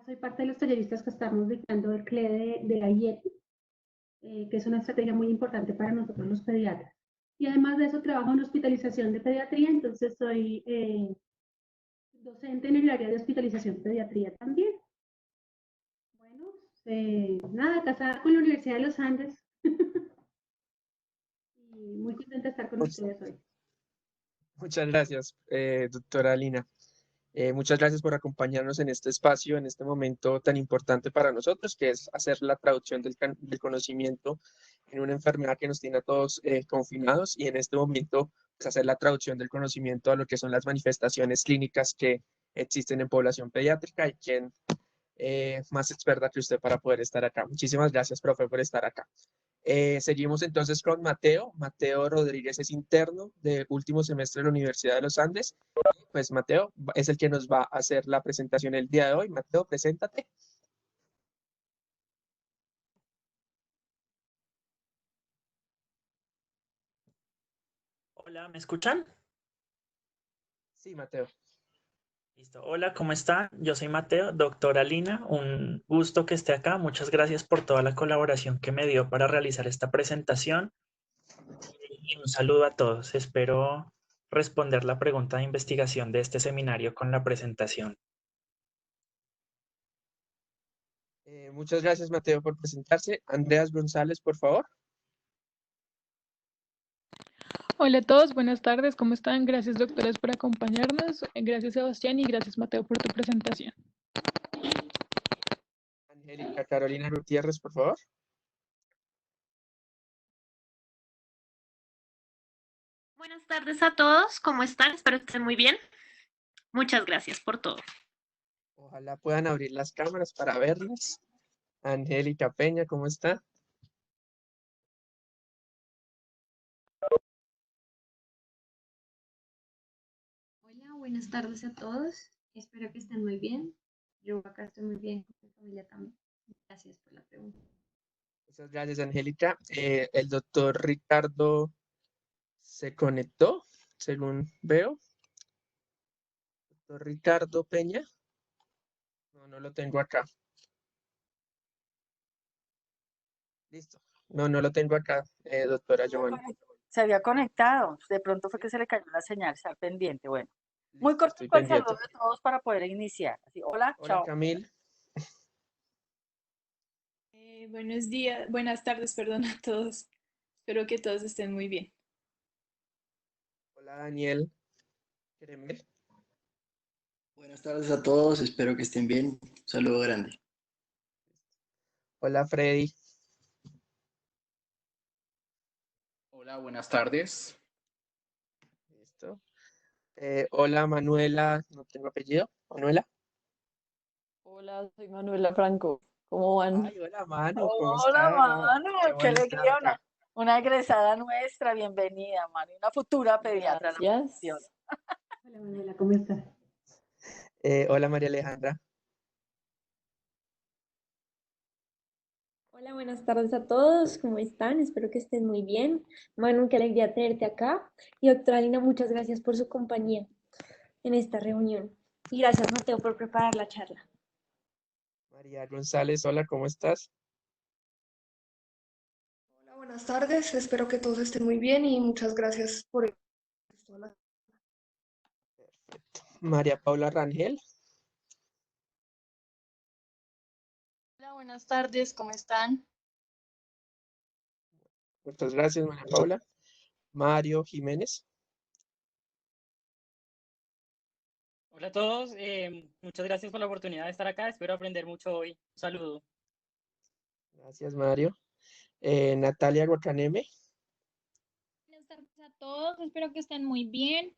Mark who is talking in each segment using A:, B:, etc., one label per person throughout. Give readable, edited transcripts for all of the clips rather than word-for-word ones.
A: Soy parte de los talleristas que estamos dictando el CLE de AIEPI, que es una estrategia muy importante para nosotros los pediatras. Y además de eso trabajo en hospitalización de pediatría, entonces soy docente en el área de hospitalización de pediatría también. Bueno, nada, casada con la Universidad de los Andes y muy contenta de estar con ustedes hoy.
B: Muchas gracias, doctora Lina. Muchas gracias por acompañarnos en este espacio, en este momento tan importante para nosotros, que es hacer la traducción del conocimiento en una enfermedad que nos tiene a todos confinados y en este momento pues, hacer la traducción del conocimiento a lo que son las manifestaciones clínicas que existen en población pediátrica y quien más experta que usted para poder estar acá. Muchísimas gracias, profe, por estar acá. Seguimos entonces con Mateo. Mateo Rodríguez es interno de último semestre de la Universidad de los Andes. Pues Mateo es el que nos va a hacer la presentación el día de hoy. Mateo, preséntate.
C: Hola, ¿me escuchan?
B: Sí, Mateo.
C: Listo. Hola, ¿cómo está? Yo soy Mateo, doctora Lina. Un gusto que esté acá. Muchas gracias por toda la colaboración que me dio para realizar esta presentación. Y un saludo a todos. Espero responder la pregunta de investigación de este seminario con la presentación.
B: Muchas gracias, Mateo, por presentarse. Andreas González, por favor.
D: Hola a todos, buenas tardes, ¿cómo están? Gracias, doctores, por acompañarnos. Gracias, Sebastián, y gracias, Mateo, por tu presentación.
B: Angélica Carolina Gutiérrez, por favor.
E: Buenas tardes a todos, ¿cómo están? Espero que estén muy bien. Muchas gracias por todo.
B: Ojalá puedan abrir las cámaras para verlos. Angélica Peña, ¿cómo está?
F: Hola, buenas tardes a todos. Espero que estén muy bien. Yo acá estoy muy bien con mi familia también. Gracias por la pregunta.
B: Muchas gracias, Angélica. El doctor Ricardo se conectó, según veo. Doctor Ricardo Peña. No, no lo tengo acá. Listo. No, no lo tengo acá, doctora Giovanna.
G: Se había conectado, de pronto fue que se le cayó la señal, estar pendiente. Bueno, muy
B: Listo, estoy
G: cortito el saludo
B: pendiente.
G: de todos para poder iniciar. Así, hola,
B: Hola,
G: chao.
B: Camil.
D: Buenos días, buenas tardes, perdón a todos. Espero que todos estén muy bien.
B: Hola, Daniel. Cremel.
H: Buenas tardes a todos, espero que estén bien. Un saludo grande.
B: Hola, Freddy.
I: Hola, buenas tardes.
B: Listo. Hola, Manuela. No tengo apellido. Manuela.
J: Hola, soy Manuela Franco. ¿Cómo van?
B: Ay, hola, Manu. ¿Cómo
G: Hola,
B: está?
G: Manu, qué
B: bueno estar
G: alegría,
B: acá.
G: una egresada nuestra, bienvenida, Manu, una futura pediatra.
J: Gracias.
A: Hola Manuela, ¿cómo estás?
B: Hola, María Alejandra.
K: Hola, buenas tardes a todos, ¿cómo están? Espero que estén muy bien. Manu, qué alegría tenerte acá. Y doctora Lina, muchas gracias por su compañía en esta reunión. Y gracias, Mateo, por preparar la charla.
B: María González, hola, ¿cómo estás?
L: Hola, buenas tardes. Espero que todos estén muy bien y muchas gracias por esto.
B: Perfecto. María Paula Rangel.
M: Hola, buenas tardes, ¿cómo están?
B: Muchas gracias, María Paula. Mario Jiménez.
N: Hola a todos, muchas gracias por la oportunidad de estar acá, espero aprender mucho hoy. Un saludo.
B: Gracias, Mario. Natalia Guacaneme.
O: Buenas tardes a todos, espero que estén muy bien.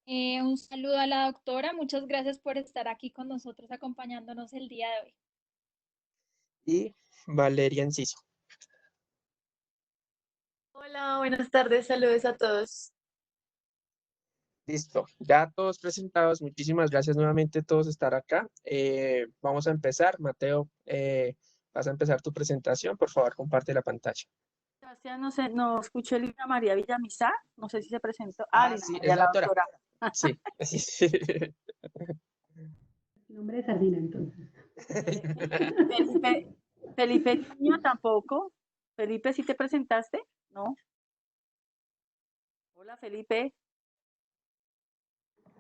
O: Un saludo a la doctora, muchas gracias por estar aquí con nosotros acompañándonos el día de hoy.
B: Y Valeria Enciso.
J: Hola, buenas tardes, saludos a todos.
B: Listo, ya todos presentados, muchísimas gracias nuevamente a todos estar acá. Vamos a empezar, Mateo, vas a empezar tu presentación, por favor, comparte la pantalla.
G: Sebastián, no sé, no escuché Lina María Villamizar, no sé si se presentó. Lina
B: Sí,
G: María,
B: es la
G: la
B: doctora.
G: doctora.
B: Sí, sí.
A: Mi nombre es Sardina, entonces.
G: Felipe Niño tampoco. Felipe, ¿sí te presentaste? ¿No? Hola, Felipe.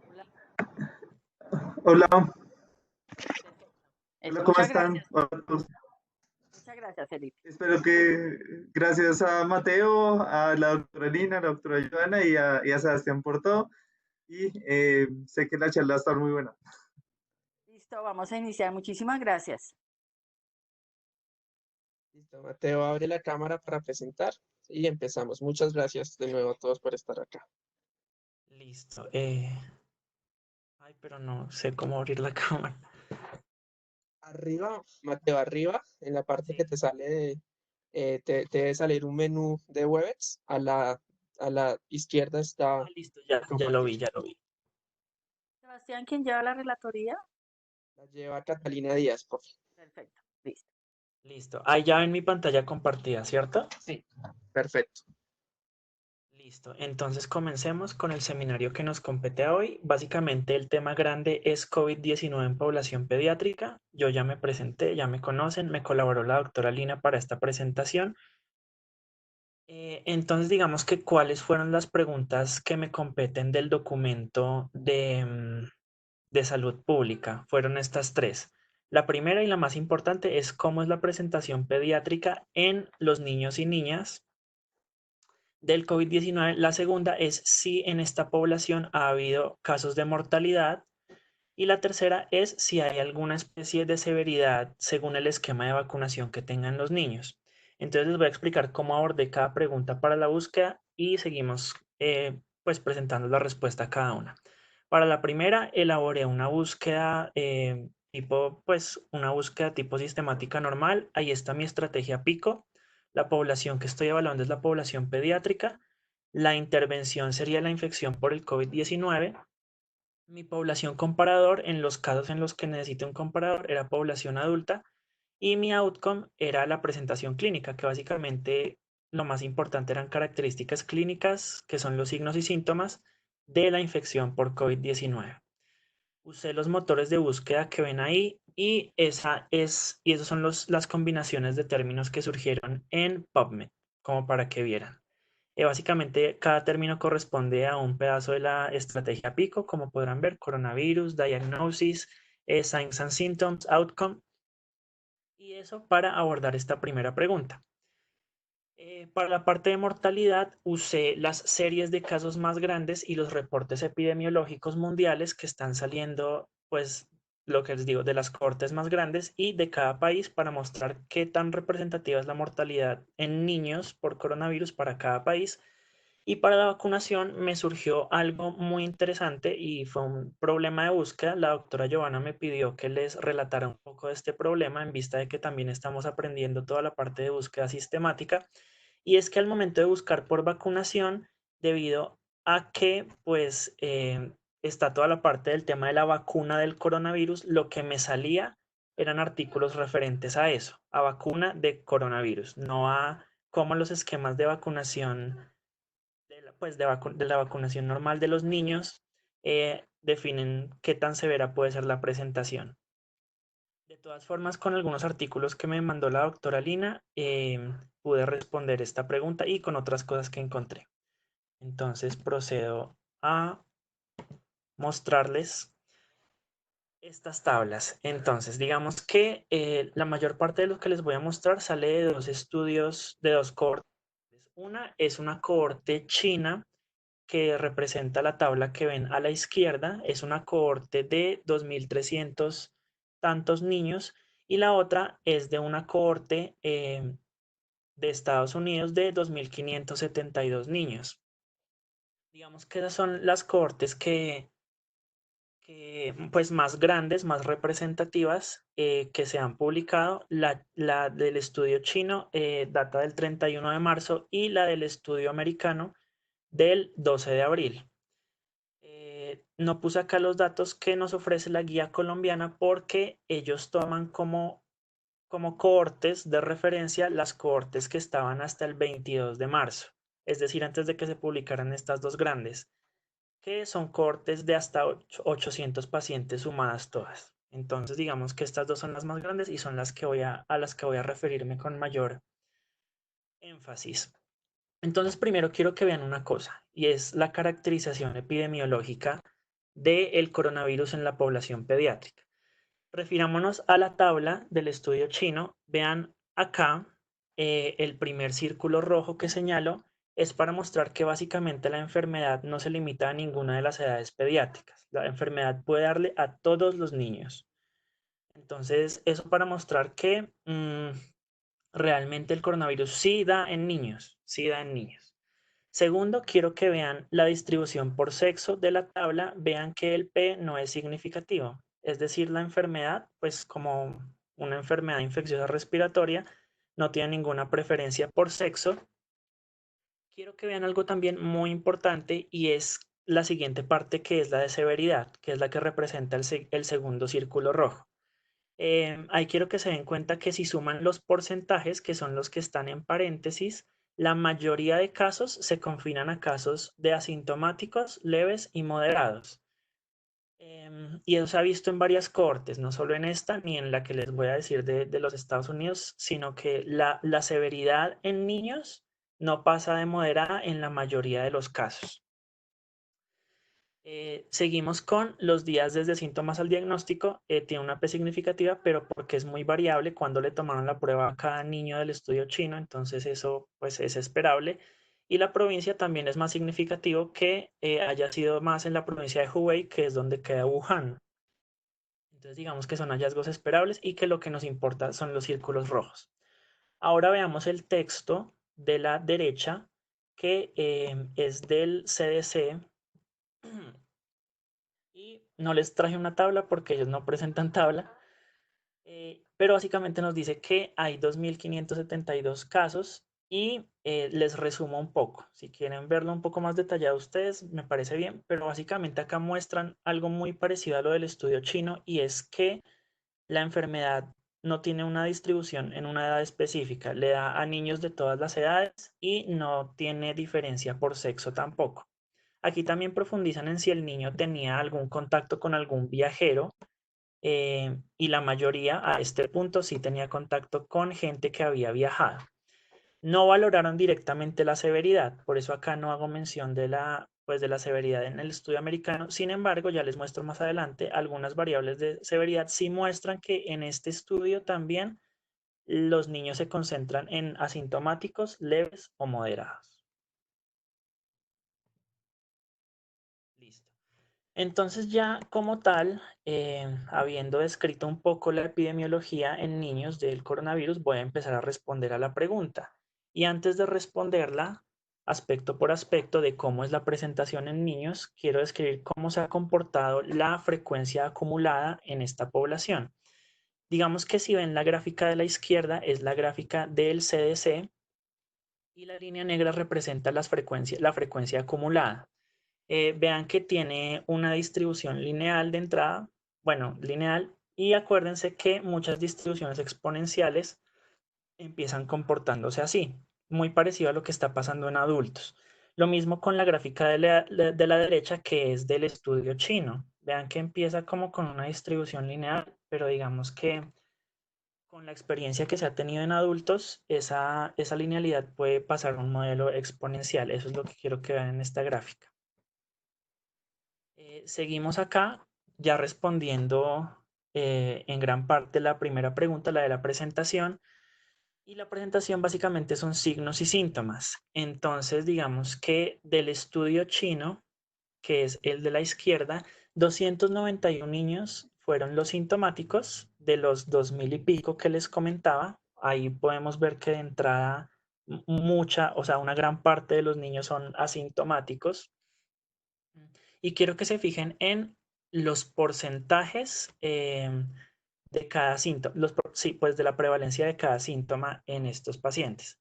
G: Hola.
P: Hola, hola, ¿cómo
G: Muchas
P: están?
G: gracias.
P: Hola a todos.
G: Muchas gracias, Felipe.
P: Espero que, gracias a Mateo, a la doctora Lina, a la doctora Joana y a Sebastián por todo. Y sé que la charla va a estar muy buena.
G: Listo, vamos a iniciar. Muchísimas gracias.
B: Listo, Mateo, abre la cámara para presentar y empezamos. Muchas gracias de nuevo a todos por estar acá.
C: Listo. Ay, pero no sé cómo abrir la cámara.
B: Arriba, Mateo, arriba, en la parte que te sale te debe salir un menú de Webex. A la izquierda está
C: Listo, ya lo vi, ya lo vi.
G: Sebastián, ¿quién lleva la relatoría?
B: La lleva Catalina Díaz, por favor.
G: Perfecto, listo.
C: Listo. Ahí ya en mi pantalla compartida, ¿cierto?
B: Sí, perfecto.
C: Listo. Entonces comencemos con el seminario que nos compete hoy. Básicamente el tema grande es COVID-19 en población pediátrica. Yo ya me presenté, ya me conocen, me colaboró la doctora Lina para esta presentación. Entonces, digamos que cuáles fueron las preguntas que me competen del documento de salud pública. Fueron estas tres. La primera y la más importante es cómo es la presentación pediátrica en los niños y niñas del COVID-19. La segunda es si en esta población ha habido casos de mortalidad. Y la tercera es si hay alguna especie de severidad según el esquema de vacunación que tengan los niños. Entonces les voy a explicar cómo abordé cada pregunta para la búsqueda y seguimos pues presentando la respuesta a cada una. Para la primera elaboré una búsqueda una búsqueda tipo sistemática normal. Ahí está mi estrategia PICO. La población que estoy evaluando es la población pediátrica. La intervención sería la infección por el COVID-19. Mi población comparador, en los casos en los que necesite un comparador, era población adulta y mi outcome era la presentación clínica, que básicamente lo más importante eran características clínicas, que son los signos y síntomas de la infección por COVID-19. Usé los motores de búsqueda que ven ahí y esas son las combinaciones de términos que surgieron en PubMed, como para que vieran. Básicamente, cada término corresponde a un pedazo de la estrategia PICO, como podrán ver, coronavirus, diagnosis, signs and symptoms, outcome, y eso para abordar esta primera pregunta. Para la parte de mortalidad, usé las series de casos más grandes y los reportes epidemiológicos mundiales que están saliendo, pues, lo que les digo, de las cohortes más grandes y de cada país para mostrar qué tan representativa es la mortalidad en niños por coronavirus para cada país. Y para la vacunación me surgió algo muy interesante y fue un problema de búsqueda. La doctora Giovanna me pidió que les relatara un poco de este problema en vista de que también estamos aprendiendo toda la parte de búsqueda sistemática. Y es que al momento de buscar por vacunación, debido a que pues está toda la parte del tema de la vacuna del coronavirus, lo que me salía eran artículos referentes a eso, a vacuna de coronavirus, no a cómo los esquemas de vacunación de la vacunación normal de los niños definen qué tan severa puede ser la presentación. De todas formas, con algunos artículos que me mandó la doctora Lina, pude responder esta pregunta y con otras cosas que encontré. Entonces procedo a mostrarles estas tablas. Entonces, digamos que la mayor parte de lo que les voy a mostrar sale de dos estudios, de dos cohortes. Una es una cohorte china que representa la tabla que ven a la izquierda, es una cohorte de 2.300 tantos niños y la otra es de una cohorte de Estados Unidos de 2.572 niños. Digamos que esas son las cohortes que pues más grandes, más representativas que se han publicado. La del estudio chino data del 31 de marzo y la del estudio americano del 12 de abril. No puse acá los datos que nos ofrece la guía colombiana porque ellos toman como cohortes de referencia las cohortes que estaban hasta el 22 de marzo, es decir, antes de que se publicaran estas dos grandes, que son cohortes de hasta 800 pacientes sumadas todas. Entonces, digamos que estas dos son las más grandes y son las que a las que voy a referirme con mayor énfasis. Entonces, primero quiero que vean una cosa, y es la caracterización epidemiológica del coronavirus en la población pediátrica. Refirámonos a la tabla del estudio chino. Vean acá el primer círculo rojo que señalo es para mostrar que básicamente la enfermedad no se limita a ninguna de las edades pediátricas. La enfermedad puede darle a todos los niños. Entonces, eso para mostrar que realmente el coronavirus sí da en niños, sí da en niños. Segundo, quiero que vean la distribución por sexo de la tabla. Vean que el P no es significativo. Es decir, la enfermedad, pues como una enfermedad infecciosa respiratoria, no tiene ninguna preferencia por sexo. Quiero que vean algo también muy importante y es la siguiente parte, que es la de severidad, que es la que representa el segundo círculo rojo. Ahí quiero que se den cuenta que si suman los porcentajes, que son los que están en paréntesis, la mayoría de casos se confinan a casos de asintomáticos, leves y moderados. Y eso se ha visto en varias cortes, no solo en esta ni en la que les voy a decir de los Estados Unidos, sino que la severidad en niños no pasa de moderada en la mayoría de los casos. Seguimos con los días desde síntomas al diagnóstico. Tiene una P significativa, pero porque es muy variable cuando le tomaron la prueba a cada niño del estudio chino, entonces eso pues es esperable. Y la provincia también es más significativo que haya sido más en la provincia de Hubei, que es donde queda Wuhan. Entonces digamos que son hallazgos esperables y que lo que nos importa son los círculos rojos. Ahora veamos el texto de la derecha, que es del CDC. Y no les traje una tabla porque ellos no presentan tabla, pero básicamente nos dice que hay 2.572 casos y les resumo un poco. Si quieren verlo un poco más detallado ustedes, me parece bien, pero básicamente acá muestran algo muy parecido a lo del estudio chino, y es que la enfermedad no tiene una distribución en una edad específica, le da a niños de todas las edades y no tiene diferencia por sexo tampoco. Aquí también profundizan en si el niño tenía algún contacto con algún viajero, y la mayoría a este punto sí tenía contacto con gente que había viajado. No valoraron directamente la severidad, por eso acá no hago mención de la severidad en el estudio americano. Sin embargo, ya les muestro más adelante, algunas variables de severidad sí muestran que en este estudio también los niños se concentran en asintomáticos, leves o moderados. Listo. Entonces ya como tal, habiendo descrito un poco la epidemiología en niños del coronavirus, voy a empezar a responder a la pregunta. Y antes de responderla, aspecto por aspecto de cómo es la presentación en niños, quiero describir cómo se ha comportado la frecuencia acumulada en esta población. Digamos que si ven la gráfica de la izquierda, es la gráfica del CDC y la línea negra representa la frecuencia acumulada. Vean que tiene una distribución lineal de entrada, bueno, lineal, y acuérdense que muchas distribuciones exponenciales empiezan comportándose así, muy parecido a lo que está pasando en adultos. Lo mismo con la gráfica de la derecha, que es del estudio chino. Vean que empieza como con una distribución lineal, pero digamos que con la experiencia que se ha tenido en adultos, esa linealidad puede pasar a un modelo exponencial. Eso es lo que quiero que vean en esta gráfica. Seguimos acá, ya respondiendo en gran parte la primera pregunta, la de la presentación. Y la presentación básicamente son signos y síntomas. Entonces, digamos que del estudio chino, que es el de la izquierda, 291 niños fueron los sintomáticos de los 2.000 y pico que les comentaba. Ahí podemos ver que de entrada una gran parte de los niños son asintomáticos. Y quiero que se fijen en los porcentajes de cada síntoma, de la prevalencia de cada síntoma en estos pacientes.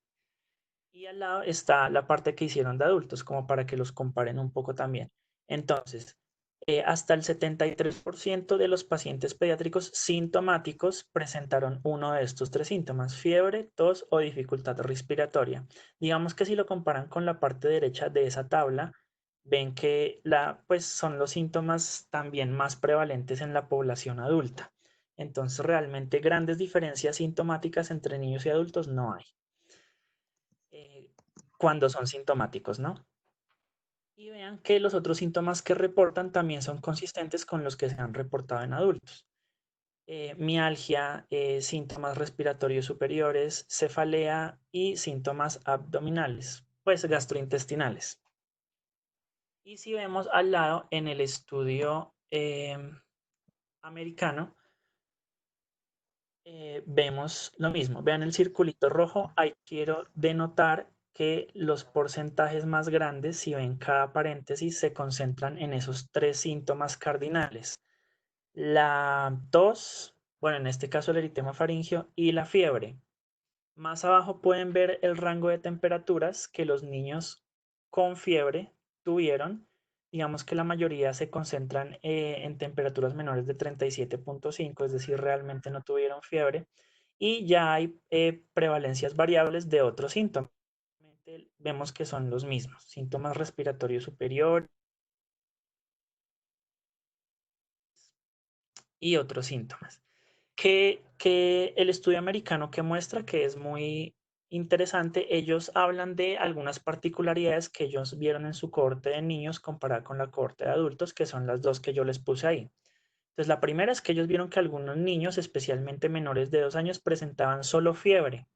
C: Y al lado está la parte que hicieron de adultos, como para que los comparen un poco también. Entonces, hasta el 73% de los pacientes pediátricos sintomáticos presentaron uno de estos tres síntomas: fiebre, tos o dificultad respiratoria. Digamos que si lo comparan con la parte derecha de esa tabla, ven que son los síntomas también más prevalentes en la población adulta. Entonces, realmente grandes diferencias sintomáticas entre niños y adultos no hay. Cuando son sintomáticos, ¿no? Y vean que los otros síntomas que reportan también son consistentes con los que se han reportado en adultos. Mialgia, síntomas respiratorios superiores, cefalea y síntomas abdominales, pues gastrointestinales. Y si vemos al lado en el estudio americano, vemos lo mismo. Vean el circulito rojo, ahí quiero denotar que los porcentajes más grandes, si ven cada paréntesis, se concentran en esos 3 síntomas cardinales. La tos, bueno, en este caso el eritema faríngeo, y la fiebre. Más abajo pueden ver el rango de temperaturas que los niños con fiebre tuvieron. Digamos que la mayoría se concentran en temperaturas menores de 37.5, es decir, realmente no tuvieron fiebre. Y ya hay prevalencias variables de otros síntomas. Vemos que son los mismos, síntomas respiratorios superiores y otros síntomas. Que el estudio americano que muestra que es muy interesante, ellos hablan de algunas particularidades que ellos vieron en su cohorte de niños comparada con la cohorte de adultos, que son las 2 que yo les puse ahí. Entonces, la primera es que ellos vieron que algunos niños, especialmente menores de 2 años, presentaban solo fiebre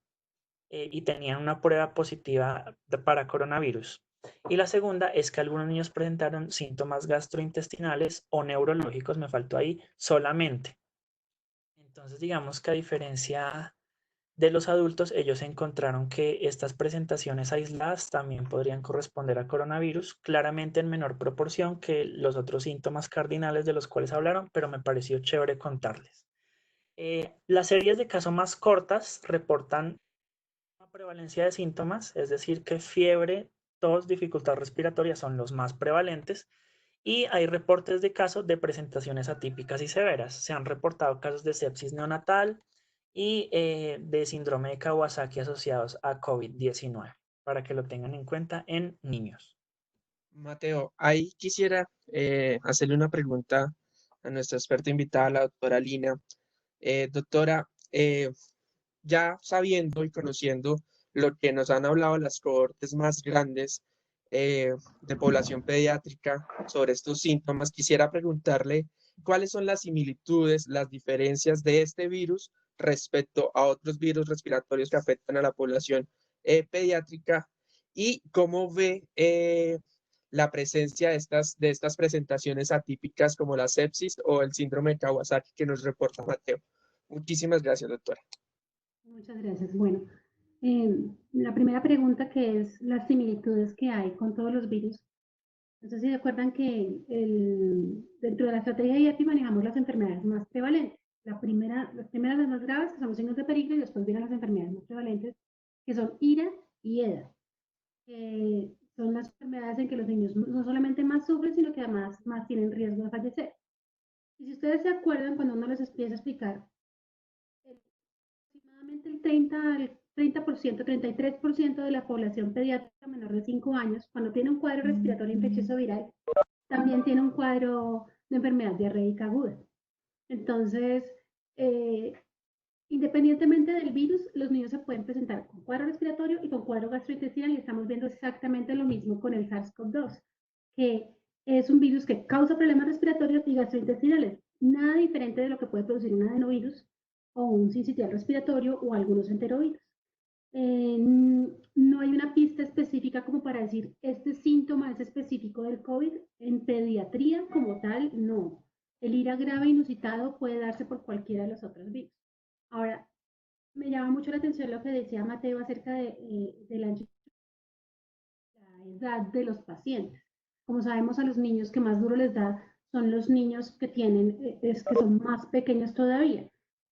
C: y tenían una prueba positiva para coronavirus. Y la segunda es que algunos niños presentaron síntomas gastrointestinales o neurológicos, me faltó ahí, solamente. Entonces, digamos que a diferencia de los adultos, ellos encontraron que estas presentaciones aisladas también podrían corresponder a coronavirus, claramente en menor proporción que los otros síntomas cardinales de los cuales hablaron, pero me pareció chévere contarles. Las series de casos más cortas reportan una prevalencia de síntomas, es decir, que fiebre, tos, dificultad respiratoria son los más prevalentes. Y hay reportes de casos de presentaciones atípicas y severas. Se han reportado casos de sepsis neonatal y de síndrome de Kawasaki asociados a COVID-19, para que lo tengan en cuenta en niños.
B: Mateo, ahí quisiera hacerle una pregunta a nuestra experta invitada, la doctora Lina. Doctora, ya sabiendo y conociendo lo que nos han hablado las cohortes más grandes de población pediátrica sobre estos síntomas, quisiera preguntarle cuáles son las similitudes, las diferencias de este virus respecto a otros virus respiratorios que afectan a la población pediátrica y cómo ve la presencia de estas presentaciones atípicas como la sepsis o el síndrome de Kawasaki que nos reporta Mateo. Muchísimas gracias, doctora.
A: Muchas gracias. Bueno, la primera pregunta que es las similitudes que hay con todos los virus. No sé si recuerdan que dentro de la estrategia IEPI manejamos las enfermedades más prevalentes. Las primeras, las más graves, que son los signos de peligro, y después vienen las enfermedades más prevalentes, que son IRA y EDA. Son las enfermedades en que los niños no solamente más sufren, sino que además más tienen riesgo de fallecer. Y si ustedes se acuerdan, cuando uno les empieza a explicar, aproximadamente el 30%, 33% de la población pediátrica menor de 5 años, cuando tiene un cuadro respiratorio infeccioso viral, también tiene un cuadro de enfermedad diarreica aguda. Entonces, independientemente del virus, los niños se pueden presentar con cuadro respiratorio y con cuadro gastrointestinal, y estamos viendo exactamente lo mismo con el SARS-CoV-2, que es un virus que causa problemas respiratorios y gastrointestinales, nada diferente de lo que puede producir un adenovirus o un sincitial respiratorio o algunos enterovirus. No hay una pista específica como para decir este síntoma es específico del COVID. En pediatría como tal, no. El IRA grave inusitado puede darse por cualquiera de los otros virus. Ahora, me llama mucho la atención lo que decía Mateo acerca de la edad de los pacientes. Como sabemos, a los niños que más duro les da son los niños que tienen, que son más pequeños todavía,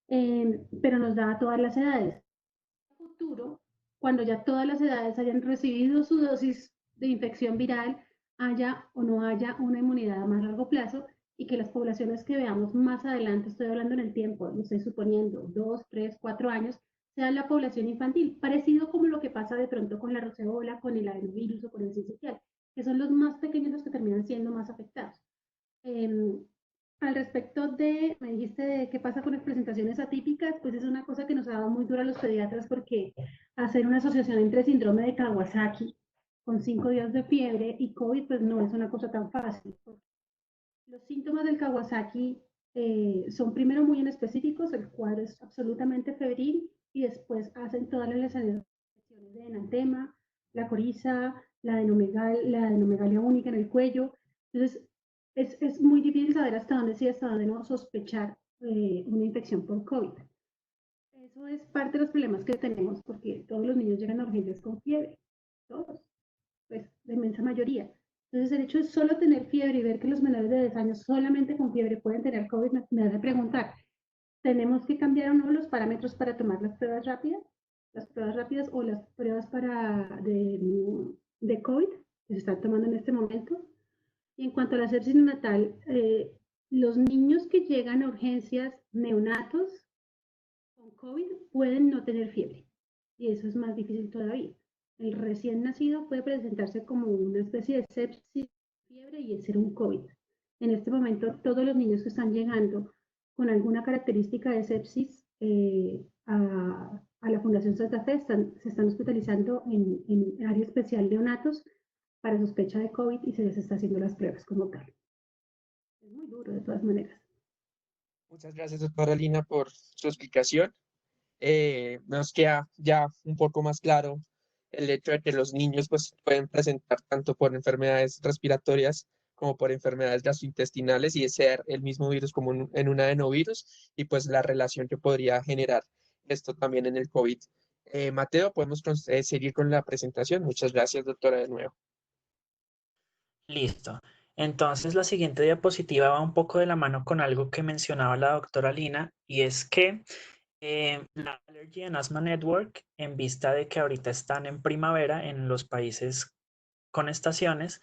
A: pero nos da a todas las edades. En el futuro, cuando ya todas las edades hayan recibido su dosis de infección viral, haya o no haya una inmunidad a más largo plazo, y que las poblaciones que veamos más adelante, estoy hablando en el tiempo, lo estoy suponiendo, 2, 3, 4 años, sea la población infantil, parecido como lo que pasa de pronto con la roceola, con el adenovirus o con el sincitial, que son los más pequeños los que terminan siendo más afectados. Al respecto me dijiste de qué pasa con las presentaciones atípicas, pues es una cosa que nos ha dado muy duro a los pediatras porque hacer una asociación entre síndrome de Kawasaki con 5 días de fiebre y COVID, pues no es una cosa tan fácil. Los síntomas del Kawasaki son primero muy específicos, el cuadro es absolutamente febril y después hacen todas las lesiones de enantema, la coriza, la adenomegalia única en el cuello. Entonces, es muy difícil saber hasta dónde sí y hasta dónde no sospechar una infección por COVID. Eso es parte de los problemas que tenemos porque todos los niños llegan a urgencias con fiebre, todos, pues la inmensa mayoría. Entonces, el hecho de solo tener fiebre y ver que los menores de 10 años solamente con fiebre pueden tener COVID, me hace preguntar, ¿tenemos que cambiar o no los parámetros para tomar las pruebas rápidas? Las pruebas rápidas o las pruebas de COVID que se están tomando en este momento. Y en cuanto a la sepsis neonatal, los niños que llegan a urgencias neonatos con COVID pueden no tener fiebre. Y eso es más difícil todavía. El recién nacido puede presentarse como una especie de sepsis, fiebre y ser un COVID. En este momento, todos los niños que están llegando con alguna característica de sepsis a la Fundación Santa Fe se están hospitalizando en área especial de neonatos para sospecha de COVID y se les está haciendo las pruebas como tal. Es muy duro de todas maneras.
B: Muchas gracias, doctora Lina, por su explicación. Nos queda ya un poco más claro el hecho de que los niños pues, pueden presentar tanto por enfermedades respiratorias como por enfermedades gastrointestinales y ser el mismo virus como en un adenovirus y pues la relación que podría generar esto también en el COVID. Mateo, podemos seguir con la presentación. Muchas gracias, doctora, de nuevo.
C: Listo. Entonces la siguiente diapositiva va un poco de la mano con algo que mencionaba la doctora Lina y es que la Allergy and Asthma Network, en vista de que ahorita están en primavera en los países con estaciones,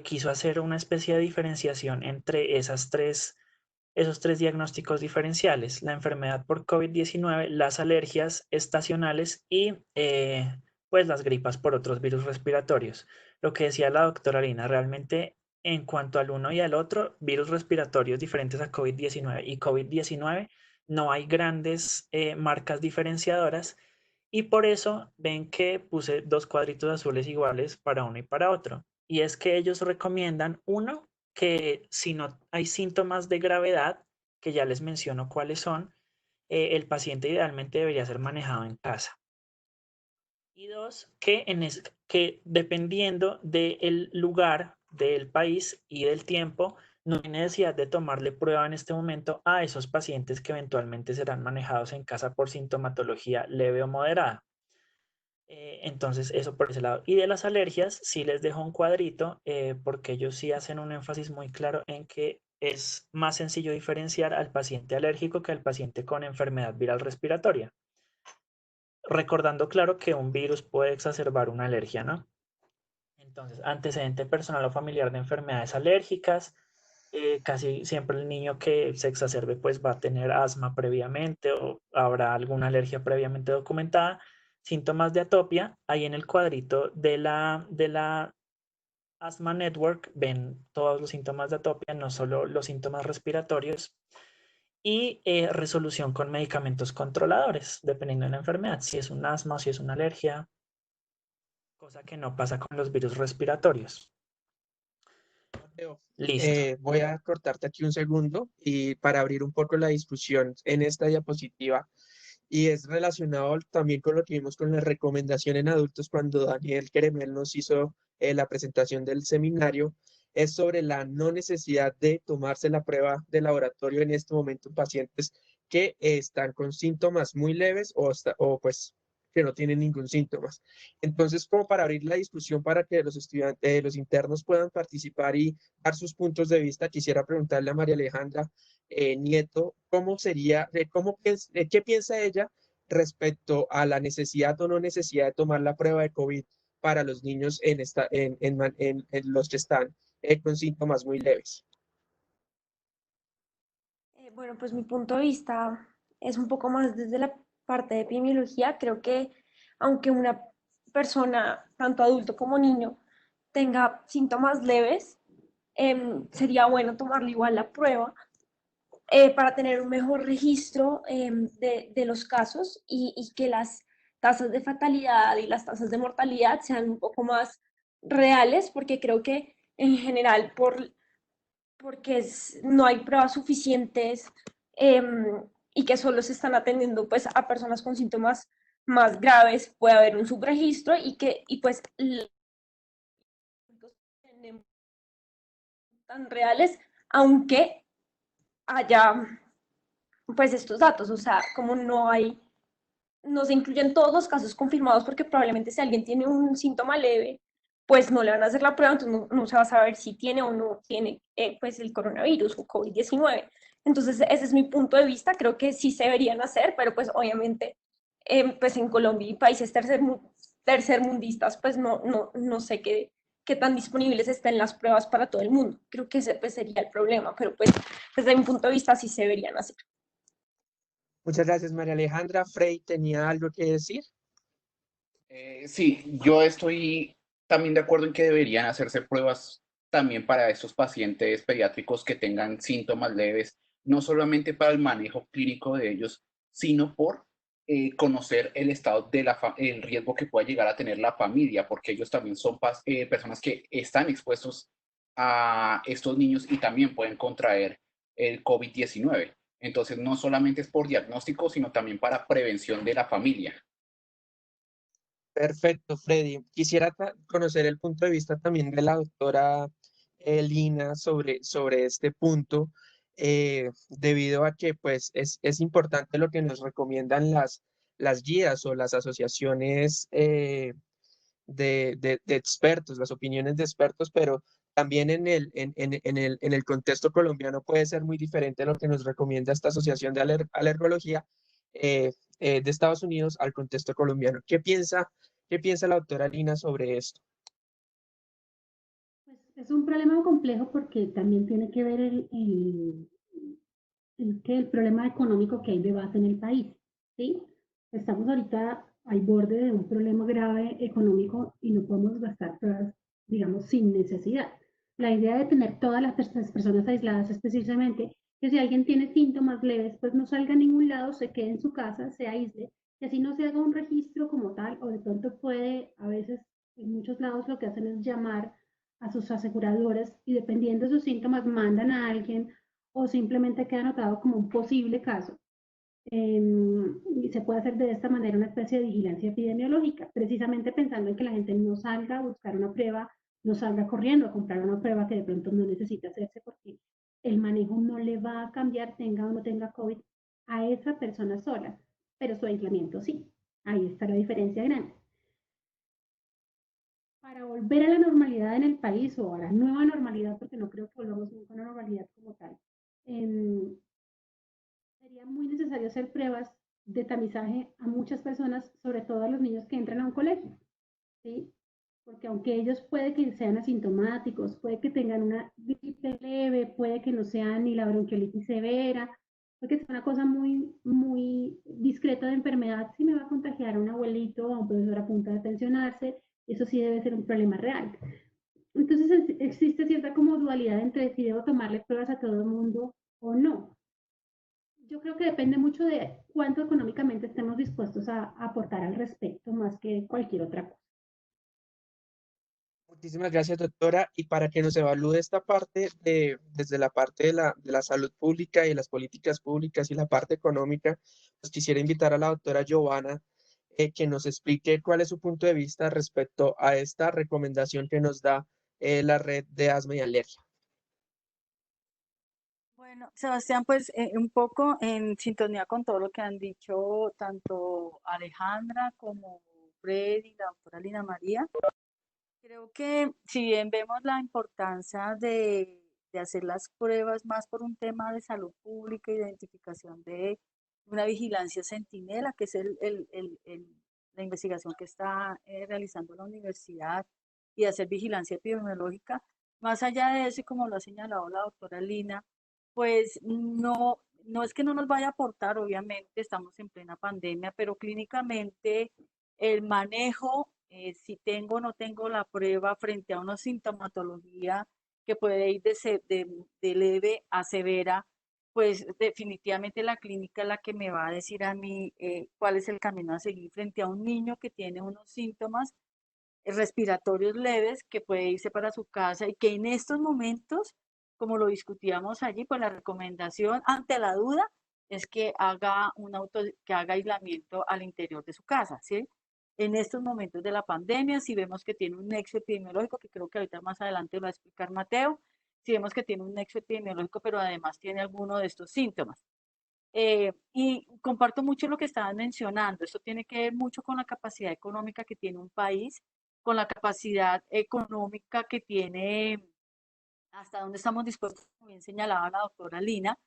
C: quiso hacer una especie de diferenciación entre esos tres diagnósticos diferenciales, la enfermedad por COVID-19, las alergias estacionales y pues las gripas por otros virus respiratorios. Lo que decía la doctora Lina, realmente en cuanto al uno y al otro, virus respiratorios diferentes a COVID-19 y COVID-19, no hay grandes marcas diferenciadoras y por eso ven que puse 2 cuadritos azules iguales para uno y para otro. Y es que ellos recomiendan, uno, que si no hay síntomas de gravedad, que ya les menciono cuáles son, el paciente idealmente debería ser manejado en casa. Y 2, que dependiendo del lugar, del país y del tiempo, no hay necesidad de tomarle prueba en este momento a esos pacientes que eventualmente serán manejados en casa por sintomatología leve o moderada. Entonces, eso por ese lado. Y de las alergias, sí les dejo un cuadrito, porque ellos sí hacen un énfasis muy claro en que es más sencillo diferenciar al paciente alérgico que al paciente con enfermedad viral respiratoria. Recordando, claro, que un virus puede exacerbar una alergia, ¿no? Entonces, antecedente personal o familiar de enfermedades alérgicas. Casi siempre el niño que se exacerbe pues va a tener asma previamente o habrá alguna alergia previamente documentada. Síntomas de atopia, ahí en el cuadrito de la Asthma Network ven todos los síntomas de atopia, no solo los síntomas respiratorios. Y resolución con medicamentos controladores, dependiendo de la enfermedad, si es un asma o si es una alergia, cosa que no pasa con los virus respiratorios. Listo.
B: Voy a cortarte aquí un segundo y para abrir un poco la discusión en esta diapositiva y es relacionado también con lo que vimos con la recomendación en adultos cuando Daniel Queremel nos hizo la presentación del seminario, es sobre la no necesidad de tomarse la prueba de laboratorio en este momento en pacientes que están con síntomas muy leves o pues que no tienen ningún síntoma. Entonces, como para abrir la discusión para que los estudiantes, los internos puedan participar y dar sus puntos de vista, quisiera preguntarle a María Alejandra Nieto, ¿cómo sería, qué piensa ella respecto a la necesidad o no necesidad de tomar la prueba de COVID para los niños en los que están con síntomas muy leves?
K: Bueno, pues mi punto de vista es un poco más desde la parte de epidemiología. Creo que aunque una persona, tanto adulto como niño, tenga síntomas leves, sería bueno tomarle igual la prueba para tener un mejor registro de los casos y que las tasas de fatalidad y las tasas de mortalidad sean un poco más reales, porque creo que en general porque no hay pruebas suficientes y que solo se están atendiendo pues a personas con síntomas más graves, puede haber un subregistro y pues tan reales, aunque haya pues estos datos, o sea, como no se incluyen todos los casos confirmados porque probablemente si alguien tiene un síntoma leve, pues no le van a hacer la prueba, entonces no se va a saber si tiene o no tiene pues el coronavirus o COVID-19. Entonces ese es mi punto de vista, creo que sí se deberían hacer, pero pues obviamente pues en Colombia y países tercermundistas pues no sé qué tan disponibles están las pruebas para todo el mundo. Creo que ese pues sería el problema, pero pues desde mi punto de vista sí se deberían hacer.
B: Muchas gracias, María Alejandra. Frey, ¿tenía algo que decir?
I: Sí, yo estoy también de acuerdo en que deberían hacerse pruebas también para estos pacientes pediátricos que tengan síntomas leves, no solamente para el manejo clínico de ellos, sino por conocer el estado de el riesgo que pueda llegar a tener la familia, porque ellos también son personas que están expuestos a estos niños y también pueden contraer el COVID-19. Entonces, no solamente es por diagnóstico, sino también para prevención de la familia.
B: Perfecto, Freddy. Quisiera conocer el punto de vista también de la doctora Lina sobre este punto, debido a que pues es importante lo que nos recomiendan las guías o las asociaciones de expertos, las opiniones de expertos, pero también en el contexto colombiano puede ser muy diferente lo que nos recomienda esta asociación de alergología de Estados Unidos al contexto colombiano. ¿Qué piensa la doctora Lina sobre esto?
A: Pues es un problema complejo porque también tiene que ver el problema económico que hay de base en el país, ¿sí? Estamos ahorita al borde de un problema grave económico y no podemos gastar todas, digamos, sin necesidad. La idea de tener todas las personas aisladas es precisamente que si alguien tiene síntomas leves, pues no salga a ningún lado, se quede en su casa, se aísle, y así no se haga un registro como tal, o de pronto puede, a veces, en muchos lados lo que hacen es llamar a sus aseguradoras y dependiendo de sus síntomas mandan a alguien o simplemente queda anotado como un posible caso. Y se puede hacer de esta manera una especie de vigilancia epidemiológica, precisamente pensando en que la gente no salga a buscar una prueba, no salga corriendo a comprar una prueba que de pronto no necesita hacerse porque el manejo no le va a cambiar, tenga o no tenga COVID, a esa persona sola, pero su aislamiento sí. Ahí está la diferencia grande. Para volver a la normalidad en el país o a la nueva normalidad, porque no creo que volvamos nunca a una normalidad como tal, sería muy necesario hacer pruebas de tamizaje a muchas personas, sobre todo a los niños que entran a un colegio, ¿sí? Porque aunque ellos puede que sean asintomáticos, puede que tengan una gripe leve, puede que no sean ni la bronquiolitis severa, puede que sea una cosa muy discreta de enfermedad, si me va a contagiar a un abuelito o a un profesor a punto de pensionarse, eso sí debe ser un problema real. Entonces existe cierta como dualidad entre si debo tomarle pruebas a todo el mundo o no. Yo creo que depende mucho de cuánto económicamente estemos dispuestos a aportar al respecto, más que cualquier otra cosa.
B: Muchísimas gracias, doctora. Y para que nos evalúe esta parte desde la parte de la salud pública y las políticas públicas y la parte económica, pues quisiera invitar a la doctora Giovanna que nos explique cuál es su punto de vista respecto a esta recomendación que nos da la red de asma y alergia.
G: Bueno, Sebastián, pues un poco en sintonía con todo lo que han dicho tanto Alejandra como Freddy y la doctora Lina María. Creo que si bien vemos la importancia de hacer las pruebas más por un tema de salud pública, identificación de una vigilancia centinela, que es la investigación que está realizando la universidad, y hacer vigilancia epidemiológica, más allá de eso, y como lo ha señalado la doctora Lina, pues no es que no nos vaya a aportar, obviamente estamos en plena pandemia, pero clínicamente el manejo, si tengo o no tengo la prueba frente a una sintomatología que puede ir de leve a severa, pues definitivamente la clínica es la que me va a decir a mí cuál es el camino a seguir frente a un niño que tiene unos síntomas respiratorios leves, que puede irse para su casa y que en estos momentos, como lo discutíamos allí, pues la recomendación ante la duda es que que haga aislamiento al interior de su casa, ¿sí? En estos momentos de la pandemia, si vemos que tiene un nexo epidemiológico, que creo que ahorita más adelante lo va a explicar Mateo, si vemos que tiene un nexo epidemiológico, pero además tiene alguno de estos síntomas. Y comparto mucho lo que estaban mencionando. Esto tiene que ver mucho con la capacidad económica que tiene un país, con la capacidad económica que tiene, hasta dónde estamos dispuestos, como bien señalaba la doctora Lina,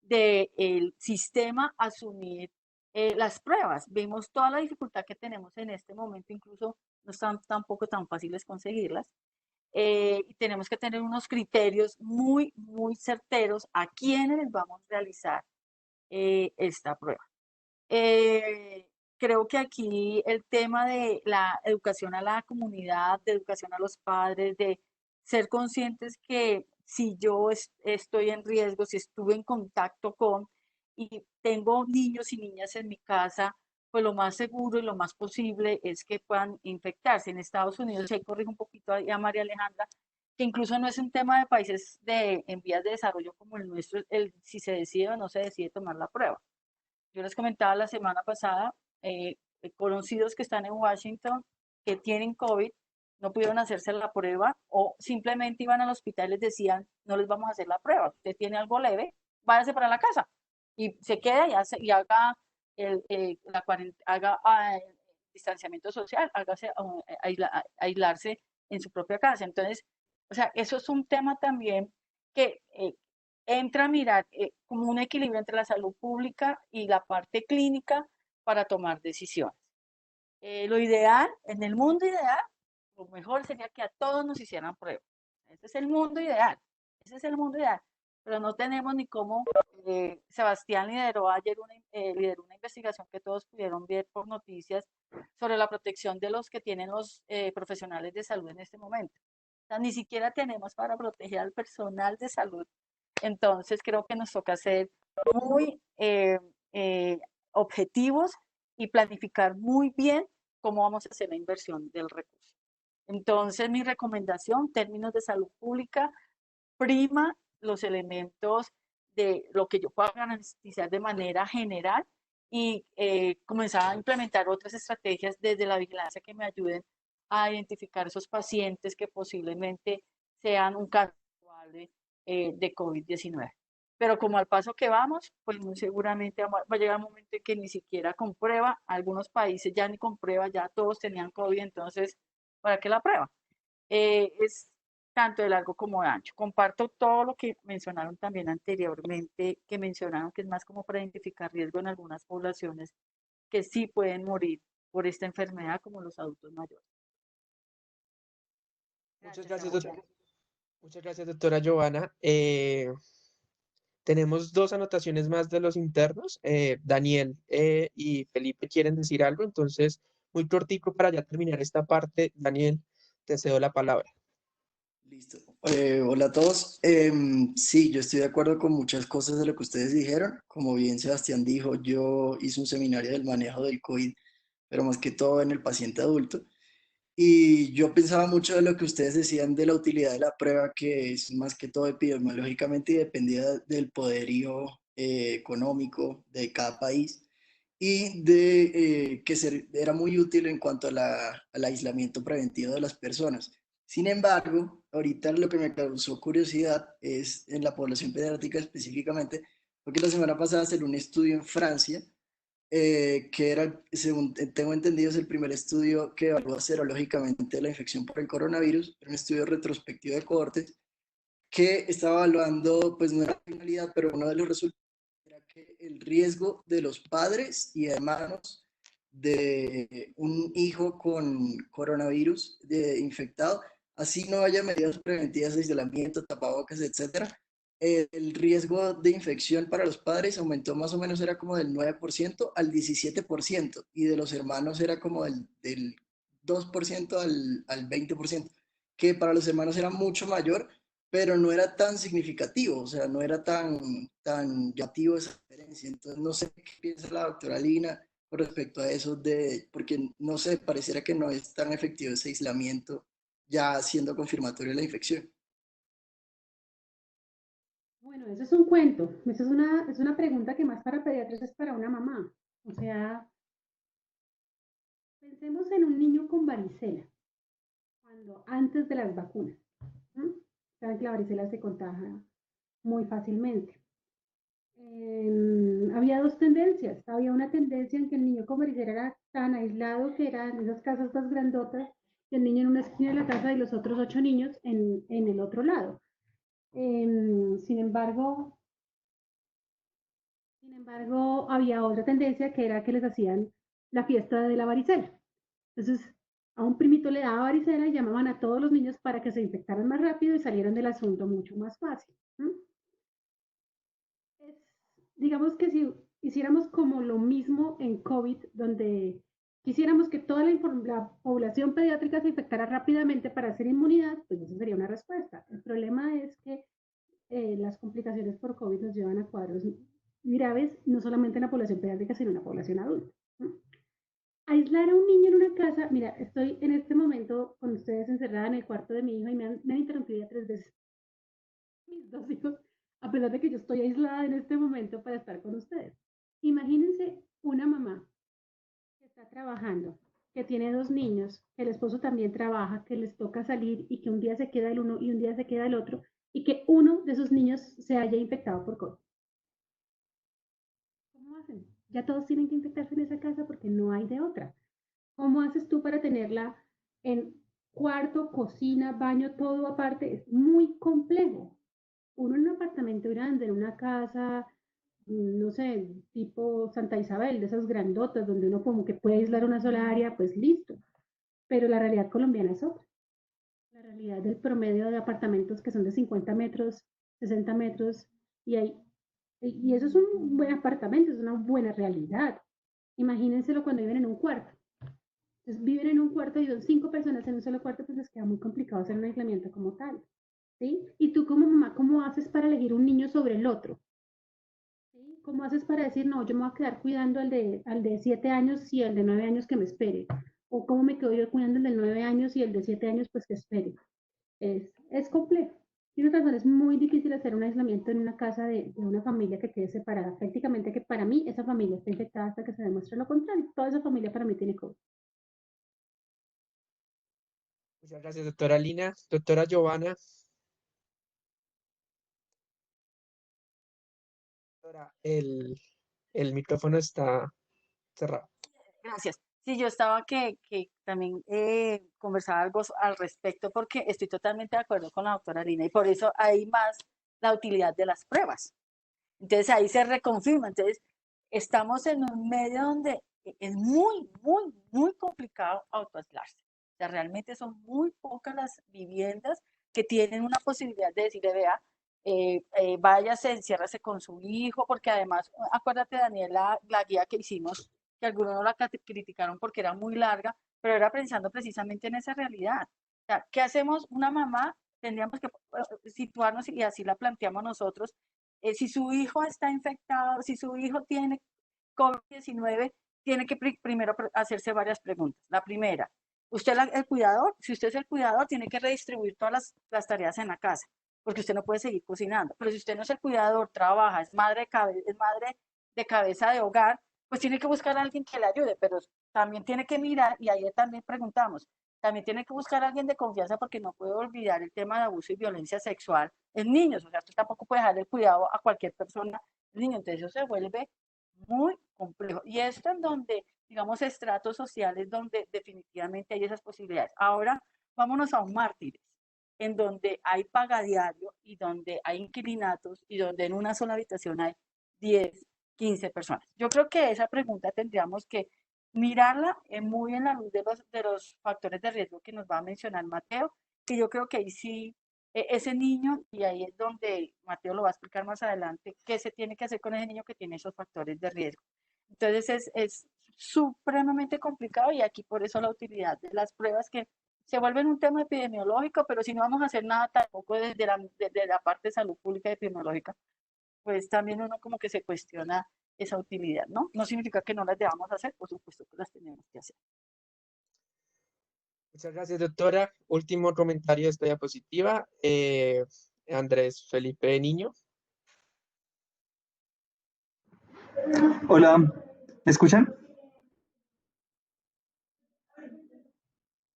G: del sistema asumir las pruebas. Vemos toda la dificultad que tenemos en este momento, incluso no están tampoco tan fáciles conseguirlas. Y tenemos que tener unos criterios muy, muy certeros a quiénes les vamos a realizar esta prueba. Creo que aquí el tema de la educación a la comunidad, de educación a los padres, de ser conscientes que si yo estoy en riesgo, si estuve en contacto con y tengo niños y niñas en mi casa, pues lo más seguro y lo más posible es que puedan infectarse. En Estados Unidos, ahí corrijo un poquito a María Alejandra, que incluso no es un tema de países en vías de desarrollo como el nuestro, si se decide o no se decide tomar la prueba. Yo les comentaba la semana pasada, conocidos que están en Washington, que tienen COVID, no pudieron hacerse la prueba o simplemente iban al hospital y les decían, no les vamos a hacer la prueba, usted tiene algo leve, váyase para la casa y se queda y haga el distanciamiento social, hágase aislarse en su propia casa. Entonces, o sea, eso es un tema también que entra a mirar como un equilibrio entre la salud pública y la parte clínica para tomar decisiones. Lo ideal, en el mundo ideal, lo mejor sería que a todos nos hicieran pruebas. Ese es el mundo ideal, ese es el mundo ideal, pero no tenemos ni cómo. Sebastián lideró ayer lideró una investigación que todos pudieron ver por noticias sobre la protección de los que tienen los profesionales de salud en este momento. O sea, ni siquiera tenemos para proteger al personal de salud. Entonces creo que nos toca ser muy objetivos y planificar muy bien cómo vamos a hacer la inversión del recurso. Entonces mi recomendación, términos de salud pública, prima los elementos de lo que yo pueda garantizar de manera general y comenzar a implementar otras estrategias desde la vigilancia que me ayuden a identificar esos pacientes que posiblemente sean un caso probable de COVID-19. Pero como al paso que vamos, pues muy seguramente va a llegar un momento en que ni siquiera con prueba, algunos países ya ni con prueba, ya todos tenían COVID, entonces, ¿para qué la prueba? Es tanto de largo como de ancho. Comparto todo lo que mencionaron también anteriormente, que mencionaron que es más como para identificar riesgo en algunas poblaciones que sí pueden morir por esta enfermedad, como los adultos mayores.
B: Muchas gracias, doctora Giovanna. Tenemos dos anotaciones más de los internos. Daniel y Felipe quieren decir algo, entonces muy cortico para ya terminar esta parte. Daniel, te cedo la palabra.
H: Listo. Hola a todos. Sí, yo estoy de acuerdo con muchas cosas de lo que ustedes dijeron. Como bien Sebastián dijo, yo hice un seminario del manejo del COVID, pero más que todo en el paciente adulto. Y yo pensaba mucho de lo que ustedes decían de la utilidad de la prueba, que es más que todo epidemiológicamente y dependía del poderío económico de cada país y de que era muy útil en cuanto a al aislamiento preventivo de las personas. Sin embargo, ahorita lo que me causó curiosidad es en la población pediátrica específicamente, porque la semana pasada salió un estudio en Francia que era, según tengo entendido, es el primer estudio que evalúa serológicamente la infección por el coronavirus, un estudio retrospectivo de cohortes que estaba evaluando, pues no era la finalidad, pero uno de los resultados era que el riesgo de los padres y hermanos de un hijo con coronavirus infectado, así no haya medidas preventivas de aislamiento, tapabocas, etcétera, el riesgo de infección para los padres aumentó más o menos, era como del 9% al 17%, y de los hermanos era como del 2% al 20%, que para los hermanos era mucho mayor, pero no era tan significativo, o sea, no era tan llamativo esa diferencia. Entonces, no sé qué piensa la doctora Lina con respecto a eso, porque no sé, pareciera que no es tan efectivo ese aislamiento ya siendo confirmatorio de la infección.
A: Bueno, eso es un cuento, eso es una pregunta que más para pediatras es para una mamá. O sea, pensemos en un niño con varicela, cuando antes de las vacunas. ¿No? Saben que la varicela se contagia muy fácilmente. Había dos tendencias. Había una tendencia en que el niño con varicela era tan aislado que eran esas casas más grandotas, y el niño en una esquina de la casa y los otros 8 niños en el otro lado. Sin embargo, había otra tendencia que era que les hacían la fiesta de la varicela. Entonces, a un primito le daba varicela y llamaban a todos los niños para que se infectaran más rápido y salieran del asunto mucho más fácil. ¿No? Digamos que si hiciéramos como lo mismo en COVID, donde quisiéramos que toda la población pediátrica se infectara rápidamente para hacer inmunidad, pues eso sería una respuesta. El problema es que las complicaciones por COVID nos llevan a cuadros graves, no solamente en la población pediátrica, sino en la población adulta. ¿No? Aislar a un niño en una casa, mira, estoy en este momento con ustedes encerrada en el cuarto de mi hijo y me han interrumpido ya 3 veces. Mis 2 hijos, a pesar de que yo estoy aislada en este momento para estar con ustedes. Imagínense una mamá que está trabajando, que tiene 2 niños, que el esposo también trabaja, que les toca salir y que un día se queda el uno y un día se queda el otro, y que uno de esos niños se haya infectado por COVID. ¿Cómo hacen? Ya todos tienen que infectarse en esa casa porque no hay de otra. ¿Cómo haces tú para tenerla en cuarto, cocina, baño, todo aparte? Es muy complejo. Uno en un apartamento grande, en una casa, no sé, tipo Santa Isabel, de esas grandotas, donde uno como que puede aislar una sola área, pues listo. Pero la realidad colombiana es otra. La realidad del promedio de apartamentos que son de 50 metros, 60 metros, y eso es un buen apartamento, es una buena realidad. Imagínenselo cuando viven en un cuarto. Entonces viven en un cuarto y son 5 personas en un solo cuarto, pues les queda muy complicado hacer un aislamiento como tal. ¿Sí? Y tú como mamá, ¿cómo haces para elegir un niño sobre el otro? ¿Sí? ¿Cómo haces para decir, no, yo me voy a quedar cuidando al de 7 años y el de 9 años que me espere? ¿O cómo me quedo yo cuidando el de 9 años y el de 7 años pues que espere? Es complejo. Tienes razón, es muy difícil hacer un aislamiento en una casa de una familia que quede separada. Prácticamente que para mí esa familia está infectada hasta que se demuestre lo contrario. Toda esa familia para mí tiene COVID.
B: Muchas gracias, doctora Lina. Doctora Giovanna. Doctora, el micrófono está cerrado.
G: Gracias. Sí, yo estaba que también conversaba algo al respecto porque estoy totalmente de acuerdo con la doctora Lina y por eso hay más la utilidad de las pruebas. Entonces ahí se reconfirma. Entonces estamos en un medio donde es muy, muy, muy complicado autoaislarse. O sea, realmente son muy pocas las viviendas que tienen una posibilidad de decirle, vea, váyase, enciérrase con su hijo, porque además, acuérdate, Daniela, la guía que hicimos, que algunos no la criticaron porque era muy larga, pero era pensando precisamente en esa realidad. O sea, ¿qué hacemos una mamá? Tendríamos que situarnos y así la planteamos nosotros. Si su hijo está infectado, si su hijo tiene COVID-19, tiene que primero hacerse varias preguntas. La primera, ¿usted es el cuidador? Si usted es el cuidador, tiene que redistribuir todas las tareas en la casa, porque usted no puede seguir cocinando. Pero si usted no es el cuidador, trabaja, es madre de cabeza de hogar, pues tiene que buscar a alguien que le ayude, pero también tiene que mirar, y ahí también preguntamos, también tiene que buscar a alguien de confianza porque no puede olvidar el tema de abuso y violencia sexual en niños, o sea, usted tampoco puede dejar el cuidado a cualquier persona, niño, entonces eso se vuelve muy complejo. Y esto en donde, digamos, estratos sociales donde definitivamente hay esas posibilidades. Ahora, vámonos a un mártires, en donde hay pagadiario y donde hay inquilinatos y donde en una sola habitación hay 10, 15 personas. Yo creo que esa pregunta tendríamos que mirarla muy en la luz de los factores de riesgo que nos va a mencionar Mateo, que yo creo que ahí sí, ese niño, y ahí es donde Mateo lo va a explicar más adelante, qué se tiene que hacer con ese niño que tiene esos factores de riesgo. Entonces es supremamente complicado y aquí por eso la utilidad de las pruebas que se vuelve un tema epidemiológico, pero si no vamos a hacer nada tampoco desde la parte de salud pública y epidemiológica, pues también uno como que se cuestiona esa utilidad, ¿no? No significa que no las debamos hacer, por supuesto que las tenemos que hacer.
B: Muchas gracias, doctora. Último comentario de esta diapositiva. Andrés Felipe Niño.
P: Hola, ¿me escuchan?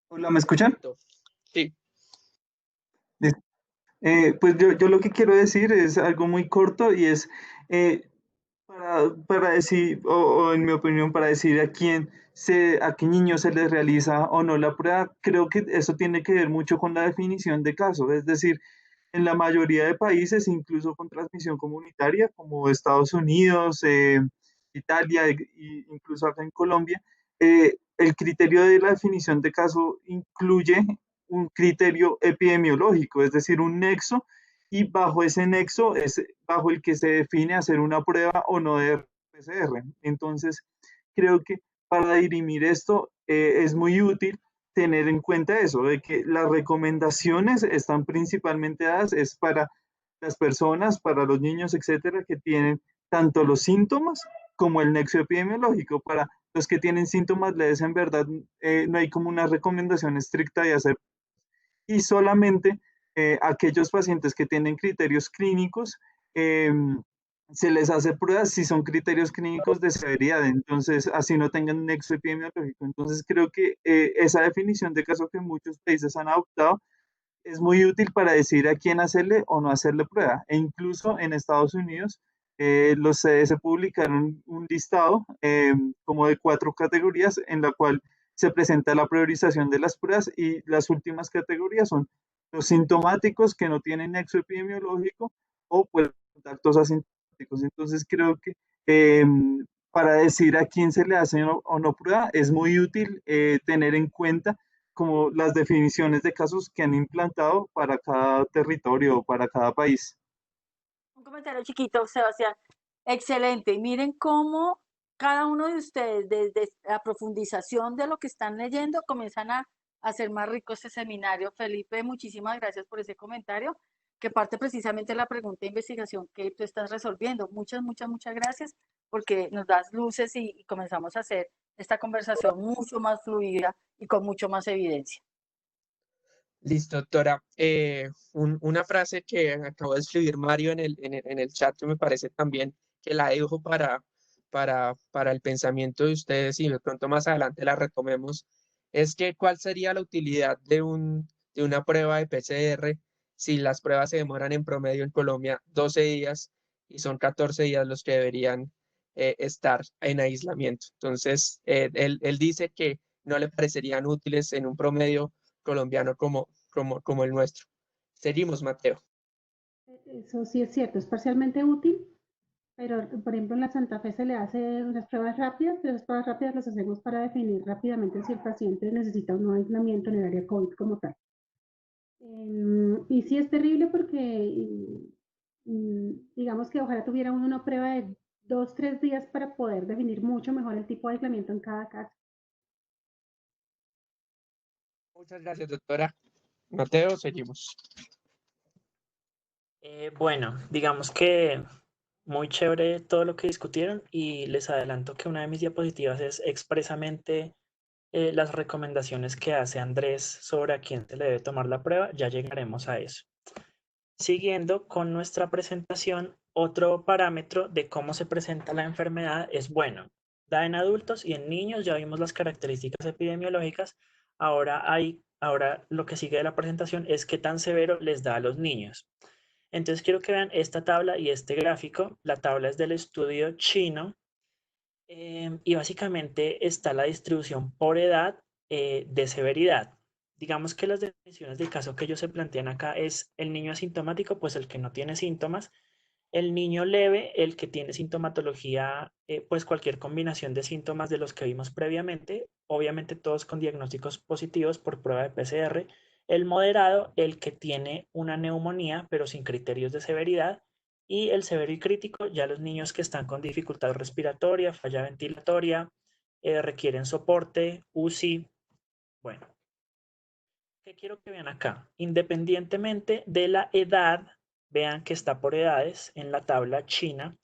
P: Hola, ¿me escuchan?
B: Sí.
P: Pues yo lo que quiero decir es algo muy corto y es para decir, o en mi opinión, para decir a qué niño se les realiza o no la prueba, creo que eso tiene que ver mucho con la definición de caso. Es decir, en la mayoría de países, incluso con transmisión comunitaria, como Estados Unidos, Italia e incluso acá en Colombia, el criterio de la definición de caso incluye un criterio epidemiológico, es decir, un nexo, y bajo ese nexo es bajo el que se define hacer una prueba o no de PCR. Entonces, creo que para dirimir esto es muy útil tener en cuenta eso, de que las recomendaciones están principalmente dadas es para las personas, para los niños, etcétera, que tienen tanto los síntomas como el nexo epidemiológico. Para los que tienen síntomas leves, en verdad, no hay como una recomendación estricta de hacer. Y solamente aquellos pacientes que tienen criterios clínicos, se les hace pruebas si son criterios clínicos de severidad, entonces así no tengan nexo epidemiológico. Entonces creo que esa definición de caso que muchos países han adoptado es muy útil para decir a quién hacerle o no hacerle prueba. E incluso en Estados Unidos, los CDC publicaron un listado como de 4 categorías en la cual se presenta la priorización de las pruebas, y las últimas categorías son los sintomáticos que no tienen nexo epidemiológico o pues contactos asintomáticos. Entonces creo que para decir a quién se le hace o no prueba es muy útil tener en cuenta como las definiciones de casos que han implantado para cada territorio o para cada país.
G: Un comentario chiquito, Sebastián. Excelente. Y miren cómo cada uno de ustedes, desde la profundización de lo que están leyendo, comienzan a hacer más rico este seminario. Felipe, muchísimas gracias por ese comentario, que parte precisamente de la pregunta de investigación que tú estás resolviendo. Muchas, muchas, muchas gracias, porque nos das luces y comenzamos a hacer esta conversación mucho más fluida y con mucho más evidencia.
B: Listo, doctora. Una frase que acabó de escribir Mario en el chat que me parece también que la dejo para el pensamiento de ustedes y de pronto más adelante la retomemos, es que ¿cuál sería la utilidad de una prueba de PCR si las pruebas se demoran en promedio en Colombia 12 días y son 14 días los que deberían estar en aislamiento? Entonces, él dice que no le parecerían útiles en un promedio colombiano como el nuestro. Seguimos, Mateo.
A: Eso sí es cierto, es parcialmente útil, pero por ejemplo en la Santa Fe se le hace unas pruebas rápidas, pero esas pruebas rápidas las hacemos para definir rápidamente si el paciente necesita un nuevo aislamiento en el área COVID como tal. Y sí es terrible porque digamos que ojalá tuviera uno una prueba de 2-3 días para poder definir mucho mejor el tipo de aislamiento en cada caso.
B: Muchas gracias, doctora. Mateo, seguimos.
C: Bueno, digamos que muy chévere todo lo que discutieron y les adelanto que una de mis diapositivas es expresamente las recomendaciones que hace Andrés sobre a quién se le debe tomar la prueba. Ya llegaremos a eso. Siguiendo con nuestra presentación, otro parámetro de cómo se presenta la enfermedad es, bueno, da en adultos y en niños, ya vimos las características epidemiológicas. Ahora lo que sigue de la presentación es qué tan severo les da a los niños. Entonces quiero que vean esta tabla y este gráfico. La tabla es del estudio chino y básicamente está la distribución por edad de severidad. Digamos que las definiciones del caso que ellos se plantean acá es el niño asintomático, pues el que no tiene síntomas, el niño leve, el que tiene sintomatología, pues cualquier combinación de síntomas de los que vimos previamente, obviamente todos con diagnósticos positivos por prueba de PCR, el moderado, el que tiene una neumonía pero sin criterios de severidad, y el severo y crítico, ya los niños que están con dificultad respiratoria, falla ventilatoria, requieren soporte, UCI, bueno. ¿Qué quiero que vean acá? Independientemente de la edad, vean que está por edades en la tabla china.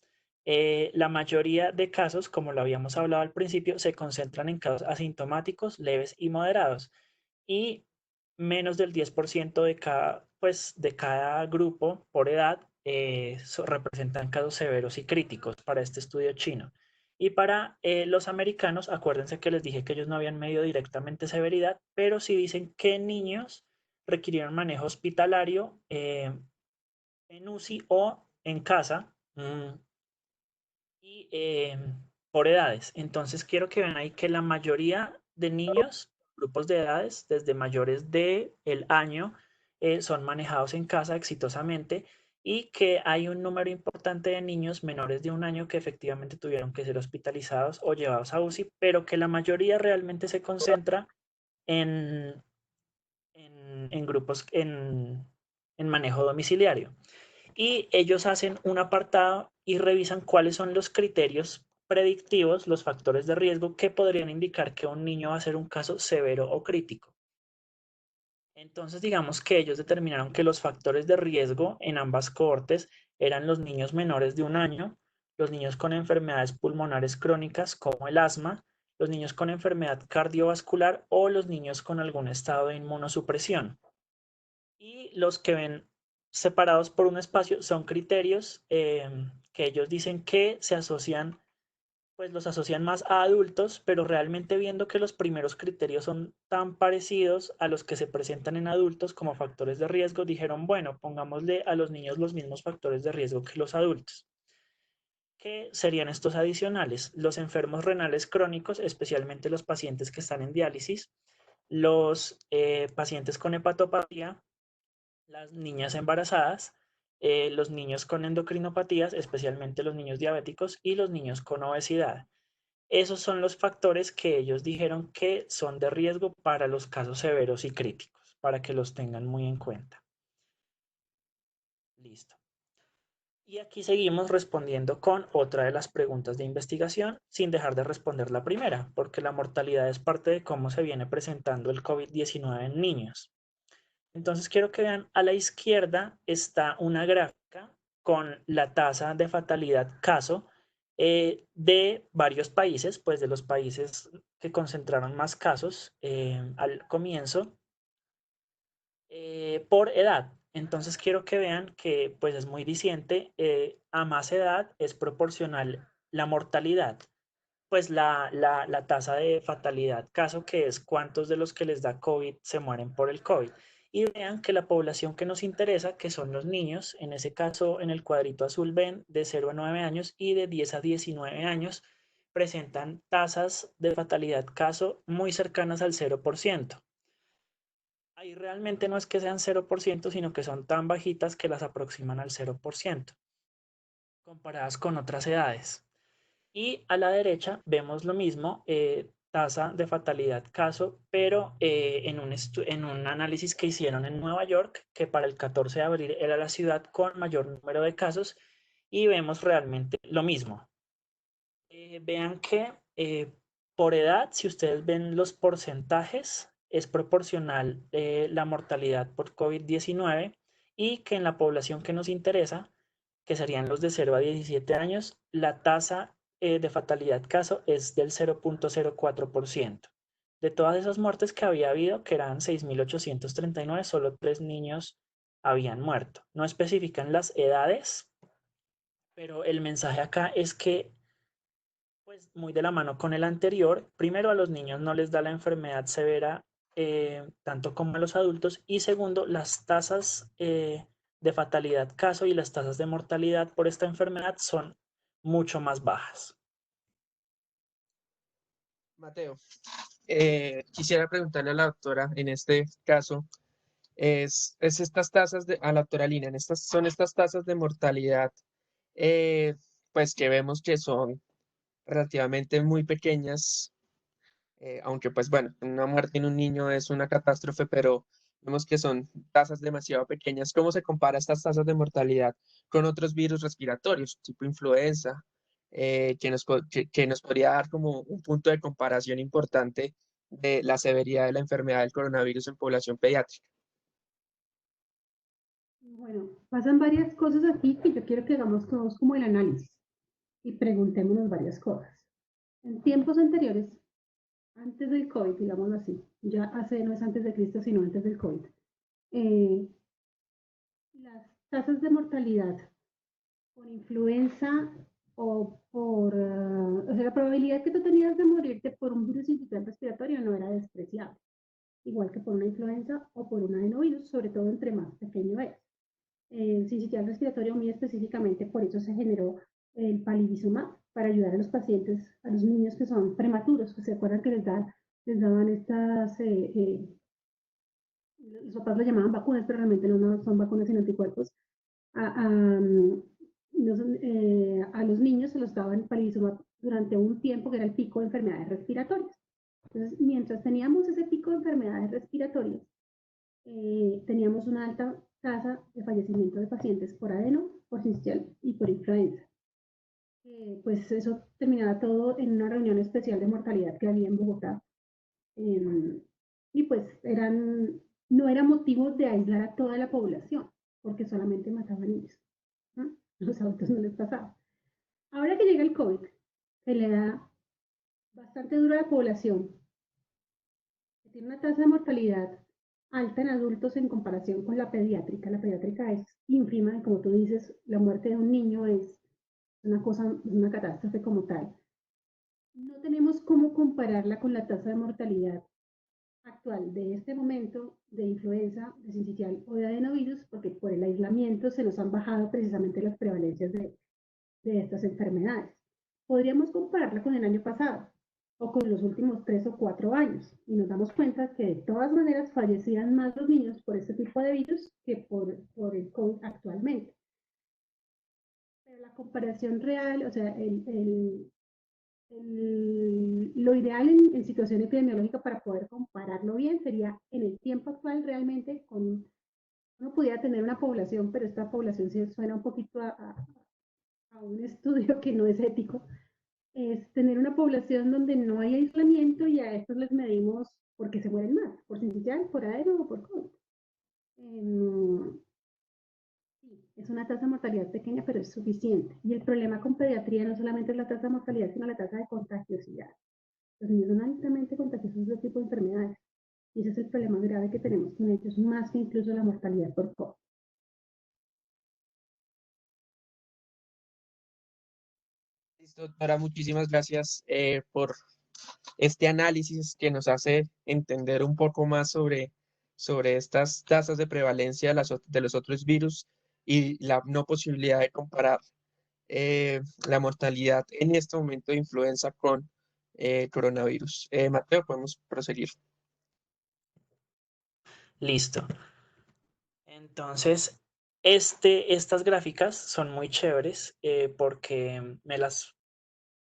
C: La mayoría de casos, como lo habíamos hablado al principio, se concentran en casos asintomáticos, leves y moderados. Y menos del 10% de de cada grupo por edad representan casos severos y críticos para este estudio chino. Y para los americanos, acuérdense que les dije que ellos no habían medido directamente severidad, pero sí dicen que niños requirieron manejo hospitalario en UCI o en casa y por edades. Entonces quiero que vean ahí que la mayoría de niños, grupos de edades desde mayores de el año, son manejados en casa exitosamente y que hay un número importante de niños menores de un año que efectivamente tuvieron que ser hospitalizados o llevados a UCI, pero que la mayoría realmente se concentra en, en grupos en manejo domiciliario. Y ellos hacen un apartado y revisan cuáles son los criterios predictivos, los factores de riesgo que podrían indicar que un niño va a ser un caso severo o crítico. Entonces, digamos que ellos determinaron que los factores de riesgo en ambas cohortes eran los niños menores de un año, los niños con enfermedades pulmonares crónicas como el asma, los niños con enfermedad cardiovascular o los niños con algún estado de inmunosupresión. Y los que ven separados por un espacio son criterios que ellos dicen que se asocian, pues los asocian más a adultos, pero realmente viendo que los primeros criterios son tan parecidos a los que se presentan en adultos como factores de riesgo, dijeron, bueno, pongámosle a los niños los mismos factores de riesgo que los adultos. ¿Qué serían estos adicionales? Los enfermos renales crónicos, especialmente los pacientes que están en diálisis, los pacientes con hepatopatía, las niñas embarazadas, los niños con endocrinopatías, especialmente los niños diabéticos y los niños con obesidad. Esos son los factores que ellos dijeron que son de riesgo para los casos severos y críticos, para que los tengan muy en cuenta. Listo. Y aquí seguimos respondiendo con otra de las preguntas de investigación, sin dejar de responder la primera, porque la mortalidad es parte de cómo se viene presentando el COVID-19 en niños. Entonces quiero que vean, a la izquierda está una gráfica con la tasa de fatalidad caso de varios países, pues de los países que concentraron más casos al comienzo, por edad. Entonces quiero que vean que pues es muy diciente, a más edad es proporcional la mortalidad, pues la tasa de fatalidad caso, que es cuántos de los que les da COVID se mueren por el COVID. Y vean que la población que nos interesa, que son los niños, en ese caso en el cuadrito azul ven de 0 a 9 años y de 10 a 19 años, presentan tasas de fatalidad caso muy cercanas al 0%. Ahí realmente no es que sean 0%, sino que son tan bajitas que las aproximan al 0%, comparadas con otras edades. Y a la derecha vemos lo mismo, tasa de fatalidad caso, pero en un análisis que hicieron en Nueva York, que para el 14 de abril era la ciudad con mayor número de casos, y vemos realmente lo mismo. Vean que por edad, si ustedes ven los porcentajes, es proporcional la mortalidad por COVID-19 y que en la población que nos interesa, que serían los de 0 a 17 años, la tasa de fatalidad caso es del 0.04%. De todas esas muertes que había habido, que eran 6.839, solo 3 niños habían muerto. No especifican las edades, pero el mensaje acá es que, pues muy de la mano con el anterior, primero a los niños no les da la enfermedad severa tanto como a los adultos, y segundo, las tasas de fatalidad caso y las tasas de mortalidad por esta enfermedad son mucho más bajas.
B: Mateo, quisiera preguntarle a la doctora, en este caso, es estas tasas a la doctora Lina, son estas tasas de mortalidad, pues que vemos que son relativamente muy pequeñas, aunque pues bueno, una muerte en un niño es una catástrofe, pero vemos que son tasas demasiado pequeñas. ¿Cómo se compara estas tasas de mortalidad con otros virus respiratorios, tipo influenza, que nos podría dar como un punto de comparación importante de la severidad de la enfermedad del coronavirus en población pediátrica?
A: Bueno, pasan varias cosas aquí que yo quiero que hagamos todos como el análisis y preguntémonos varias cosas. En tiempos anteriores, antes del COVID, digámoslo así, ya hace, no es antes de Cristo, sino antes del COVID, las tasas de mortalidad por influenza o por, o sea, la probabilidad que tú tenías de morirte por un virus sincicial respiratorio no era despreciable, igual que por una influenza o por un adenovirus, sobre todo entre más pequeño es. El sincicial respiratorio, muy específicamente, por eso se generó el palivizumab, para ayudar a los pacientes, a los niños que son prematuros, que se acuerdan que les daban estas, los papás lo llamaban vacunas, pero realmente no son vacunas sino anticuerpos. A los niños se los daban palivizumab durante un tiempo que era el pico de enfermedades respiratorias. Entonces, mientras teníamos ese pico de enfermedades respiratorias, teníamos una alta tasa de fallecimiento de pacientes por adeno, por sincicial y por influenza. Pues eso terminaba todo en una reunión especial de mortalidad que había en Bogotá. Y pues no era motivo de aislar a toda la población, porque solamente mataban niños. ¿No? Los adultos no les pasaba. Ahora que llega el COVID, se le da bastante duro a la población, que tiene una tasa de mortalidad alta en adultos en comparación con la pediátrica. La pediátrica es ínfima y, como tú dices, la muerte de un niño es una catástrofe como tal. No tenemos cómo compararla con la tasa de mortalidad actual de este momento de influenza, de sincicial o de adenovirus, porque por el aislamiento se nos han bajado precisamente las prevalencias de estas enfermedades. Podríamos compararla con el año pasado o con los últimos 3 o 4 años y nos damos cuenta que de todas maneras fallecían más los niños por este tipo de virus que por el COVID actualmente. Pero la comparación real, o sea, lo ideal en situación epidemiológica para poder compararlo bien sería en el tiempo actual realmente uno pudiera tener una población, pero esta población sí suena un poquito a un estudio que no es ético, es tener una población donde no hay aislamiento y a estos les medimos porque se mueren más, por sincicial, por adeno o por COVID. Es una tasa de mortalidad pequeña, pero es suficiente. Y el problema con pediatría no solamente es la tasa de mortalidad, sino la tasa de contagiosidad. Los niños son altamente contagiosos de este tipo de enfermedades. Y ese es el problema grave que tenemos con ellos, más que incluso la mortalidad por COVID.
B: Listo, doctora, muchísimas gracias por este análisis que nos hace entender un poco más sobre estas tasas de prevalencia de los otros virus y la no posibilidad de comparar la mortalidad en este momento de influenza con coronavirus. Mateo, podemos proseguir.
C: Listo. Entonces, estas gráficas son muy chéveres porque me las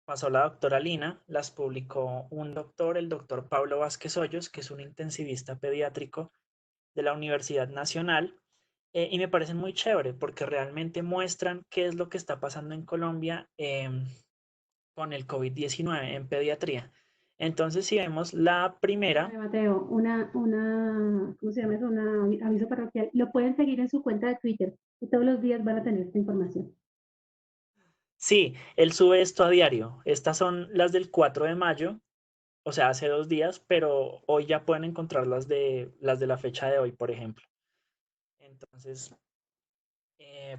C: pasó la doctora Lina, las publicó un doctor, el doctor Pablo Vázquez Hoyos, que es un intensivista pediátrico de la Universidad Nacional, y me parecen muy chévere porque realmente muestran qué es lo que está pasando en Colombia con el COVID-19 en pediatría. Entonces, si vemos la primera...
A: Mateo, ¿cómo se llama eso? Un aviso parroquial. Lo pueden seguir en su cuenta de Twitter y todos los días van a tener esta información.
C: Sí, él sube esto a diario. Estas son las del 4 de mayo, o sea, hace 2 días, pero hoy ya pueden encontrar las de la fecha de hoy, por ejemplo. Entonces,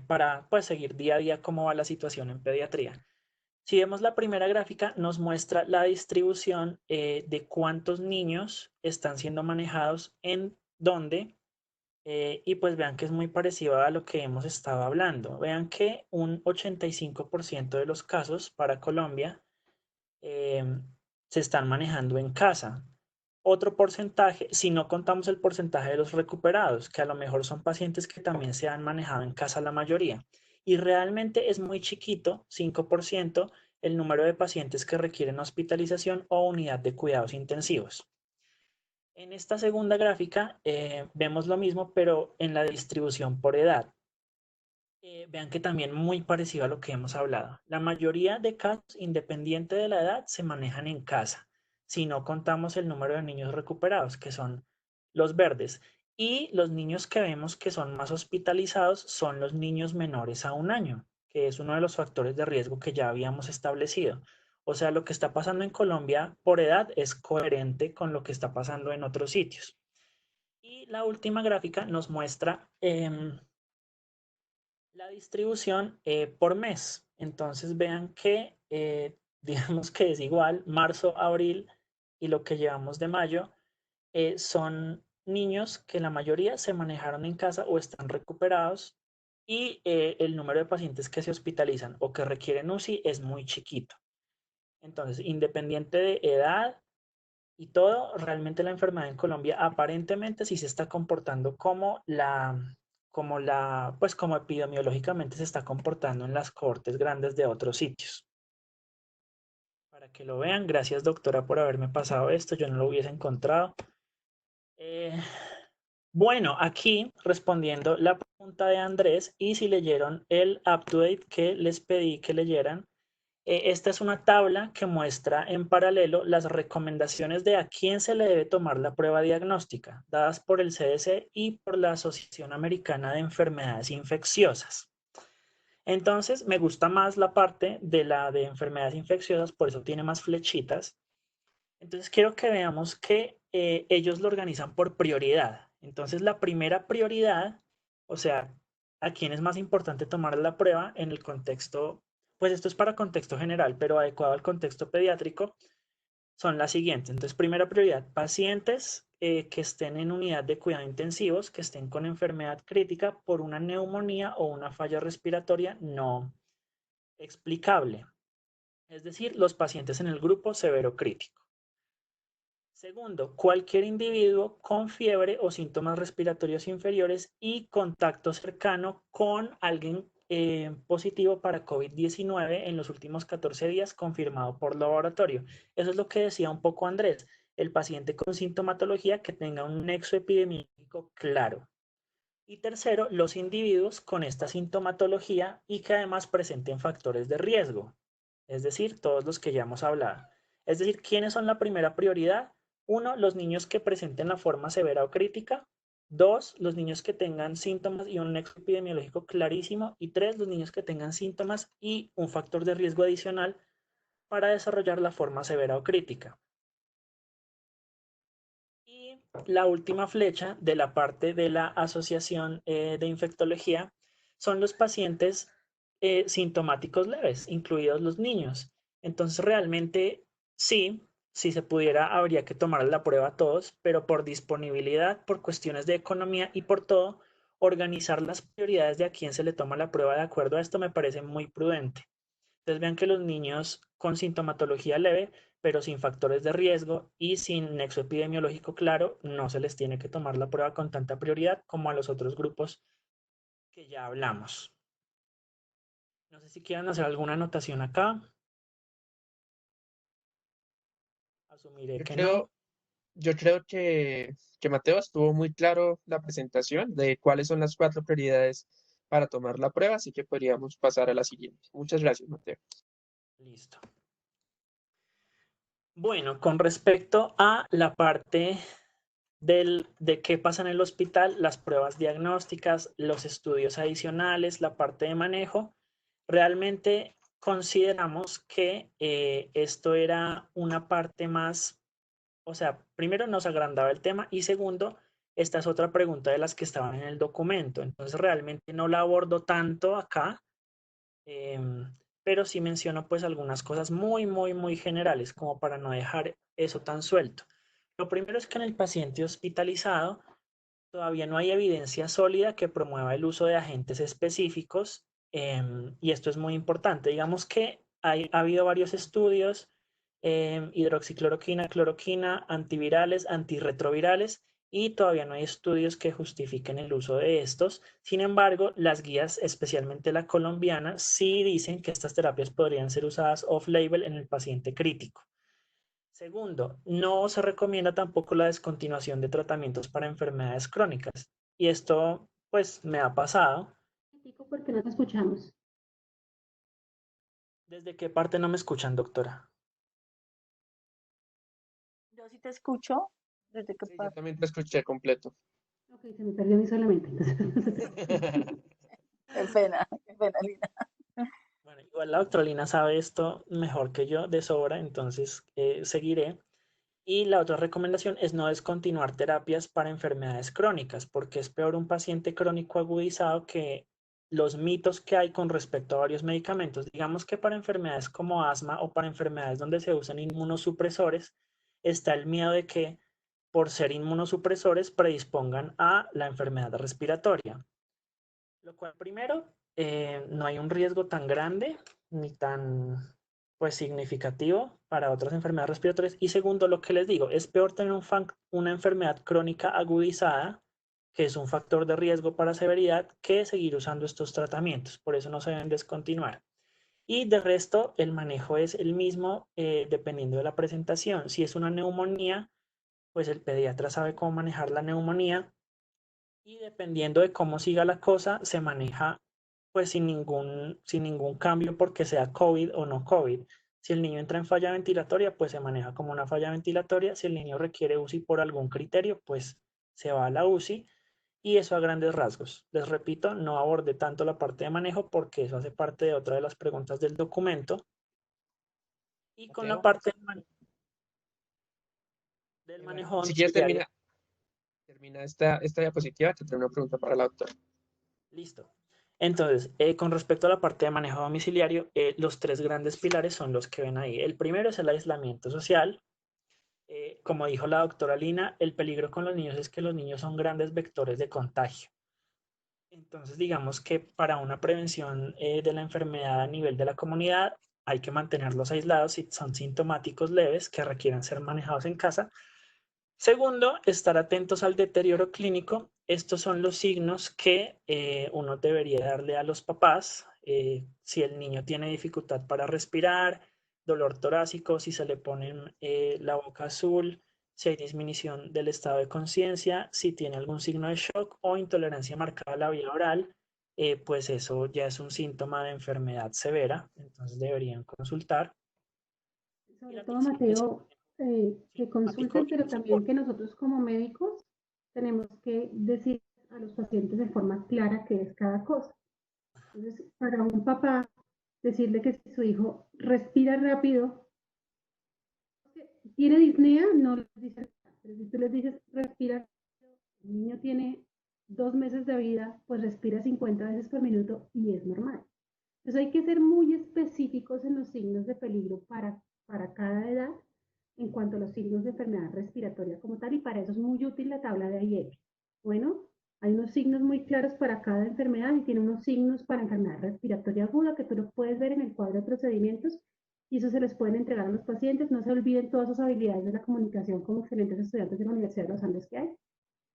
C: para pues, seguir día a día cómo va la situación en pediatría. Si vemos la primera gráfica, nos muestra la distribución de cuántos niños están siendo manejados en dónde. Y pues vean que es muy parecido a lo que hemos estado hablando. Vean que un 85% de los casos para Colombia se están manejando en casa. Otro porcentaje, si no contamos el porcentaje de los recuperados, que a lo mejor son pacientes que también se han manejado en casa la mayoría. Y realmente es muy chiquito, 5%, el número de pacientes que requieren hospitalización o unidad de cuidados intensivos. En esta segunda gráfica vemos lo mismo, pero en la distribución por edad. Vean que también muy parecido a lo que hemos hablado. La mayoría de casos, independiente de la edad, se manejan en casa. si no contamos el número de niños recuperados, que son los verdes. Y los niños que vemos que son más hospitalizados son los niños menores a 1 año, que es uno de los factores de riesgo que ya habíamos establecido. O sea, lo que está pasando en Colombia por edad es coherente con lo que está pasando en otros sitios. Y la última gráfica nos muestra la distribución por mes. Entonces vean que digamos que es igual marzo, abril y lo que llevamos de mayo son niños que la mayoría se manejaron en casa o están recuperados y el número de pacientes que se hospitalizan o que requieren UCI es muy chiquito. Entonces, independiente de edad y todo, realmente la enfermedad en Colombia aparentemente sí se está comportando pues como epidemiológicamente se está comportando en las cohortes grandes de otros sitios. Para que lo vean, gracias doctora por haberme pasado esto, yo no lo hubiese encontrado. Bueno, aquí respondiendo la pregunta de Andrés y si leyeron el up-to-date que les pedí que leyeran, esta es una tabla que muestra en paralelo las recomendaciones de a quién se le debe tomar la prueba diagnóstica, dadas por el CDC y por la Asociación Americana de Enfermedades Infecciosas. Entonces, me gusta más la parte de la de enfermedades infecciosas, por eso tiene más flechitas. Entonces, quiero que veamos que ellos lo organizan por prioridad. Entonces, la primera prioridad, o sea, a quién es más importante tomar la prueba en el contexto, pues esto es para contexto general, pero adecuado al contexto pediátrico, son las siguientes. Entonces, primera prioridad, pacientes que estén en unidad de cuidado intensivos, que estén con enfermedad crítica por una neumonía o una falla respiratoria no explicable. Es decir, los pacientes en el grupo severo crítico. Segundo, cualquier individuo con fiebre o síntomas respiratorios inferiores y contacto cercano con alguien positivo para COVID-19 en los últimos 14 días confirmado por laboratorio. Eso es lo que decía un poco Andrés, el paciente con sintomatología que tenga un nexo epidemiológico claro. Y tercero, los individuos con esta sintomatología y que además presenten factores de riesgo, es decir, todos los que ya hemos hablado. Es decir, ¿quiénes son la primera prioridad? 1, los niños que presenten la forma severa o crítica. 2, los niños que tengan síntomas y un nexo epidemiológico clarísimo. Y 3, los niños que tengan síntomas y un factor de riesgo adicional para desarrollar la forma severa o crítica. Y la última flecha de la parte de la Asociación de Infectología son los pacientes sintomáticos leves, incluidos los niños. Entonces, realmente sí, si se pudiera, habría que tomar la prueba a todos, pero por disponibilidad, por cuestiones de economía y por todo, organizar las prioridades de a quién se le toma la prueba de acuerdo a esto me parece muy prudente. Entonces vean que los niños con sintomatología leve, pero sin factores de riesgo y sin nexo epidemiológico claro, no se les tiene que tomar la prueba con tanta prioridad como a los otros grupos que ya hablamos. No sé si quieran hacer alguna anotación acá. Asumiré que no.
B: Yo creo que Mateo estuvo muy claro la presentación de cuáles son las 4 prioridades para tomar la prueba, así que podríamos pasar a la siguiente. Muchas gracias, Mateo.
C: Listo. Bueno, con respecto a la parte de qué pasa en el hospital, las pruebas diagnósticas, los estudios adicionales, la parte de manejo, realmente consideramos que esto era una parte más, o sea, primero nos agrandaba el tema y segundo, esta es otra pregunta de las que estaban en el documento, entonces realmente no la abordo tanto acá, pero sí menciono pues algunas cosas muy generales como para no dejar eso tan suelto. Lo primero es que en el paciente hospitalizado todavía no hay evidencia sólida que promueva el uso de agentes específicos y esto es muy importante. Digamos que ha habido varios estudios, hidroxicloroquina, cloroquina, antivirales, antirretrovirales y todavía no hay estudios que justifiquen el uso de estos. Sin embargo, las guías, especialmente la colombiana, sí dicen que estas terapias podrían ser usadas off-label en el paciente crítico. Segundo, no se recomienda tampoco la descontinuación de tratamientos para enfermedades crónicas. Y esto, pues, me ha pasado.
A: ¿Por qué no te escuchamos?
C: ¿Desde qué parte no me escuchan, doctora?
G: te escucho. Desde que
B: Sí, yo también te escuché completo.
A: Ok, se me perdió a mí solamente.
G: qué pena, Lina.
C: Bueno, igual la doctora Lina sabe esto mejor que yo de sobra, entonces seguiré. Y la otra recomendación es no descontinuar terapias para enfermedades crónicas, porque es peor un paciente crónico agudizado que los mitos que hay con respecto a varios medicamentos. Digamos que para enfermedades como asma o para enfermedades donde se usan inmunosupresores, está el miedo de que por ser inmunosupresores predispongan a la enfermedad respiratoria. Lo cual, primero, no hay un riesgo tan grande ni tan pues significativo para otras enfermedades respiratorias. Y segundo, lo que les digo, es peor tener una enfermedad crónica agudizada, que es un factor de riesgo para severidad, que seguir usando estos tratamientos. Por eso no se deben descontinuar. Y de resto, el manejo es el mismo dependiendo de la presentación. Si es una neumonía, pues el pediatra sabe cómo manejar la neumonía y dependiendo de cómo siga la cosa, se maneja pues sin ningún cambio porque sea COVID o no COVID. Si el niño entra en falla ventilatoria, pues se maneja como una falla ventilatoria. Si el niño requiere UCI por algún criterio, pues se va a la UCI y eso a grandes rasgos. Les repito, no abordé tanto la parte de manejo porque eso hace parte de otra de las preguntas del documento. Y con la
B: Mateo,
C: parte del manejo
B: si quieres
C: domiciliario.
B: termina esta diapositiva, que tengo una pregunta para la doctora.
C: Listo. Entonces, con respecto a la parte de manejo domiciliario, los tres grandes pilares son los que ven ahí. El primero es el aislamiento social. Como dijo la doctora Lina, el peligro con los niños es que los niños son grandes vectores de contagio. Entonces, digamos que para una prevención de la enfermedad a nivel de la comunidad, hay que mantenerlos aislados si son sintomáticos leves que requieran ser manejados en casa. Segundo, estar atentos al deterioro clínico. Estos son los signos que uno debería darle a los papás. Si el niño tiene dificultad para respirar, dolor torácico, si se le pone la boca azul, si hay disminución del estado de conciencia, si tiene algún signo de shock o intolerancia marcada a la vía oral, pues eso ya es un síntoma de enfermedad severa, entonces deberían consultar.
A: Sobre todo, Mateo, que consulten, pero
C: y
A: también que nosotros como médicos tenemos que decir a los pacientes de forma clara qué es cada cosa. Entonces, para un papá, decirle que si su hijo respira rápido, tiene disnea, no les dice, pero si tú les dices respira rápido, el niño tiene 2 meses de vida, pues respira 50 veces por minuto y es normal. Entonces hay que ser muy específicos en los signos de peligro para cada edad en cuanto a los signos de enfermedad respiratoria como tal, y para eso es muy útil la tabla de IEP. Bueno, hay unos signos muy claros para cada enfermedad y tiene unos signos para enfermedad respiratoria aguda que tú lo puedes ver en el cuadro de procedimientos y eso se les pueden entregar a los pacientes. No se olviden todas sus habilidades de la comunicación como excelentes estudiantes de la Universidad de los Andes que hay,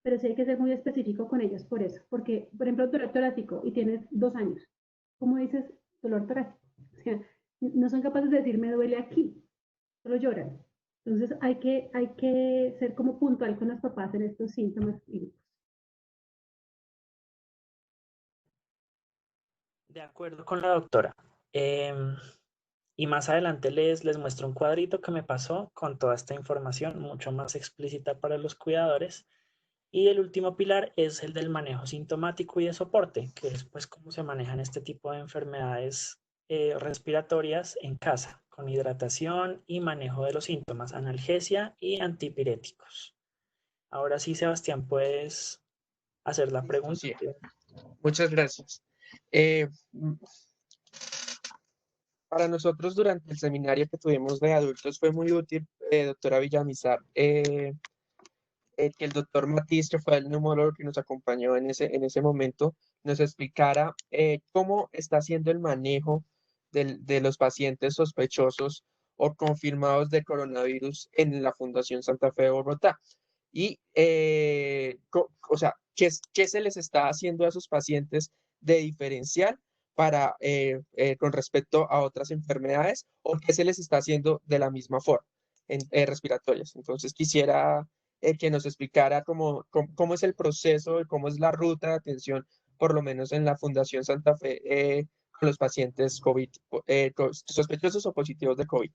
A: pero sí hay que ser muy específico con ellos por eso, porque, por ejemplo, dolor torácico y tienes 2 años, ¿cómo dices dolor torácico? O sea, no son capaces de decir me duele aquí, solo lloran. Entonces hay que ser como puntual con los papás en estos síntomas clínicos.
C: De acuerdo con la doctora. Y más adelante les muestro un cuadrito que me pasó con toda esta información mucho más explícita para los cuidadores. Y el último pilar es el del manejo sintomático y de soporte, que es pues cómo se manejan este tipo de enfermedades respiratorias en casa, con hidratación y manejo de los síntomas, analgesia y antipiréticos. Ahora sí, Sebastián, puedes hacer la pregunta.
B: Sí. Muchas gracias. Para nosotros durante el seminario que tuvimos de adultos fue muy útil, doctora Villamizar, que el doctor Matiz, que fue el neumólogo que nos acompañó en ese momento, nos explicara cómo está haciendo el manejo de los pacientes sospechosos o confirmados de coronavirus en la Fundación Santa Fe de Bogotá. Y, o sea, ¿qué se les está haciendo a esos pacientes de diferencial con respecto a otras enfermedades, o qué se les está haciendo de la misma forma en respiratorias? Entonces quisiera que nos explicara cómo es el proceso, cómo es la ruta de atención, por lo menos en la Fundación Santa Fe, con los pacientes COVID, sospechosos o positivos de COVID.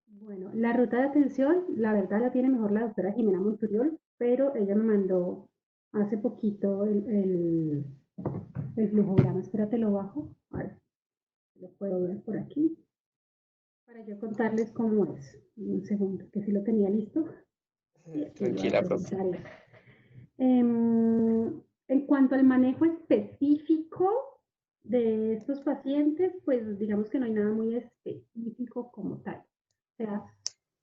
A: Bueno, la ruta de atención, la verdad la tiene mejor la doctora Jimena Monturiol, pero ella me mandó hace poquito el flujograma. Espérate, lo bajo. A ver, lo puedo ver por aquí para yo contarles cómo es. Un segundo, que sí lo tenía listo. Y aquí lo voy a
B: Tranquila, profe.
A: presentar. En cuanto al manejo específico de estos pacientes, pues digamos que no hay nada muy específico como tal. O sea,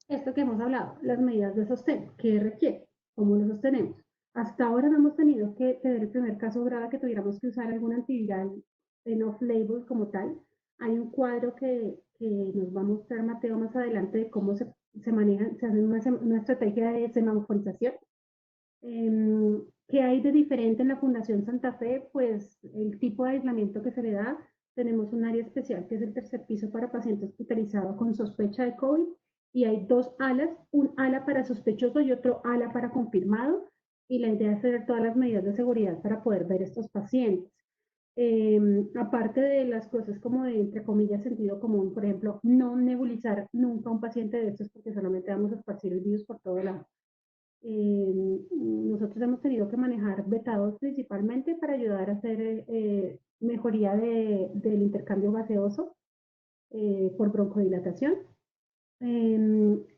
A: esto que hemos hablado, las medidas de sostén, ¿qué requiere? ¿Cómo lo sostenemos? Hasta ahora no hemos tenido que tener el primer caso grave que tuviéramos que usar algún antiviral en off-label como tal. Hay un cuadro que nos va a mostrar Mateo más adelante de cómo se maneja, se hace una estrategia de semaforización. ¿Qué hay de diferente en la Fundación Santa Fe? Pues el tipo de aislamiento que se le da. Tenemos un área especial que es el tercer piso para pacientes hospitalizados con sospecha de COVID y hay dos alas, un ala para sospechoso y otro ala para confirmado. Y la idea es tener todas las medidas de seguridad para poder ver estos pacientes. Aparte de las cosas como de, entre comillas, sentido común, por ejemplo, no nebulizar nunca a un paciente de estos porque solamente vamos a esparcir el virus por todo lado. Nosotros hemos tenido que manejar vetados principalmente para ayudar a hacer mejoría del intercambio gaseoso por broncodilatación.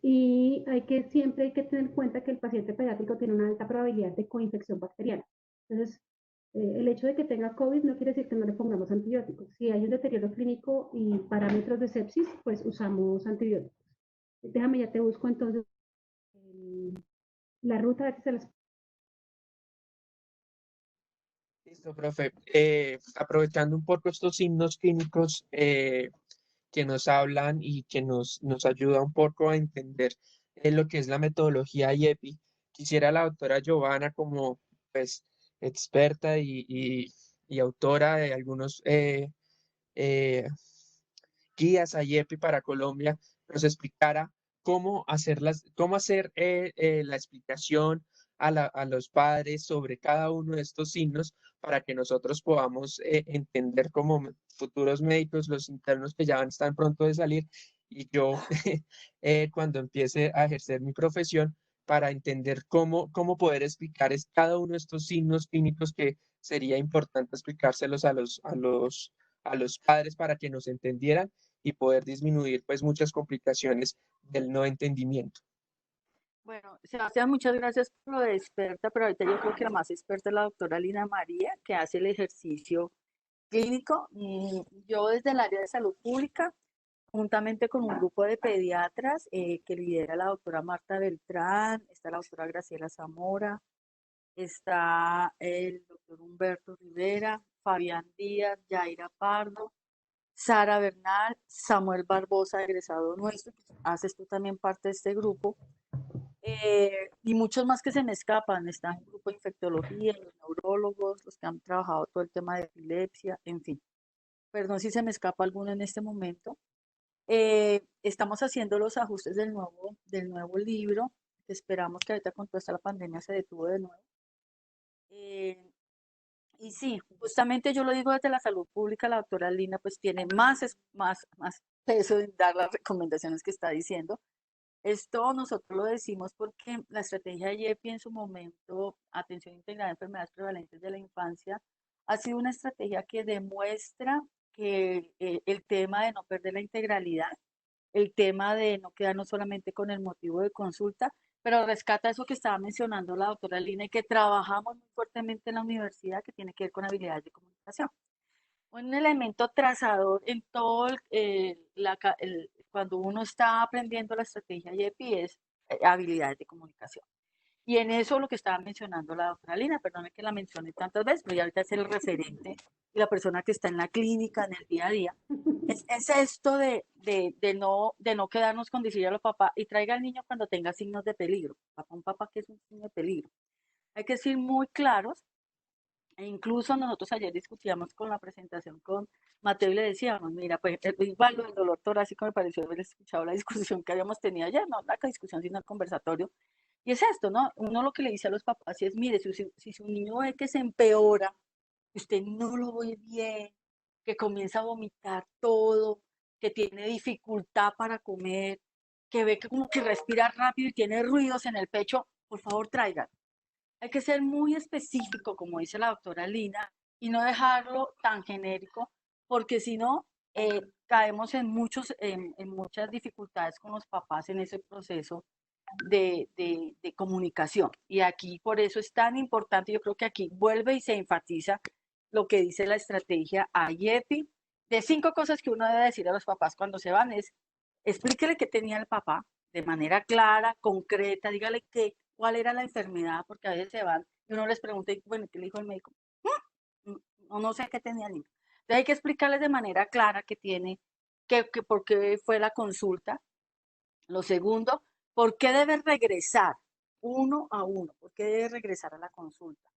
A: Y siempre hay que tener en cuenta que el paciente pediátrico tiene una alta probabilidad de coinfección bacteriana. Entonces, el hecho de que tenga COVID no quiere decir que no le pongamos antibióticos. Si hay un deterioro clínico y parámetros de sepsis, pues usamos antibióticos. Déjame, ya te busco entonces la ruta, a ver si se las...
B: Listo, profe. Aprovechando un poco estos signos clínicos que nos hablan y que nos ayuda un poco a entender lo que es la metodología IEPI, quisiera la doctora Giovanna como pues experta y autora de algunos eh, guías a IEPI para Colombia, nos explicara cómo hacer la explicación a los padres sobre cada uno de estos signos para que nosotros podamos entender como futuros médicos, los internos que ya están pronto de salir, y yo cuando empiece a ejercer mi profesión, para entender cómo poder explicar cada uno de estos signos clínicos que sería importante explicárselos a los padres para que nos entendieran y poder disminuir pues muchas complicaciones del no entendimiento.
G: Bueno, Sebastián, muchas gracias por lo de experta, pero ahorita yo creo que la más experta es la doctora Lina María, que hace el ejercicio clínico. Yo desde el área de salud pública, juntamente con un grupo de pediatras que lidera la doctora Marta Beltrán, está la doctora Graciela Zamora, está el doctor Humberto Rivera, Fabián Díaz, Yaira Pardo, Sara Bernal, Samuel Barbosa, egresado nuestro, que haces tú también parte de este grupo, y muchos más que se me escapan. Está el grupo de infectología, los neurólogos, los que han trabajado todo el tema de epilepsia, en fin. Perdón si se me escapa alguno en este momento. Estamos haciendo los ajustes del nuevo libro, que esperamos que ahorita con toda esta la pandemia se detuvo de nuevo. Y sí, justamente yo lo digo desde la salud pública, la doctora Lina pues tiene más peso en dar las recomendaciones que está diciendo. Esto nosotros lo decimos porque la estrategia de IEPI en su momento, Atención Integrada a Enfermedades Prevalentes de la Infancia, ha sido una estrategia que demuestra que el tema de no perder la integralidad, el tema de no quedarnos solamente con el motivo de consulta, pero rescata eso que estaba mencionando la doctora Lina y que trabajamos muy fuertemente en la universidad, que tiene que ver con habilidades de comunicación. Un elemento trazador en todo cuando uno está aprendiendo la estrategia IEPI es habilidades de comunicación. Y en eso lo que estaba mencionando la doctora Lina, perdone que la mencione tantas veces, pero ya ahorita es el referente y la persona que está en la clínica, en el día a día, es esto de no quedarnos con decirle a los papás y traiga al niño cuando tenga signos de peligro. Un papá que es un signo de peligro. Hay que ser muy claros. E incluso nosotros ayer discutíamos con la presentación con Mateo y le decíamos, mira, pues igual lo del dolor torácico me pareció haber escuchado la discusión que habíamos tenido ayer, no la discusión sino el conversatorio. Y es esto, ¿no? Uno lo que le dice a los papás es, mire, si su niño ve que se empeora, que usted no lo ve bien, que comienza a vomitar todo, que tiene dificultad para comer, que ve que como que respira rápido y tiene ruidos en el pecho, por favor traigan. Hay que ser muy específico, como dice la doctora Lina, y no dejarlo tan genérico, porque si no, caemos en muchas dificultades con los papás en ese proceso de comunicación. Y aquí por eso es tan importante, yo creo que aquí vuelve y se enfatiza lo que dice la estrategia IEPI. De 5 cosas que uno debe decir a los papás cuando se van es, explíquele qué tenía el papá de manera clara, concreta, dígale cuál era la enfermedad, porque a veces se van y uno les pregunta, bueno, ¿qué le dijo el médico? No sé qué tenía el niño. Entonces hay que explicarles de manera clara qué tiene, por qué fue la consulta. Lo segundo, ¿por qué debe regresar uno a uno? ¿Por qué debe regresar a la consulta?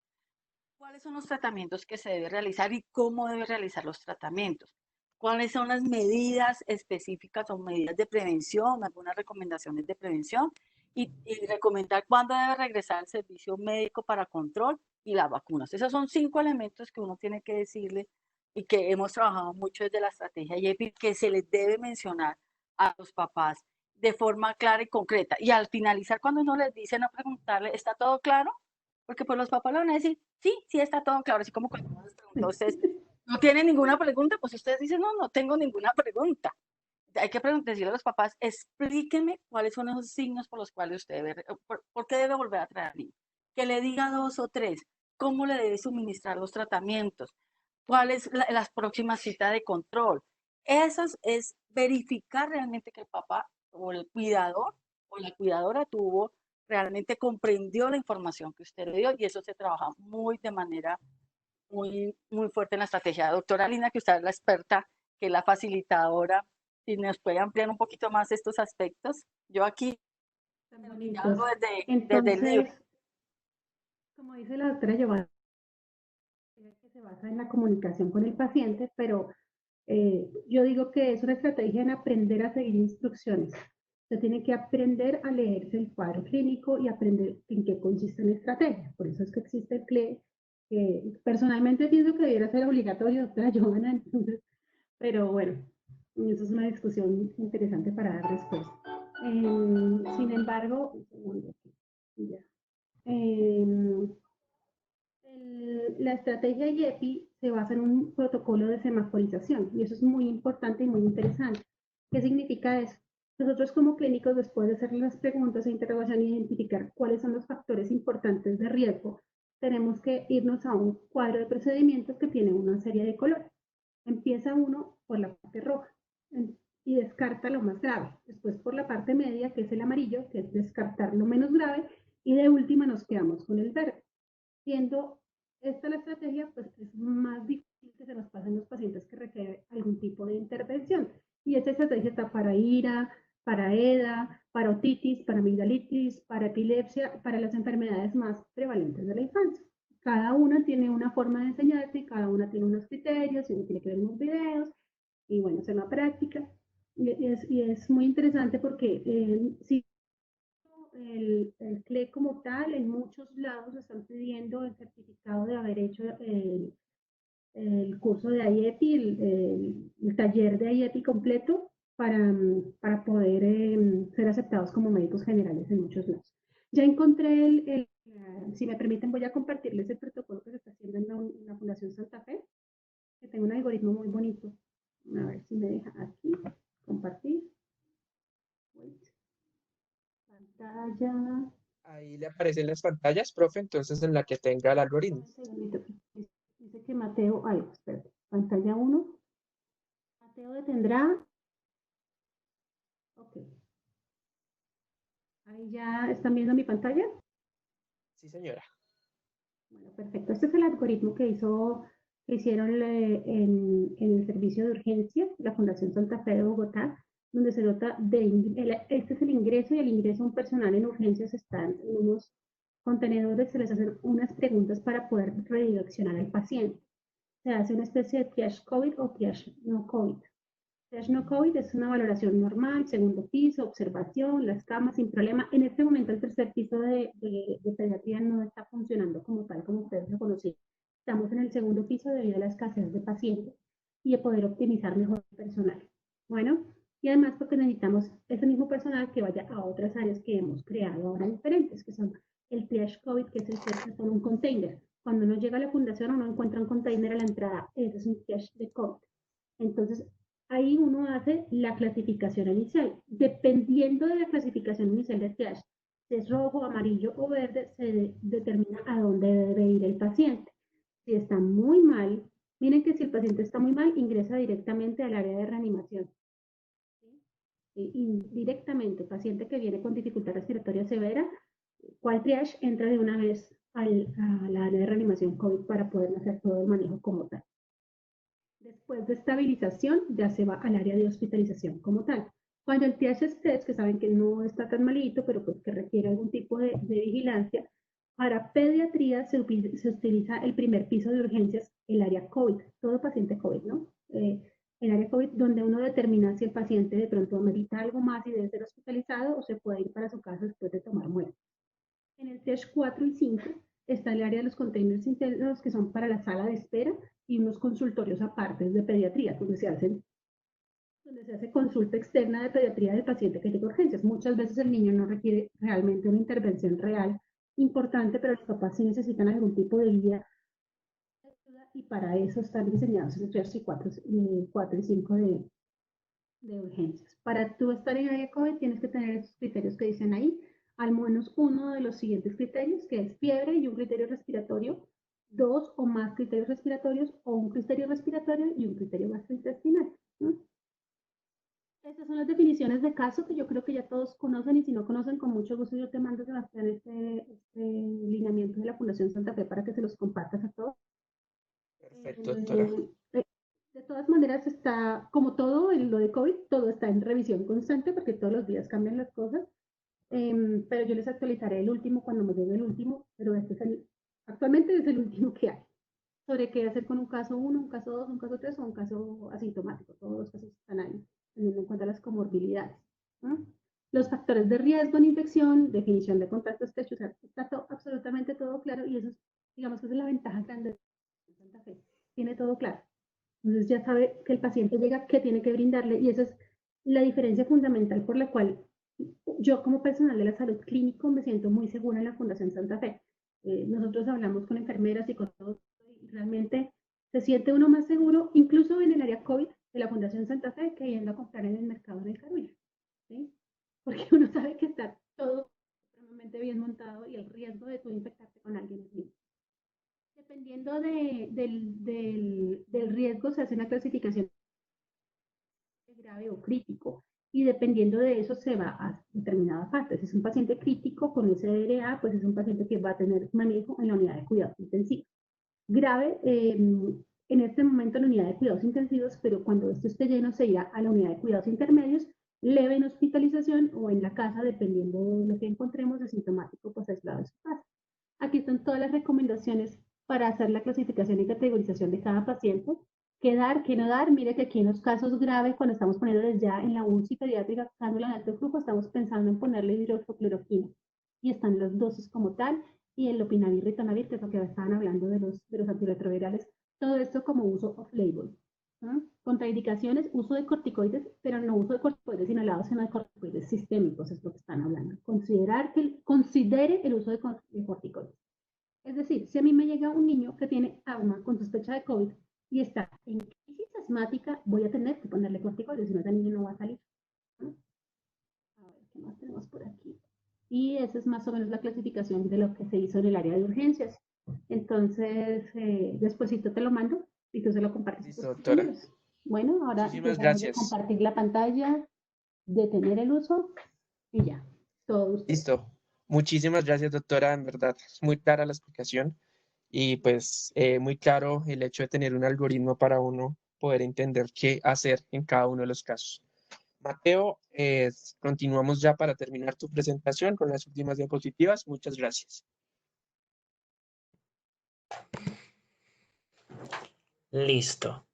G: ¿Cuáles son los tratamientos que se debe realizar y cómo debe realizar los tratamientos? ¿Cuáles son las medidas específicas o medidas de prevención, algunas recomendaciones de prevención? Y recomendar cuándo debe regresar al servicio médico para control y las vacunas. Esos son 5 elementos que uno tiene que decirle y que hemos trabajado mucho desde la estrategia IEPI, que se les debe mencionar a los papás de forma clara y concreta. Y al finalizar, cuando uno les dice, no preguntarle, ¿está todo claro? Porque pues los papás le van a decir, sí, sí está todo claro, así como cuando uno les pregunta a ustedes, ¿no tienen ninguna pregunta? Pues ustedes dicen, no, no tengo ninguna pregunta. Hay que decirle a los papás, explíquenme cuáles son esos signos por los cuales usted debe, por qué debe volver a traer al niño. Que le diga 2 o 3, cómo le debe suministrar los tratamientos, cuál es la próxima cita de control. Eso es verificar realmente que el papá o el cuidador o la cuidadora realmente comprendió la información que usted le dio, y eso se trabaja de manera muy fuerte en la estrategia. Doctora Lina, que usted es la experta, que es la facilitadora, si nos puede ampliar un poquito más estos aspectos. Yo aquí
A: Bonitos.
G: desde el libro.
A: Entonces, como dice la doctora Giovanna, que se basa en la comunicación con el paciente, pero yo digo que es una estrategia en aprender a seguir instrucciones. Usted tiene que aprender a leerse el cuadro clínico y aprender en qué consiste la estrategia. Por eso es que existe el CLE, que personalmente pienso que debiera ser obligatorio, doctora Giovanna, entonces, pero bueno, eso es una discusión interesante para dar después. Sin embargo, un segundo aquí, ya. La estrategia IEPI se basa en un protocolo de semaforización y eso es muy importante y muy interesante. ¿Qué significa eso? Nosotros como clínicos, después de hacer las preguntas e interrogación e identificar cuáles son los factores importantes de riesgo, tenemos que irnos a un cuadro de procedimientos que tiene una serie de colores. Empieza uno por la parte roja y descarta lo más grave. Después por la parte media, que es el amarillo, que es descartar lo menos grave, y de última nos quedamos con el verde. Siendo esta la estrategia, pues es más difícil que se nos pasen los pacientes que requieren algún tipo de intervención. Y esta estrategia está para IRA, para EDA, para otitis, para amigdalitis, para epilepsia, para las enfermedades más prevalentes de la infancia. Cada una tiene una forma de enseñarse y cada una tiene unos criterios y uno tiene que ver unos videos y bueno, hacer una práctica. Y es muy interesante porque si el CLE como tal, en muchos lados están pidiendo el certificado de haber hecho el curso de IEPI, el taller de IEPI completo para poder ser aceptados como médicos generales en muchos lados. Ya encontré si me permiten, voy a compartirles el protocolo que se está haciendo en la Fundación Santa Fe, que tengo un algoritmo muy bonito. A ver si me deja aquí compartir. Pantalla.
B: Ahí le aparecen las pantallas, profe, entonces en la que tenga el algoritmo.
A: Dice que Mateo, espérate, pantalla 1. Mateo detendrá. Ok. Ahí ya están viendo mi pantalla.
B: Sí, señora.
A: Bueno, perfecto. Este es el algoritmo que hicieron en el servicio de urgencia, la Fundación Santa Fe de Bogotá, donde se nota este es el ingreso, y el ingreso a un personal en urgencias están en unos contenedores, se les hacen unas preguntas para poder redireccionar al paciente. Se hace una especie de triage COVID o triage no COVID. Triage no COVID es una valoración normal, segundo piso, observación, las camas sin problema. En este momento el tercer piso de pediatría no está funcionando como tal, como ustedes lo conocían. Estamos en el segundo piso debido a la escasez de pacientes y de poder optimizar mejor el personal. Bueno, y además porque necesitamos ese mismo personal que vaya a otras áreas que hemos creado ahora diferentes, que son el triage COVID, que es el que con un container. Cuando uno llega a la fundación, uno encuentra un container a la entrada, ese es un triage de COVID. Entonces, ahí uno hace la clasificación inicial. Dependiendo de la clasificación inicial de triage, si es rojo, amarillo o verde, se determina a dónde debe ir el paciente. Si está muy mal, miren que si el paciente está muy mal, ingresa directamente al área de reanimación. Directamente, paciente que viene con dificultad respiratoria severa, ¿cuál triage entra de una vez al área de reanimación COVID para poder hacer todo el manejo como tal? Después de estabilización, ya se va al área de hospitalización como tal. Cuando el triage es que saben que no está tan malito, pero pues que requiere algún tipo de vigilancia, para pediatría se utiliza el primer piso de urgencias, el área COVID, todo paciente COVID, ¿no? El área COVID, donde uno determina si el paciente de pronto merita algo más y debe ser hospitalizado o se puede ir para su casa después de tomar muerte. En el triage 4 y 5 está el área de los containers internos que son para la sala de espera y unos consultorios aparte de pediatría, donde se hace consulta externa de pediatría del paciente que llega a urgencias. Muchas veces el niño no requiere realmente una intervención real importante, pero los papás sí necesitan algún tipo de guía y para eso están diseñados los triage 4 y 5 de urgencias. Para tú estar en área COVID tienes que tener esos criterios que dicen ahí, al menos uno de los siguientes criterios, que es fiebre y un criterio respiratorio, 2 o más criterios respiratorios, o un criterio respiratorio y un criterio gastrointestinal. Estas son las definiciones de caso que yo creo que ya todos conocen, y si no conocen, con mucho gusto yo te mando, Sebastián, este lineamiento de la Fundación Santa Fe para que se los compartas a todos.
B: Perfecto, doctora.
A: De todas maneras, está, como todo en lo de COVID, todo está en revisión constante porque todos los días cambian las cosas. Pero yo les actualizaré el último cuando me llegue el último, pero actualmente es el último que hay. Sobre qué hacer con un caso 1, un caso 2, un caso 3 o un caso asintomático. Todos los casos están ahí, teniendo en cuenta las comorbilidades, ¿no? Los factores de riesgo en infección, definición de contacto estrecho, o sea, está absolutamente todo claro, y eso es, digamos que es la ventaja grande de Santa Fe. Tiene todo claro. Entonces ya sabe que el paciente llega, qué tiene que brindarle, y esa es la diferencia fundamental por la cual yo como personal de la salud clínico me siento muy segura en la Fundación Santa Fe. Nosotros hablamos con enfermeras y con todos, y realmente se siente uno más seguro, incluso en el área COVID de la Fundación Santa Fe, que yendo a comprar en el mercado del Carullo, ¿sí? Porque uno sabe que está todo extremadamente bien montado y el riesgo de tú infectarte con alguien es mínimo. Dependiendo del riesgo, se hace una clasificación grave o crítico, y dependiendo de eso se va a determinada fase. Si es un paciente crítico con SDRA, pues es un paciente que va a tener manejo en la unidad de cuidados intensivos. Grave, en este momento en la unidad de cuidados intensivos, pero cuando esto esté lleno se irá a la unidad de cuidados intermedios, leve en hospitalización o en la casa, dependiendo de lo que encontremos, asintomático, pues aislado en su casa. Aquí están todas las recomendaciones para hacer la clasificación y categorización de cada paciente. ¿Qué dar, qué no dar? Mire que aquí en los casos graves, cuando estamos poniéndoles ya en la UCI pediátrica, cánula de alto flujo, estamos pensando en ponerle hidroxicloroquina. Y están las dosis como tal, y el lopinavir, ritonavir, que es lo que estaban hablando de los antirretrovirales. Todo esto como uso off-label. Contraindicaciones, uso de corticoides, pero no uso de corticoides inhalados, sino de corticoides sistémicos, es lo que están hablando. Considere el uso de corticoides. Es decir, si a mí me llega un niño que tiene asma con sospecha de COVID y está en crisis asmática, voy a tener que ponerle corticoides, si no, ese niño no va a salir. A ver, ¿qué más tenemos por aquí? Y esa es más o menos la clasificación de lo que se hizo en el área de urgencias. Entonces, despuesito te lo mando y tú se lo compartes.
B: Listo, doctora.
A: Bueno, ahora
B: Muchísimas gracias.
A: compartir la pantalla, detener el uso y ya. Todo usted.
B: Listo. Muchísimas gracias, doctora. En verdad, es muy clara la explicación y pues muy claro el hecho de tener un algoritmo para uno poder entender qué hacer en cada uno de los casos. Mateo, continuamos ya para terminar tu presentación con las últimas diapositivas. Muchas gracias.
C: Listo.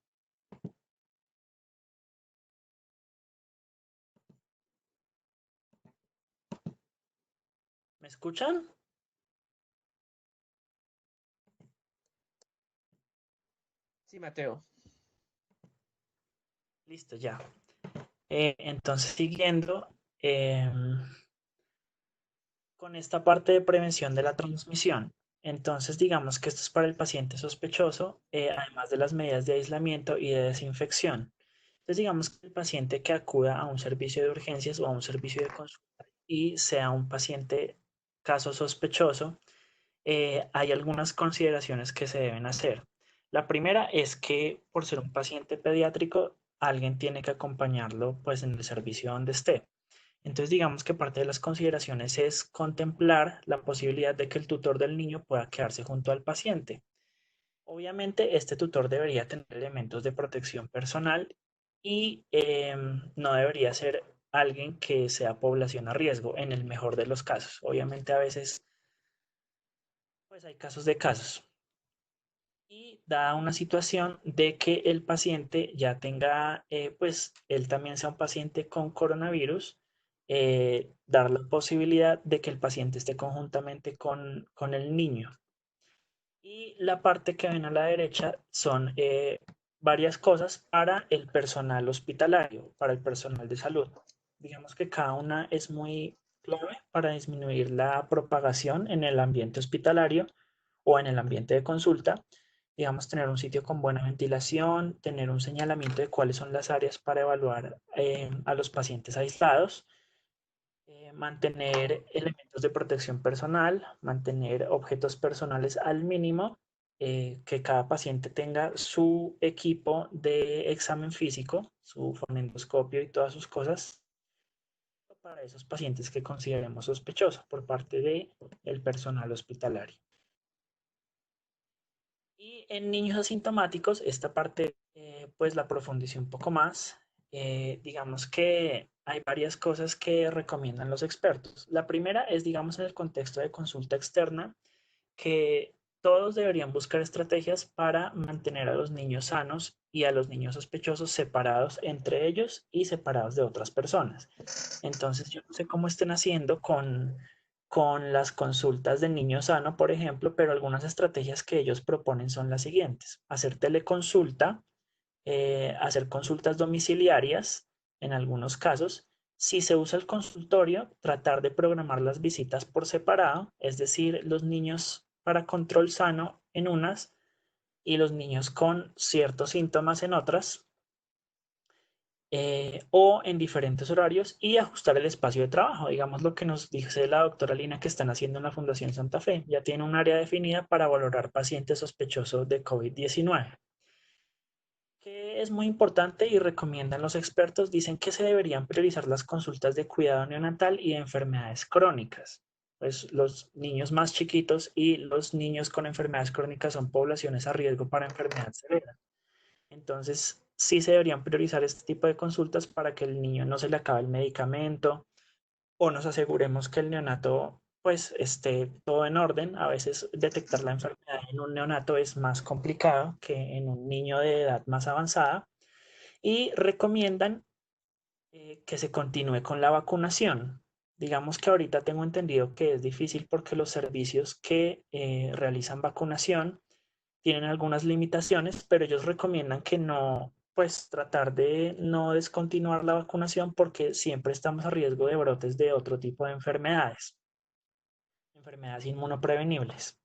C: ¿Me escuchan?
B: Sí, Mateo.
C: Listo, ya. Entonces, siguiendo con esta parte de prevención de la transmisión. Entonces, digamos que esto es para el paciente sospechoso, además de las medidas de aislamiento y de desinfección. Entonces, digamos que el paciente que acuda a un servicio de urgencias o a un servicio de consulta y sea un paciente caso sospechoso, hay algunas consideraciones que se deben hacer. La primera es que por ser un paciente pediátrico, alguien tiene que acompañarlo pues en el servicio donde esté. Entonces, digamos que parte de las consideraciones es contemplar la posibilidad de que el tutor del niño pueda quedarse junto al paciente. Obviamente, este tutor debería tener elementos de protección personal y no debería ser alguien que sea población a riesgo, en el mejor de los casos. Obviamente, a veces, pues hay casos de casos. Y da una situación de que el paciente ya tenga, pues él también sea un paciente con coronavirus, dar la posibilidad de que el paciente esté conjuntamente con el niño. Y la parte que ven a la derecha son varias cosas para el personal hospitalario, para el personal de salud. Digamos que cada una es muy clave para disminuir la propagación en el ambiente hospitalario o en el ambiente de consulta. Digamos, tener un sitio con buena ventilación, tener un señalamiento de cuáles son las áreas para evaluar a los pacientes aislados, mantener elementos de protección personal, mantener objetos personales al mínimo, que cada paciente tenga su equipo de examen físico, su fonendoscopio y todas sus cosas para esos pacientes que consideremos sospechosos por parte del personal hospitalario. Y en niños asintomáticos, esta parte pues la profundicé un poco más. Digamos que hay varias cosas que recomiendan los expertos. La primera es, digamos, en el contexto de consulta externa, que todos deberían buscar estrategias para mantener a los niños sanos y a los niños sospechosos separados entre ellos y separados de otras personas. Entonces, yo no sé cómo estén haciendo con las consultas de niño sano, por ejemplo, pero algunas estrategias que ellos proponen son las siguientes: hacer teleconsulta, hacer consultas domiciliarias en algunos casos. Si se usa el consultorio, tratar de programar las visitas por separado, es decir, los niños para control sano en unas y los niños con ciertos síntomas en otras, o en diferentes horarios, y ajustar el espacio de trabajo. Digamos lo que nos dice la doctora Lina que están haciendo en la Fundación Santa Fe. Ya tiene un área definida para valorar pacientes sospechosos de COVID-19. Que es muy importante y recomiendan los expertos, dicen que se deberían priorizar las consultas de cuidado neonatal y de enfermedades crónicas. Pues los niños más chiquitos y los niños con enfermedades crónicas son poblaciones a riesgo para enfermedad severa. Entonces, sí se deberían priorizar este tipo de consultas para que el niño no se le acabe el medicamento o nos aseguremos que el neonato pues esté todo en orden. A veces detectar la enfermedad en un neonato es más complicado que en un niño de edad más avanzada, y recomiendan que se continúe con la vacunación. Digamos que ahorita tengo entendido que es difícil porque los servicios que realizan vacunación tienen algunas limitaciones, pero ellos recomiendan que no, pues tratar de no descontinuar la vacunación porque siempre estamos a riesgo de brotes de otro tipo de enfermedades inmunoprevenibles.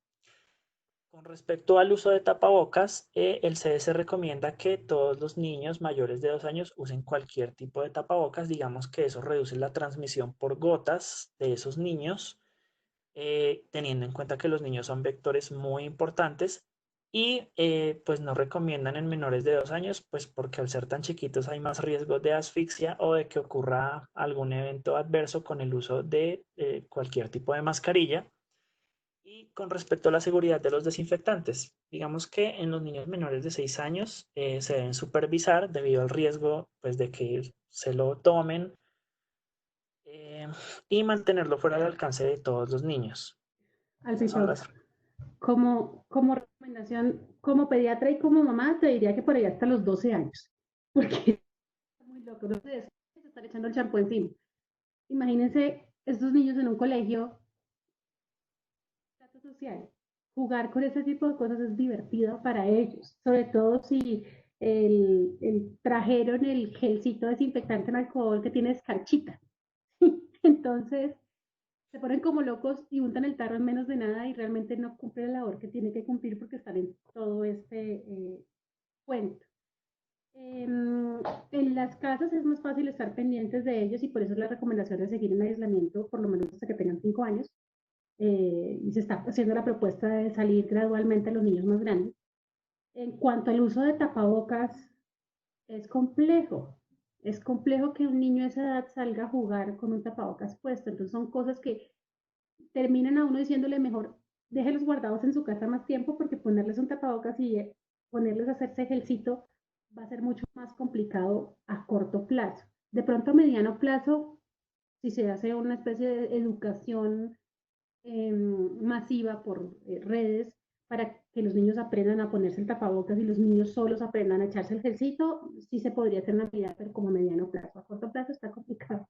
C: Con respecto al uso de tapabocas, el CDC recomienda que todos los niños mayores de 2 años usen cualquier tipo de tapabocas. Digamos que eso reduce la transmisión por gotas de esos niños, teniendo en cuenta que los niños son vectores muy importantes, y pues no recomiendan en menores de 2 años, pues porque al ser tan chiquitos hay más riesgo de asfixia o de que ocurra algún evento adverso con el uso de cualquier tipo de mascarilla. Y con respecto a la seguridad de los desinfectantes, digamos que en los niños menores de 6 años se deben supervisar debido al riesgo pues, de que se lo tomen, y mantenerlo fuera del alcance de todos los niños.
A: Alfredo, como recomendación, como pediatra y como mamá, te diría que por ahí hasta los 12 años, porque es muy loco, no se están echando el champú encima. Imagínense estos niños en un colegio, social. Jugar con ese tipo de cosas es divertido para ellos, sobre todo si trajeron el gelcito desinfectante en alcohol que tiene escarchita. Entonces, se ponen como locos y untan el tarro en menos de nada y realmente no cumple la labor que tiene que cumplir porque están en todo este cuento. En las casas es más fácil estar pendientes de ellos y por eso es la recomendación de seguir en aislamiento por lo menos hasta que tengan 5 años. Y se está haciendo la propuesta de salir gradualmente a los niños más grandes. En cuanto al uso de tapabocas, es complejo. Es complejo que un niño de esa edad salga a jugar con un tapabocas puesto. Entonces son cosas que terminan a uno diciéndole mejor, déjelos guardados en su casa más tiempo porque ponerles un tapabocas y ponerles a hacerse gelcito va a ser mucho más complicado a corto plazo. De pronto a mediano plazo, si se hace una especie de educación masiva por redes para que los niños aprendan a ponerse el tapabocas y los niños solos aprendan a echarse el gelcito, sí se podría hacer una medida, pero como a mediano plazo. A corto plazo está complicado.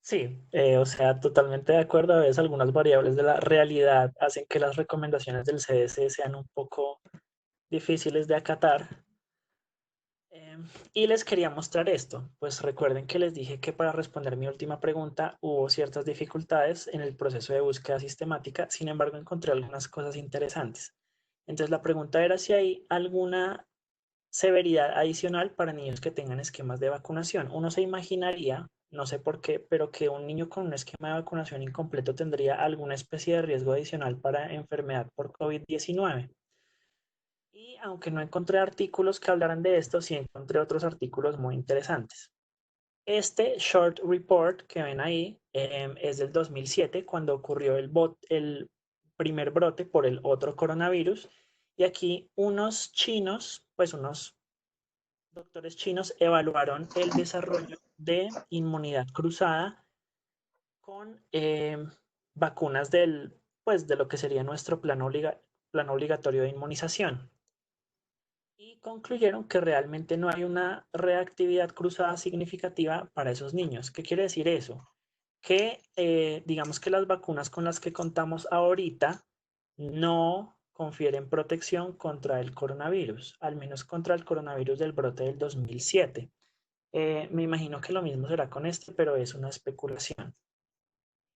C: Sí, o sea, totalmente de acuerdo. A veces algunas variables de la realidad hacen que las recomendaciones del CDC sean un poco difíciles de acatar. Y les quería mostrar esto. Pues recuerden que les dije que para responder mi última pregunta hubo ciertas dificultades en el proceso de búsqueda sistemática. Sin embargo, encontré algunas cosas interesantes. Entonces, la pregunta era si hay alguna severidad adicional para niños que tengan esquemas de vacunación. Uno se imaginaría, no sé por qué, pero que un niño con un esquema de vacunación incompleto tendría alguna especie de riesgo adicional para enfermedad por COVID-19. Y aunque no encontré artículos que hablaran de esto, sí encontré otros artículos muy interesantes. Este short report que ven ahí es del 2007, cuando ocurrió el primer brote por el otro coronavirus. Y aquí unos chinos, pues unos doctores chinos evaluaron el desarrollo de inmunidad cruzada con vacunas pues, de lo que sería nuestro plan obligatorio de inmunización. Y concluyeron que realmente no hay una reactividad cruzada significativa para esos niños. ¿Qué quiere decir eso? Que digamos que las vacunas con las que contamos ahorita no confieren protección contra el coronavirus, al menos contra el coronavirus del brote del 2007. Me imagino que lo mismo será con este, pero es una especulación.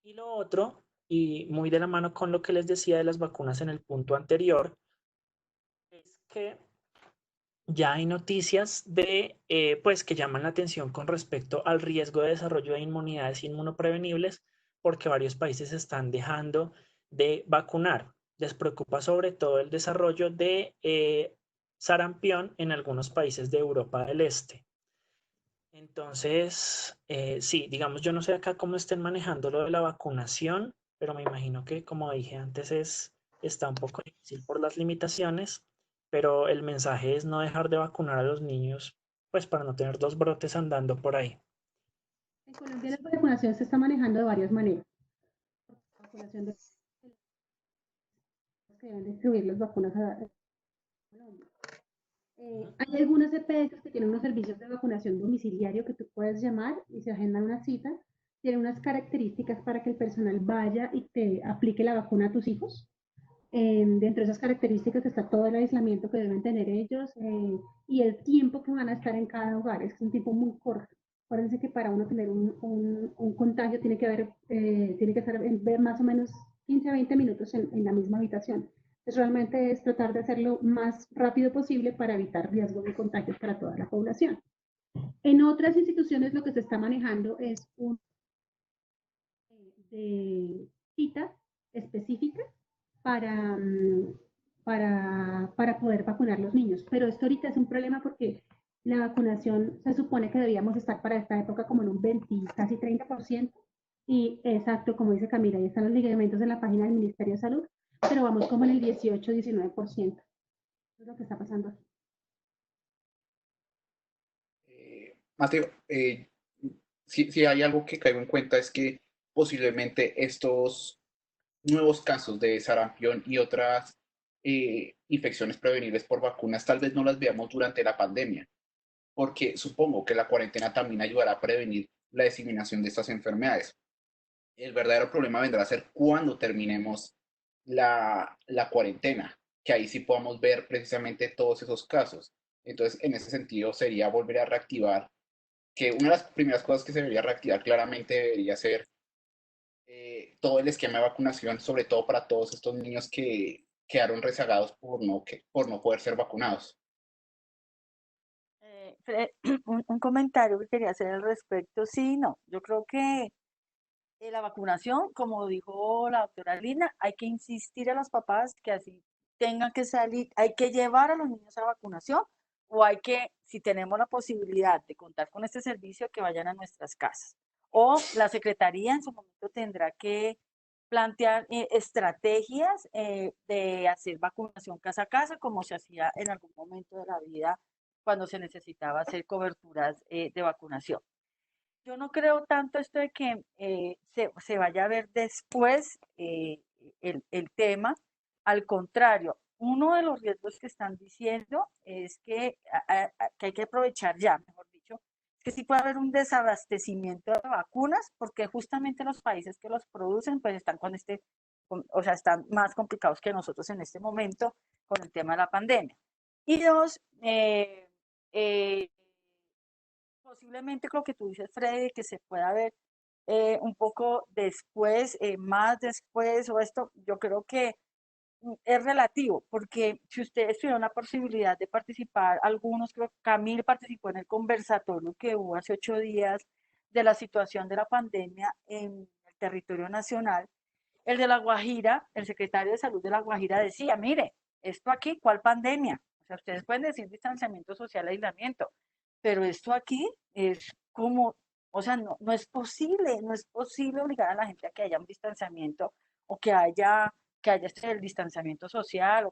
C: Y lo otro, y muy de la mano con lo que les decía de las vacunas en el punto anterior, es que ya hay noticias pues, que llaman la atención con respecto al riesgo de desarrollo de inmunidades inmunoprevenibles, porque varios países están dejando de vacunar. Les preocupa sobre todo el desarrollo de sarampión en algunos países de Europa del Este. Entonces, sí, digamos, yo no sé acá cómo estén manejando lo de la vacunación, pero me imagino que, como dije antes, está un poco difícil por las limitaciones, pero el mensaje es no dejar de vacunar a los niños, pues para no tener 2 brotes andando por ahí.
A: En Colombia la vacunación se está manejando de varias maneras. La vacunación de que deben distribuir las vacunas a Colombia. Hay algunas EPS que tienen unos servicios de vacunación domiciliario que tú puedes llamar y se agenda una cita. Tienen unas características para que el personal vaya y te aplique la vacuna a tus hijos. Dentro de esas características está todo el aislamiento que deben tener ellos y el tiempo que van a estar en cada hogar. Es un tiempo muy corto. Acuérdense que para uno tener un contagio tiene que estar más o menos 15 a 20 minutos en la misma habitación. Entonces realmente es tratar de hacerlo más rápido posible para evitar riesgos de contagios para toda la población. En otras instituciones lo que se está manejando es un de citas específicas para poder vacunar los niños. Pero esto ahorita es un problema porque la vacunación se supone que debíamos estar para esta época como en un 20, casi 30%. Y exacto, como dice Camila, ahí están los lineamientos en la página del Ministerio de Salud, pero vamos como en el 18, 19%. Eso es lo que está pasando aquí.
I: Mateo, si hay algo que caigo en cuenta es que posiblemente estos nuevos casos de sarampión y otras infecciones prevenibles por vacunas tal vez no las veamos durante la pandemia, porque supongo que la cuarentena también ayudará a prevenir la diseminación de estas enfermedades. El verdadero problema vendrá a ser cuando terminemos la cuarentena, que ahí sí podamos ver precisamente todos esos casos. Entonces, en ese sentido, sería volver a reactivar, que una de las primeras cosas que se debería reactivar claramente debería ser todo el esquema de vacunación, sobre todo para todos estos niños que quedaron rezagados por no poder ser vacunados.
G: Un comentario que quería hacer al respecto, sí, no, yo creo que la vacunación, como dijo la doctora Lina, hay que insistir a los papás que así tengan que salir, hay que llevar a los niños a vacunación o hay que, si tenemos la posibilidad de contar con este servicio, que vayan a nuestras casas. O la Secretaría en su momento tendrá que plantear estrategias de hacer vacunación casa a casa, como se hacía en algún momento de la vida cuando se necesitaba hacer coberturas de vacunación. Yo no creo tanto esto de que se vaya a ver después el tema. Al contrario, uno de los riesgos que están diciendo es que hay que aprovechar ya, mejor dicho, que sí puede haber un desabastecimiento de vacunas, porque justamente los países que los producen pues están o sea, están más complicados que nosotros en este momento con el tema de la pandemia. Y dos, posiblemente lo que tú dices, Freddy, que se pueda ver un poco después, más después o esto, yo creo que es relativo, porque si ustedes tuvieron la posibilidad de participar, algunos, creo que Camil participó en el conversatorio que hubo hace 8 días de la situación de la pandemia en el territorio nacional, el de La Guajira, el secretario de Salud de La Guajira decía, mire, esto aquí, ¿cuál pandemia? O sea, ustedes pueden decir distanciamiento social, aislamiento, pero esto aquí es como, o sea, no es posible, no es posible obligar a la gente a que haya un distanciamiento o que haya el distanciamiento social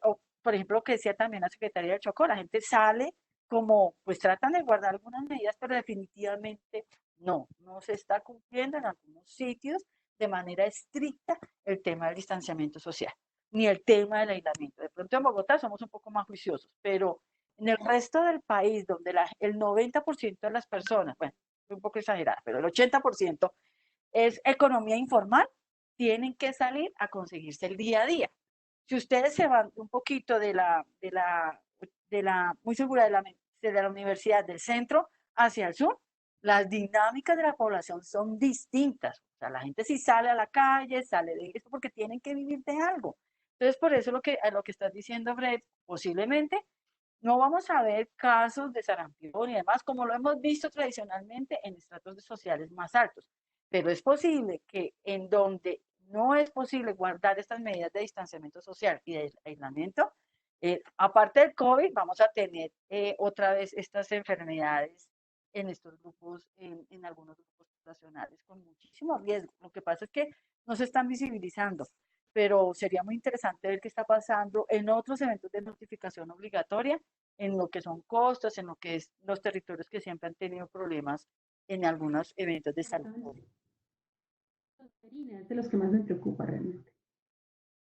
G: o, por ejemplo, lo que decía también la Secretaría de Chocó, la gente sale como, pues tratan de guardar algunas medidas, pero definitivamente no se está cumpliendo en algunos sitios de manera estricta el tema del distanciamiento social, ni el tema del aislamiento. De pronto en Bogotá somos un poco más juiciosos, pero en el resto del país, donde el 90% de las personas, bueno, es un poco exagerada, pero el 80% es economía informal, tienen que salir a conseguirse el día a día. Si ustedes se van un poquito muy segura de la universidad del centro hacia el sur, las dinámicas de la población son distintas. O sea, la gente sí sale a la calle, sale de esto porque tienen que vivir de algo. Entonces, por eso lo que estás diciendo, Brett, posiblemente no vamos a ver casos de sarampión y demás, como lo hemos visto tradicionalmente en estratos sociales más altos. Pero es posible que en donde no es posible guardar estas medidas de distanciamiento social y de aislamiento, aparte del COVID, vamos a tener otra vez estas enfermedades en estos grupos, en algunos grupos poblacionales con muchísimo riesgo. Lo que pasa es que no se están visibilizando, pero sería muy interesante ver qué está pasando en otros eventos de notificación obligatoria, en lo que son costas, en lo que es los territorios que siempre han tenido problemas en algunos eventos de salud.
A: Es de los que más me preocupa realmente.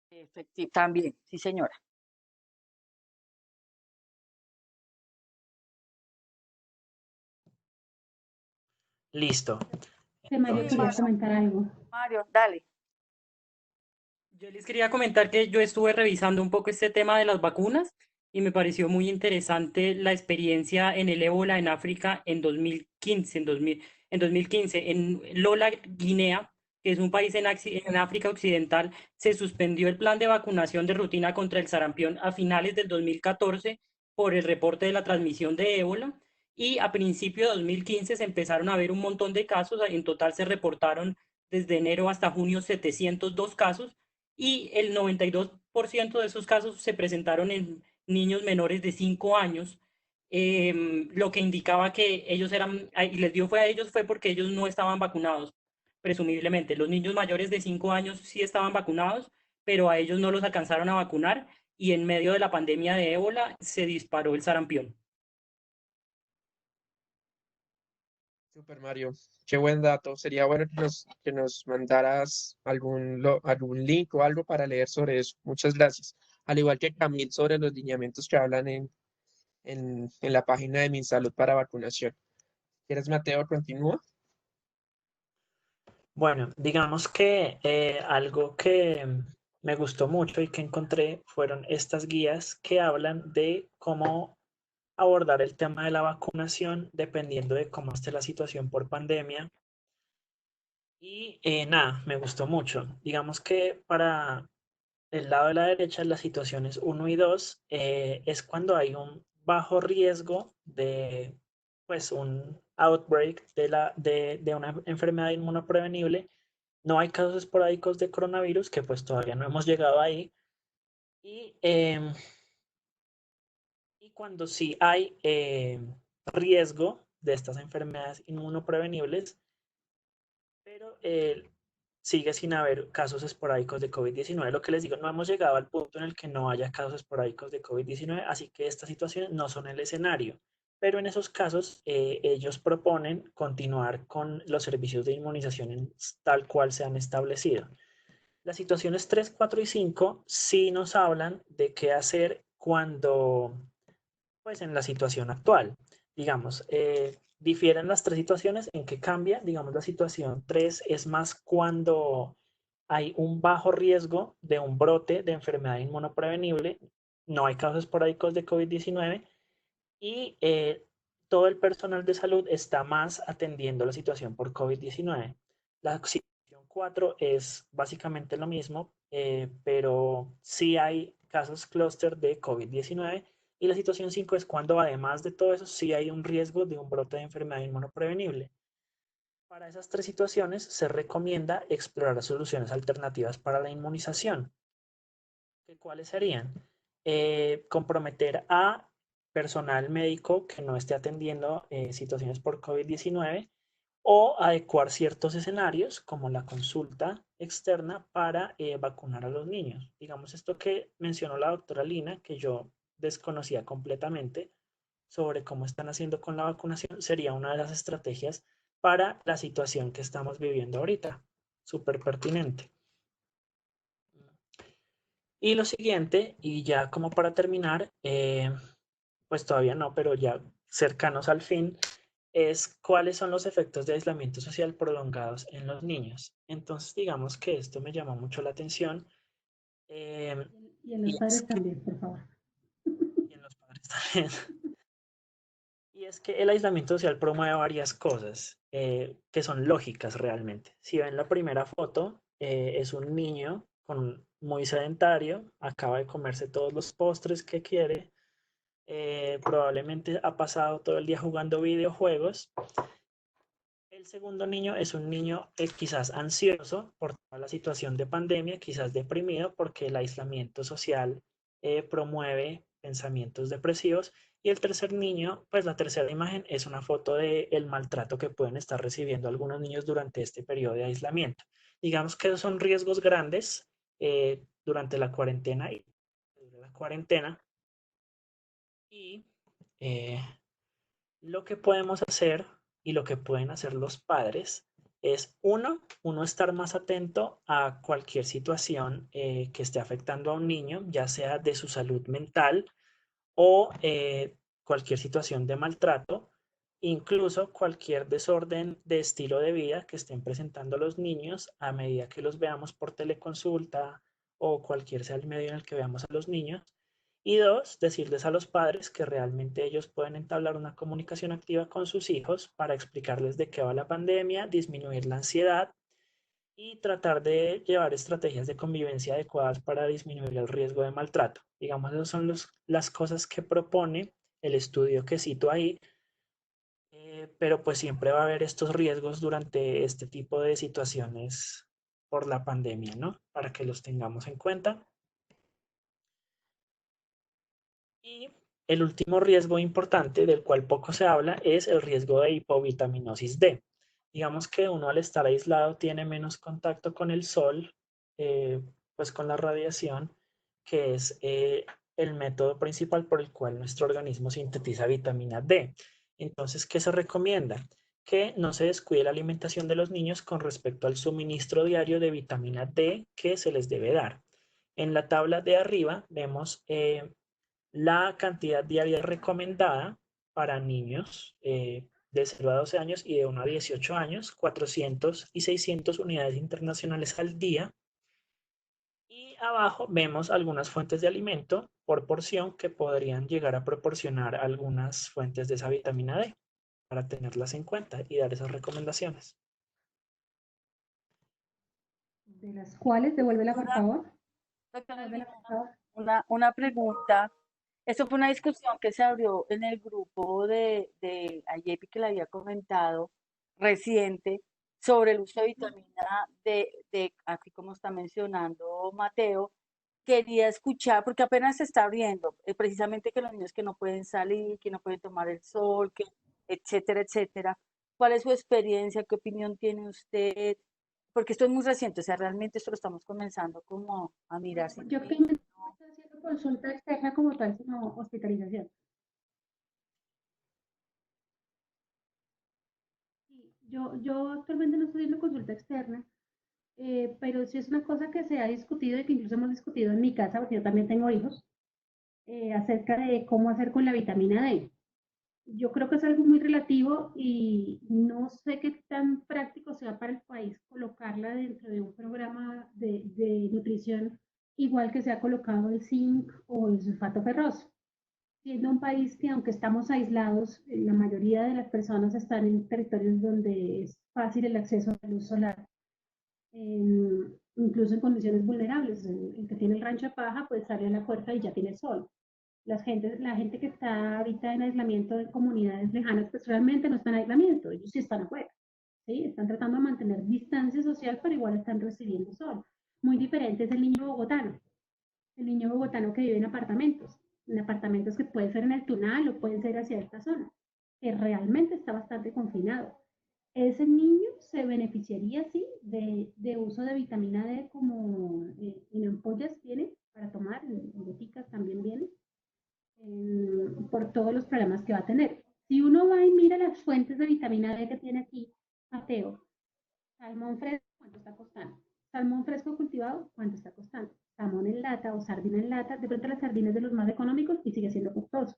G: Efectivamente, también, sí señora.
C: Listo.
A: Mario quería comentar algo.
G: Mario, dale.
N: Yo les quería comentar que yo estuve revisando un poco este tema de las vacunas y me pareció muy interesante la experiencia en el ébola en África en 2015, en 2015, en Lola, Guinea, que es un país en África Occidental, se suspendió el plan de vacunación de rutina contra el sarampión a finales del 2014 por el reporte de la transmisión de ébola y a principios de 2015 se empezaron a ver un montón de casos, en total se reportaron desde enero hasta junio 702 casos y el 92% de esos casos se presentaron en niños menores de 5 años, lo que indicaba que ellos y les dio fue a ellos fue porque ellos no estaban vacunados, presumiblemente. Los niños mayores de 5 años sí estaban vacunados, pero a ellos no los alcanzaron a vacunar y en medio de la pandemia de ébola se disparó el sarampión.
B: Super Mario, qué buen dato. Sería bueno que nos mandaras algún link o algo para leer sobre eso. Muchas gracias. Al igual que Camil sobre los lineamientos que hablan en la página de MinSalud para vacunación. ¿Quieres, Mateo, continúa?
C: Bueno, digamos que algo que me gustó mucho y que encontré fueron estas guías que hablan de cómo abordar el tema de la vacunación dependiendo de cómo esté la situación por pandemia. Y nada, me gustó mucho. Digamos que para el lado de la derecha, las situaciones 1 y 2 es cuando hay un bajo riesgo de pues, un outbreak de una enfermedad inmunoprevenible. No hay casos esporádicos de coronavirus, que pues todavía no hemos llegado ahí. Y cuando sí hay riesgo de estas enfermedades inmunoprevenibles, pero sigue sin haber casos esporádicos de COVID-19. Lo que les digo, no hemos llegado al punto en el que no haya casos esporádicos de COVID-19, así que estas situaciones no son el escenario. Pero en esos casos, ellos proponen continuar con los servicios de inmunización tal cual se han establecido. Las situaciones 3, 4 y 5 sí nos hablan de qué hacer cuando, pues en la situación actual. Digamos, difieren las tres situaciones en que cambia. Digamos, la situación 3 es más cuando hay un bajo riesgo de un brote de enfermedad inmunoprevenible, no hay casos esporádicos de COVID-19 y todo el personal de salud está más atendiendo la situación por COVID-19. La situación 4 es básicamente lo mismo, pero sí hay casos clúster de COVID-19. Y la situación 5 es cuando además de todo eso sí hay un riesgo de un brote de enfermedad inmunoprevenible. Para esas tres situaciones se recomienda explorar soluciones alternativas para la inmunización. ¿Cuáles serían? Comprometer a personal médico que no esté atendiendo situaciones por COVID-19 o adecuar ciertos escenarios como la consulta externa para vacunar a los niños. Digamos esto que mencionó la doctora Lina, que yo desconocía completamente sobre cómo están haciendo con la vacunación, sería una de las estrategias para la situación que estamos viviendo ahorita. Súper pertinente. Y lo siguiente, y ya como para terminar, pues todavía no, pero ya cercanos al fin, es cuáles son los efectos de aislamiento social prolongados en los niños. Entonces, digamos que esto me llamó mucho la atención.
A: Y en los padres también, por favor.
C: Y en los padres también. Y es que el aislamiento social promueve varias cosas que son lógicas realmente. Si ven la primera foto, es un niño muy sedentario, acaba de comerse todos los postres que quiere, probablemente ha pasado todo el día jugando videojuegos. El segundo niño es un niño quizás ansioso por toda la situación de pandemia, quizás deprimido porque el aislamiento social promueve pensamientos depresivos. Y el tercer niño, pues la tercera imagen es una foto del maltrato que pueden estar recibiendo algunos niños durante este periodo de aislamiento. Digamos que son riesgos grandes durante la cuarentena y Y lo que podemos hacer y lo que pueden hacer los padres es, uno estar más atento a cualquier situación que esté afectando a un niño, ya sea de su salud mental o cualquier situación de maltrato, incluso cualquier desorden de estilo de vida que estén presentando los niños a medida que los veamos por teleconsulta o cualquier sea el medio en el que veamos a los niños. Y dos, decirles a los padres que realmente ellos pueden entablar una comunicación activa con sus hijos para explicarles de qué va la pandemia, disminuir la ansiedad y tratar de llevar estrategias de convivencia adecuadas para disminuir el riesgo de maltrato. Digamos, esas son las cosas que propone el estudio que cito ahí, pero pues siempre va a haber estos riesgos durante este tipo de situaciones por la pandemia, ¿no? Para que los tengamos en cuenta. Y el último riesgo importante del cual poco se habla es el riesgo de hipovitaminosis D. Digamos que uno al estar aislado tiene menos contacto con el sol, pues con la radiación, que es el método principal por el cual nuestro organismo sintetiza vitamina D. Entonces, ¿qué se recomienda? Que no se descuide la alimentación de los niños con respecto al suministro diario de vitamina D que se les debe dar. En la tabla de arriba vemos la cantidad diaria recomendada para niños de 0 a 12 años y de 1 a 18 años, 400 y 600 unidades internacionales al día. Y abajo vemos algunas fuentes de alimento por porción que podrían llegar a proporcionar algunas fuentes de esa vitamina D para tenerlas en cuenta y dar esas recomendaciones.
A: De las cuales, devuélvela por favor.
G: Doctora
A: Devuélvela,
G: Lina,
A: por favor.
G: una pregunta. Esto fue una discusión que se abrió en el grupo de AYEPI que le había comentado reciente sobre el uso de vitamina D, así como está mencionando Mateo. Quería escuchar, porque apenas se está abriendo, precisamente que los niños que no pueden salir, que no pueden tomar el sol, que etcétera, etcétera. ¿Cuál es su experiencia? ¿Qué opinión tiene usted? Porque esto es muy reciente, o sea, realmente esto lo estamos comenzando como a mirar.
A: Yo que no estoy haciendo consulta externa como tal, sino hospitalización. Sí, yo actualmente no estoy haciendo consulta externa, pero sí es una cosa que se ha discutido y que incluso hemos discutido en mi casa, porque yo también tengo hijos, acerca de cómo hacer con la vitamina D. Yo creo que es algo muy relativo y no sé qué tan práctico sea para el país colocarla dentro de un programa de nutrición igual que se ha colocado el zinc o el sulfato ferroso. Siendo un país que aunque estamos aislados, la mayoría de las personas están en territorios donde es fácil el acceso a la luz solar, incluso en condiciones vulnerables. El que tiene el rancho de paja pues sale a la puerta y ya tiene sol. La gente que está ahorita en aislamiento en comunidades lejanas, pues realmente no está en aislamiento, ellos sí están afuera, ¿sí? Están tratando de mantener distancia social, pero igual están recibiendo sol. Muy diferente es el niño bogotano que vive en apartamentos que puede ser en el Tunal o pueden ser hacia esta zona, que realmente está bastante confinado. Ese niño se beneficiaría, sí, de uso de vitamina D como en ampollas viene para tomar, en goticas también viene, por todos los problemas que va a tener. Si uno va y mira las fuentes de vitamina D que tiene aquí, Mateo, salmón fresco, ¿cuánto está costando? Salmón fresco cultivado, ¿cuánto está costando? Salmón en lata o sardina en lata, de pronto la sardina es de los más económicos y sigue siendo costoso.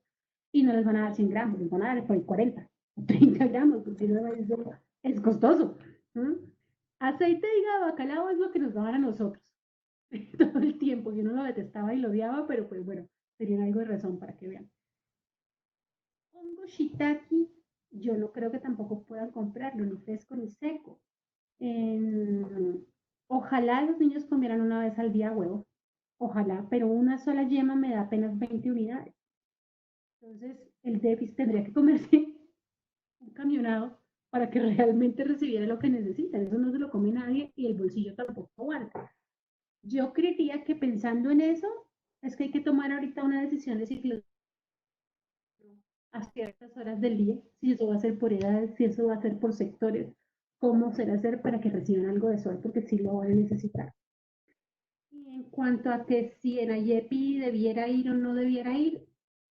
A: Y no les van a dar 100 gramos, les van a dar por ahí 40 o 30 gramos, porque es costoso. ¿Mm? Aceite de hígado de bacalao es lo que nos daban a nosotros todo el tiempo. Yo no lo detestaba y lo odiaba, pero pues bueno, tenían algo de razón para que vean. Hongo shiitake, yo no creo que tampoco puedan comprarlo, ni fresco ni seco. Ojalá los niños comieran una vez al día huevo, ojalá, pero una sola yema me da apenas 20 unidades. Entonces, el déficit tendría que comerse un camionado para que realmente recibiera lo que necesitan. Eso no se lo come nadie y el bolsillo tampoco aguanta. Yo creería que pensando en eso, es que hay que tomar ahorita una decisión de ciclo a ciertas horas del día, si eso va a ser por edades, si eso va a ser por sectores, cómo será hacer para que reciban algo de sol, porque sí lo van a necesitar. Y en cuanto a que si en AYEPI debiera ir o no debiera ir,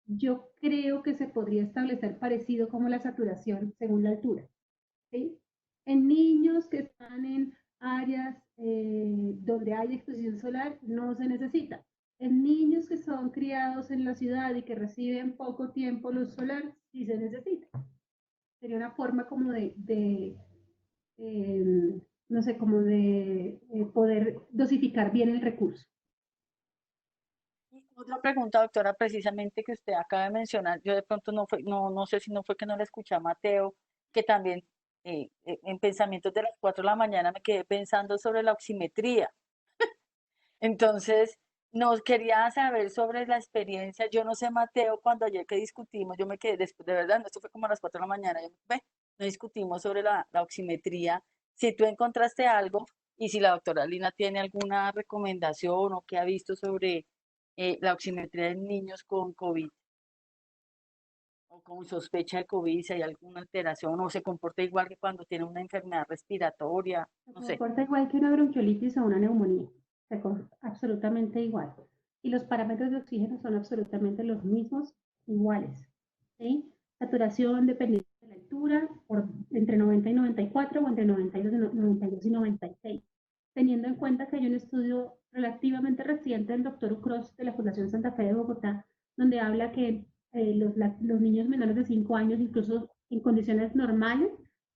A: yo creo que se podría establecer parecido como la saturación según la altura, ¿sí? En niños que están en áreas donde hay exposición solar no se necesita. En niños que son criados en la ciudad y que reciben poco tiempo luz solar, sí se necesita. Sería una forma como no sé, como de poder dosificar bien el recurso.
G: Y otra pregunta, doctora, precisamente que usted acaba de mencionar, yo de pronto no sé si no fue que no le escuché a Mateo, que también en pensamientos de las 4 de la mañana me quedé pensando sobre la oximetría. Entonces, nos quería saber sobre la experiencia. Yo no sé, Mateo, cuando ayer que discutimos, yo me quedé después, de verdad, no, esto fue como a las 4 de la mañana, no discutimos sobre la oximetría. Si tú encontraste algo y si la doctora Lina tiene alguna recomendación o qué ha visto sobre la oximetría en niños con COVID o con sospecha de COVID, si hay alguna alteración o se comporta igual que cuando tiene una enfermedad respiratoria, no
A: Se
G: sé.
A: comporta igual que una bronquiolitis o una neumonía, se comporta absolutamente igual. Y los parámetros de oxígeno son absolutamente los mismos, iguales. ¿Sí? Saturación dependiendo de la altura, entre 90 y 94 o entre 92 y 96. Teniendo en cuenta que hay un estudio relativamente reciente del doctor Ucros de la Fundación Santa Fe de Bogotá, donde habla que los niños menores de 5 años, incluso en condiciones normales,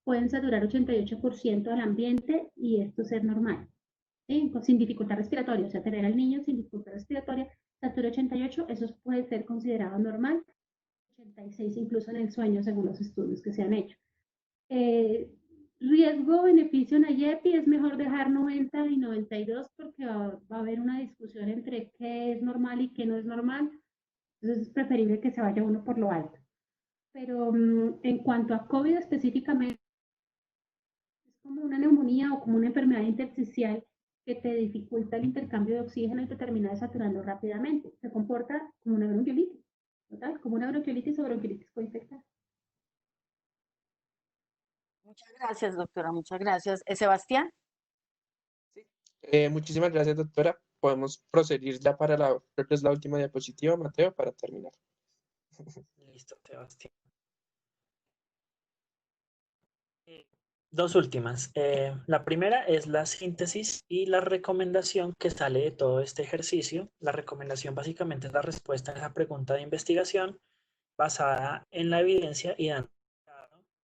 A: pueden saturar 88% al ambiente y esto ser normal. ¿sí? Sin dificultad respiratoria, o sea, tener al niño sin dificultad respiratoria, estatura 88, eso puede ser considerado normal, 86 incluso en el sueño, según los estudios que se han hecho. Riesgo-beneficio en IEPI es mejor dejar 90 y 92 porque va a haber una discusión entre qué es normal y qué no es normal. Entonces es preferible que se vaya uno por lo alto. Pero en cuanto a COVID específicamente, es como una neumonía o como una enfermedad intersticial que te dificulta el intercambio de oxígeno y te termina desaturando rápidamente. Se comporta como una bronquiolitis, ¿total? Como una bronquiolitis o bronquiolitis coinfectada.
G: Muchas gracias, doctora, muchas gracias. ¿Sebastián?
B: Muchísimas gracias, doctora. Podemos proseguir ya para creo que es la última diapositiva, Mateo, para terminar.
C: Listo, Sebastián. Dos últimas. La primera es la síntesis y la recomendación que sale de todo este ejercicio. La recomendación básicamente es la respuesta a esa pregunta de investigación basada en la evidencia y dando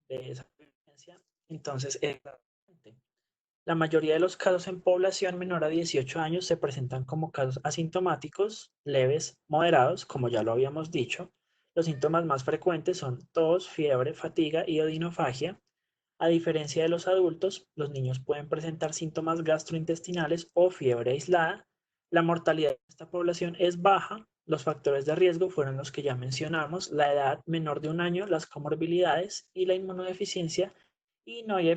C: de esa evidencia. Entonces, la mayoría de los casos en población menor a 18 años se presentan como casos asintomáticos, leves, moderados, como ya lo habíamos dicho. Los síntomas más frecuentes son tos, fiebre, fatiga y odinofagia. A diferencia de los adultos, los niños pueden presentar síntomas gastrointestinales o fiebre aislada. La mortalidad de esta población es baja. Los factores de riesgo fueron los que ya mencionamos, la edad menor de 1 año, las comorbilidades y la inmunodeficiencia, y no hay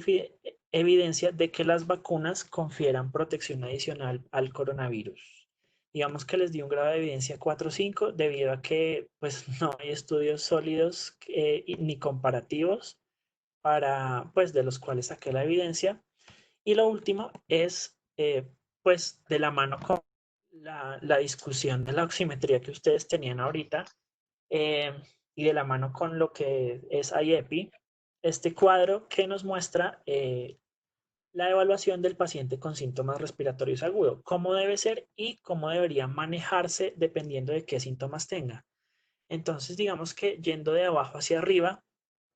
C: evidencia de que las vacunas confieran protección adicional al coronavirus. Digamos que les di un grado de evidencia 4 o 5 debido a que pues, no hay estudios sólidos ni comparativos para, pues, de los cuales saqué la evidencia. Y lo último es, pues, de la mano con la discusión de la oximetría que ustedes tenían ahorita y de la mano con lo que es IEPI, este cuadro que nos muestra la evaluación del paciente con síntomas respiratorios agudos, cómo debe ser y cómo debería manejarse dependiendo de qué síntomas tenga. Entonces, digamos que yendo de abajo hacia arriba,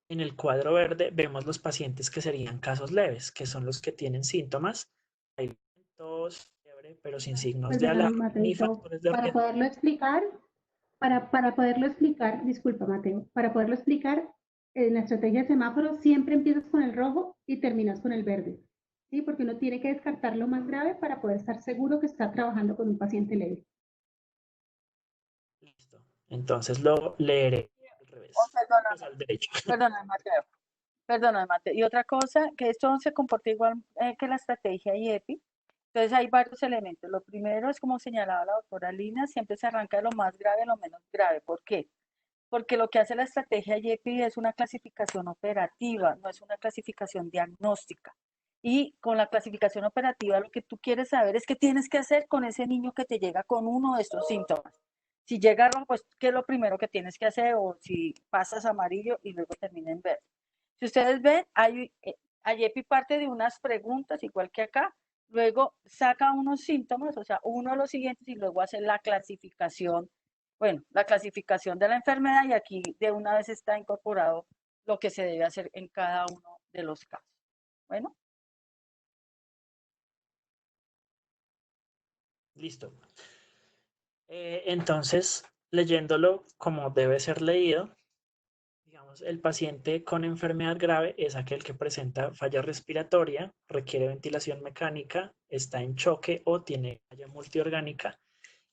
C: en el cuadro verde vemos los pacientes que serían casos leves, que son los que tienen síntomas, hay tos, fiebre, pero sin signos de
A: Perdona,
C: alarma ni
A: Mateito,
C: factores de
A: para
C: riesgo.
A: poderlo explicar, disculpa, Mateo, para poderlo explicar, en la estrategia de semáforo siempre empiezas con el rojo y terminas con el verde, ¿sí? Porque uno tiene que descartar lo más grave para poder estar seguro que está trabajando con un paciente leve.
C: Listo. Entonces lo leeré al revés, pues al derecho.
G: Perdóname, Mateo. Perdóname, Mateo. Y otra cosa, que esto se comporta igual que la estrategia IEPI. Entonces hay varios elementos. Lo primero es, como señalaba la doctora Lina, siempre se arranca de lo más grave a lo menos grave. ¿Por qué? Porque lo que hace la estrategia IEPI es una clasificación operativa, no es una clasificación diagnóstica. Y con la clasificación operativa lo que tú quieres saber es qué tienes que hacer con ese niño que te llega con uno de estos síntomas. Si llega rojo, pues qué es lo primero que tienes que hacer, o si pasas amarillo y luego termina en verde. Si ustedes ven, IEPI parte de unas preguntas, igual que acá, luego saca unos síntomas, o sea, uno de los siguientes, y luego hace la clasificación, bueno, la clasificación de la enfermedad, y aquí de una vez está incorporado lo que se debe hacer en cada uno de los casos. Bueno.
C: Listo. Entonces, leyéndolo como debe ser leído, digamos, el paciente con enfermedad grave es aquel que presenta falla respiratoria, requiere ventilación mecánica, está en choque o tiene falla multiorgánica,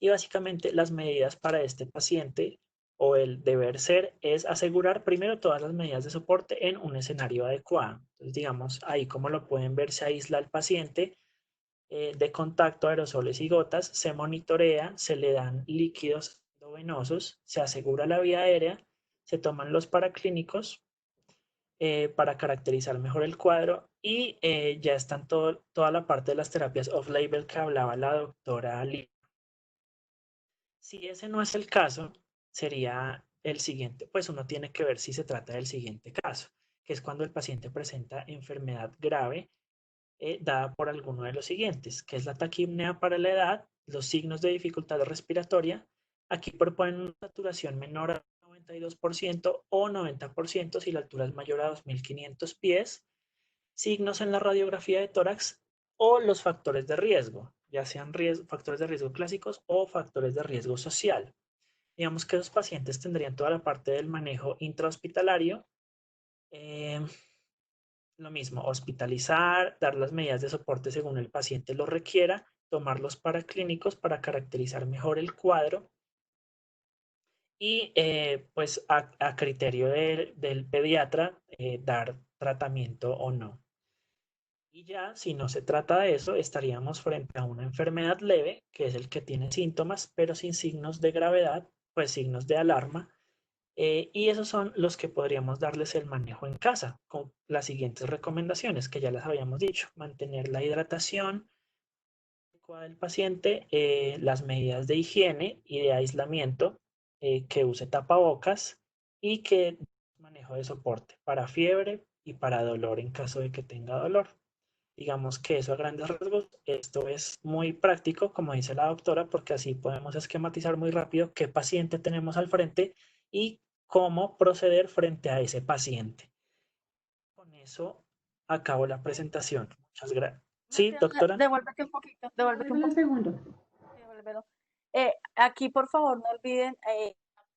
C: y básicamente las medidas para este paciente o el deber ser es asegurar primero todas las medidas de soporte en un escenario adecuado. Entonces, digamos, ahí como lo pueden ver, se aísla al paciente de contacto, aerosoles y gotas, se monitorea, se le dan líquidos endovenosos, se asegura la vía aérea, se toman los paraclínicos para caracterizar mejor el cuadro, y ya están toda la parte de las terapias off-label que hablaba la doctora Lee. Si ese no es el caso, sería el siguiente, pues uno tiene que ver si se trata del siguiente caso, que es cuando el paciente presenta enfermedad grave dada por alguno de los siguientes, que es la taquipnea para la edad, los signos de dificultad respiratoria. Aquí proponen una saturación menor a 92% o 90% si la altura es mayor a 2.500 pies, signos en la radiografía de tórax o los factores de riesgo, ya sean factores de riesgo clásicos o factores de riesgo social. Digamos que los pacientes tendrían toda la parte del manejo intrahospitalario, lo mismo, hospitalizar, dar las medidas de soporte según el paciente lo requiera, tomar los paraclínicos para caracterizar mejor el cuadro y pues a criterio del pediatra dar tratamiento o no. Y ya, si no se trata de eso, estaríamos frente a una enfermedad leve, que es el que tiene síntomas, pero sin signos de gravedad, pues signos de alarma. Y esos son los que podríamos darles el manejo en casa, con las siguientes recomendaciones que ya les habíamos dicho. Mantener la hidratación adecuada del paciente, las medidas de higiene y de aislamiento, que use tapabocas y que manejo de soporte para fiebre y para dolor en caso de que tenga dolor. Digamos que eso a grandes rasgos, esto es muy práctico, como dice la doctora, porque así podemos esquematizar muy rápido qué paciente tenemos al frente y cómo proceder frente a ese paciente. Con eso acabo la presentación. Muchas gracias. Sí, doctora.
G: Devuélvete un poquito, devuélvete un poquito.
A: segundo.
G: Devuélvelo. Aquí, por favor, no olviden,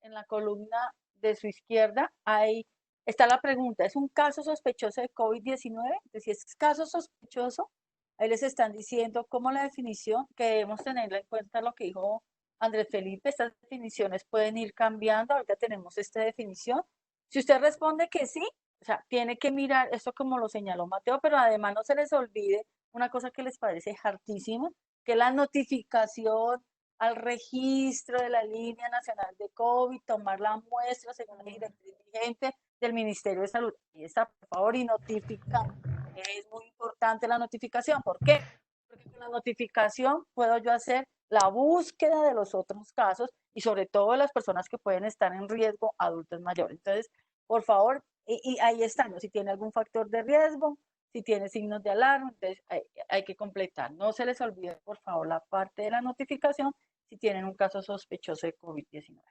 G: en la columna de su izquierda, ahí está la pregunta. ¿Es un caso sospechoso de COVID-19? Si es caso sospechoso, ahí les están diciendo cómo la definición, que debemos tener en cuenta lo que dijo Andrés Felipe, estas definiciones pueden ir cambiando. Ahorita tenemos esta definición. Si usted responde que sí, o sea, tiene que mirar esto como lo señaló Mateo, pero además no se les olvide una cosa que les parece hartísima, que es la notificación al registro de la línea nacional de COVID, tomar la muestra según la directriz vigente del Ministerio de Salud. Y está, por favor, y notificar. Es muy importante la notificación. ¿Por qué? Porque con la notificación puedo yo hacer la búsqueda de los otros casos y sobre todo de las personas que pueden estar en riesgo, adultos mayores. Entonces, por favor, y ahí están, ¿no? Si tiene algún factor de riesgo, si tiene signos de alarma, entonces hay que completar. No se les olvide, por favor, la parte de la notificación si tienen un caso sospechoso de COVID-19.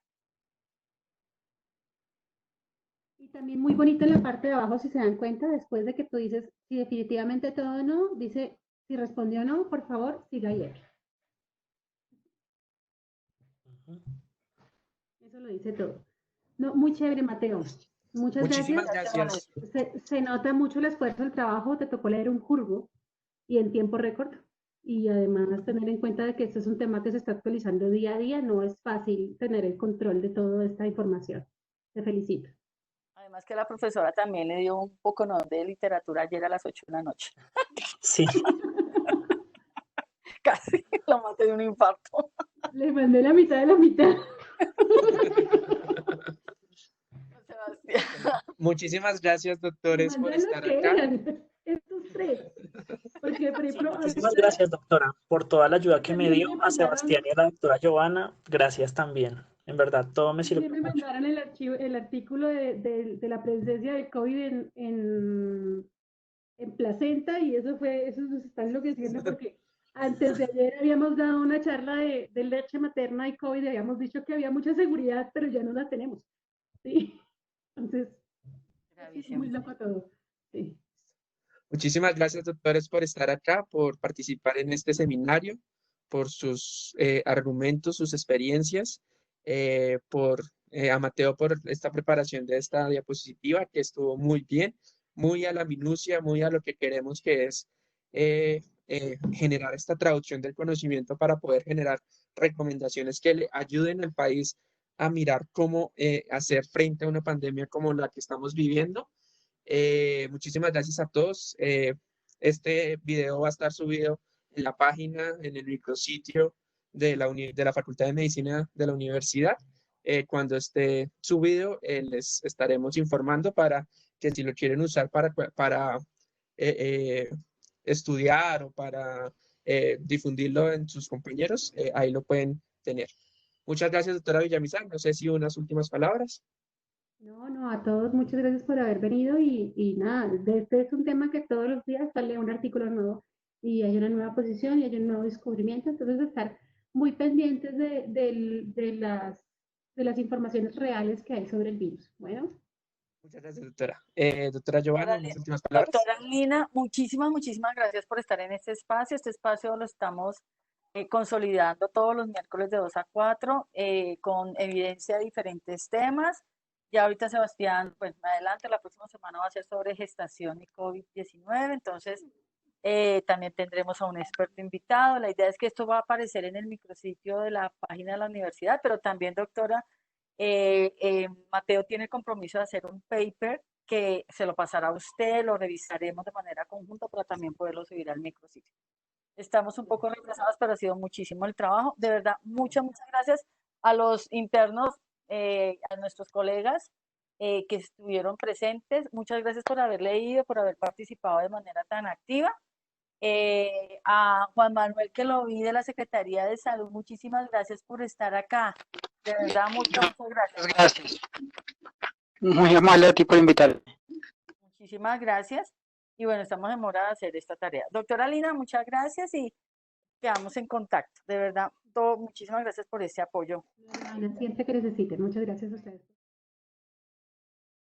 A: Y también muy bonito en la parte de abajo, si se dan cuenta, después de que tú dices si definitivamente todo no, dice si respondió no, por favor, siga ahí. Eso lo dice todo. No, muy chévere, Mateo. Muchas
B: Muchísimas
A: gracias.
B: gracias.
A: Se nota mucho el esfuerzo, el trabajo, te tocó leer un jurgo y en tiempo récord. Y además tener en cuenta de que este es un tema que se está actualizando día a día, no es fácil tener el control de toda esta información. Te felicito.
G: Además que la profesora también le dio un poco de literatura ayer a las 8 de la noche.
C: Sí.
G: Casi lo maté de un infarto.
A: Le mandé la mitad de la mitad.
B: Muchísimas gracias, doctores, por estar acá.
A: Estos tres. Porque, por ejemplo,
C: Muchísimas gracias, doctora, por toda la ayuda que me dio, a Sebastián y a la doctora Giovanna. Gracias también. En verdad, todo me sirvió
A: me
C: mucho.
A: mandaron el artículo de la presencia del COVID en placenta y eso nos está enloqueciendo porque antes de ayer habíamos dado una charla de leche materna y COVID y habíamos dicho que había mucha seguridad, pero ya no la tenemos. ¿Sí? Entonces, es muy loco todo. Sí.
B: Muchísimas gracias, doctores, por estar acá, por participar en este seminario, por sus argumentos, sus experiencias, a Mateo por esta preparación de esta diapositiva que estuvo muy bien, muy a la minucia, muy a lo que queremos, que es generar esta traducción del conocimiento para poder generar recomendaciones que le ayuden al país a mirar cómo hacer frente a una pandemia como la que estamos viviendo. Muchísimas gracias a todos. Este video va a estar subido en la página, en el micrositio de la Facultad de Medicina de la universidad. Cuando esté subido, les estaremos informando para que si lo quieren usar para estudiar o para difundirlo en sus compañeros, ahí lo pueden tener. Muchas gracias, doctora Villamizar. No sé si unas últimas palabras.
A: No, a todos muchas gracias por haber venido y nada, este es un tema que todos los días sale un artículo nuevo y hay una nueva posición y hay un nuevo descubrimiento, entonces estar muy pendientes de las informaciones reales que hay sobre el virus. Bueno,
B: Muchas gracias, doctora. Doctora Giovanna,
G: Doctora,
B: unas últimas palabras.
G: doctora Lina, muchísimas gracias por estar en este espacio. Este espacio lo estamos consolidando todos los miércoles de 2 a 4 con evidencia de diferentes temas. Ya ahorita Sebastián, pues más adelante, la próxima semana va a ser sobre gestación y COVID-19, entonces también tendremos a un experto invitado. La idea es que esto va a aparecer en el micrositio de la página de la universidad, pero también, doctora, Mateo tiene el compromiso de hacer un paper que se lo pasará a usted, lo revisaremos de manera conjunta para también poderlo subir al micrositio. Estamos un poco retrasados, pero ha sido muchísimo el trabajo. De verdad, muchas gracias a los internos, a nuestros colegas que estuvieron presentes. Muchas gracias por haber leído, por haber participado de manera tan activa. A Juan Manuel, que lo vi de la Secretaría de Salud, muchísimas gracias por estar acá. De verdad, muchas gracias.
Q: Gracias. Muy amable a ti por invitarme.
G: Muchísimas gracias. Y bueno, estamos en mora de hacer esta tarea. Doctora Lina, muchas gracias y quedamos en contacto. De verdad, muchísimas gracias por ese apoyo.
A: Siempre que necesiten. Muchas gracias a ustedes.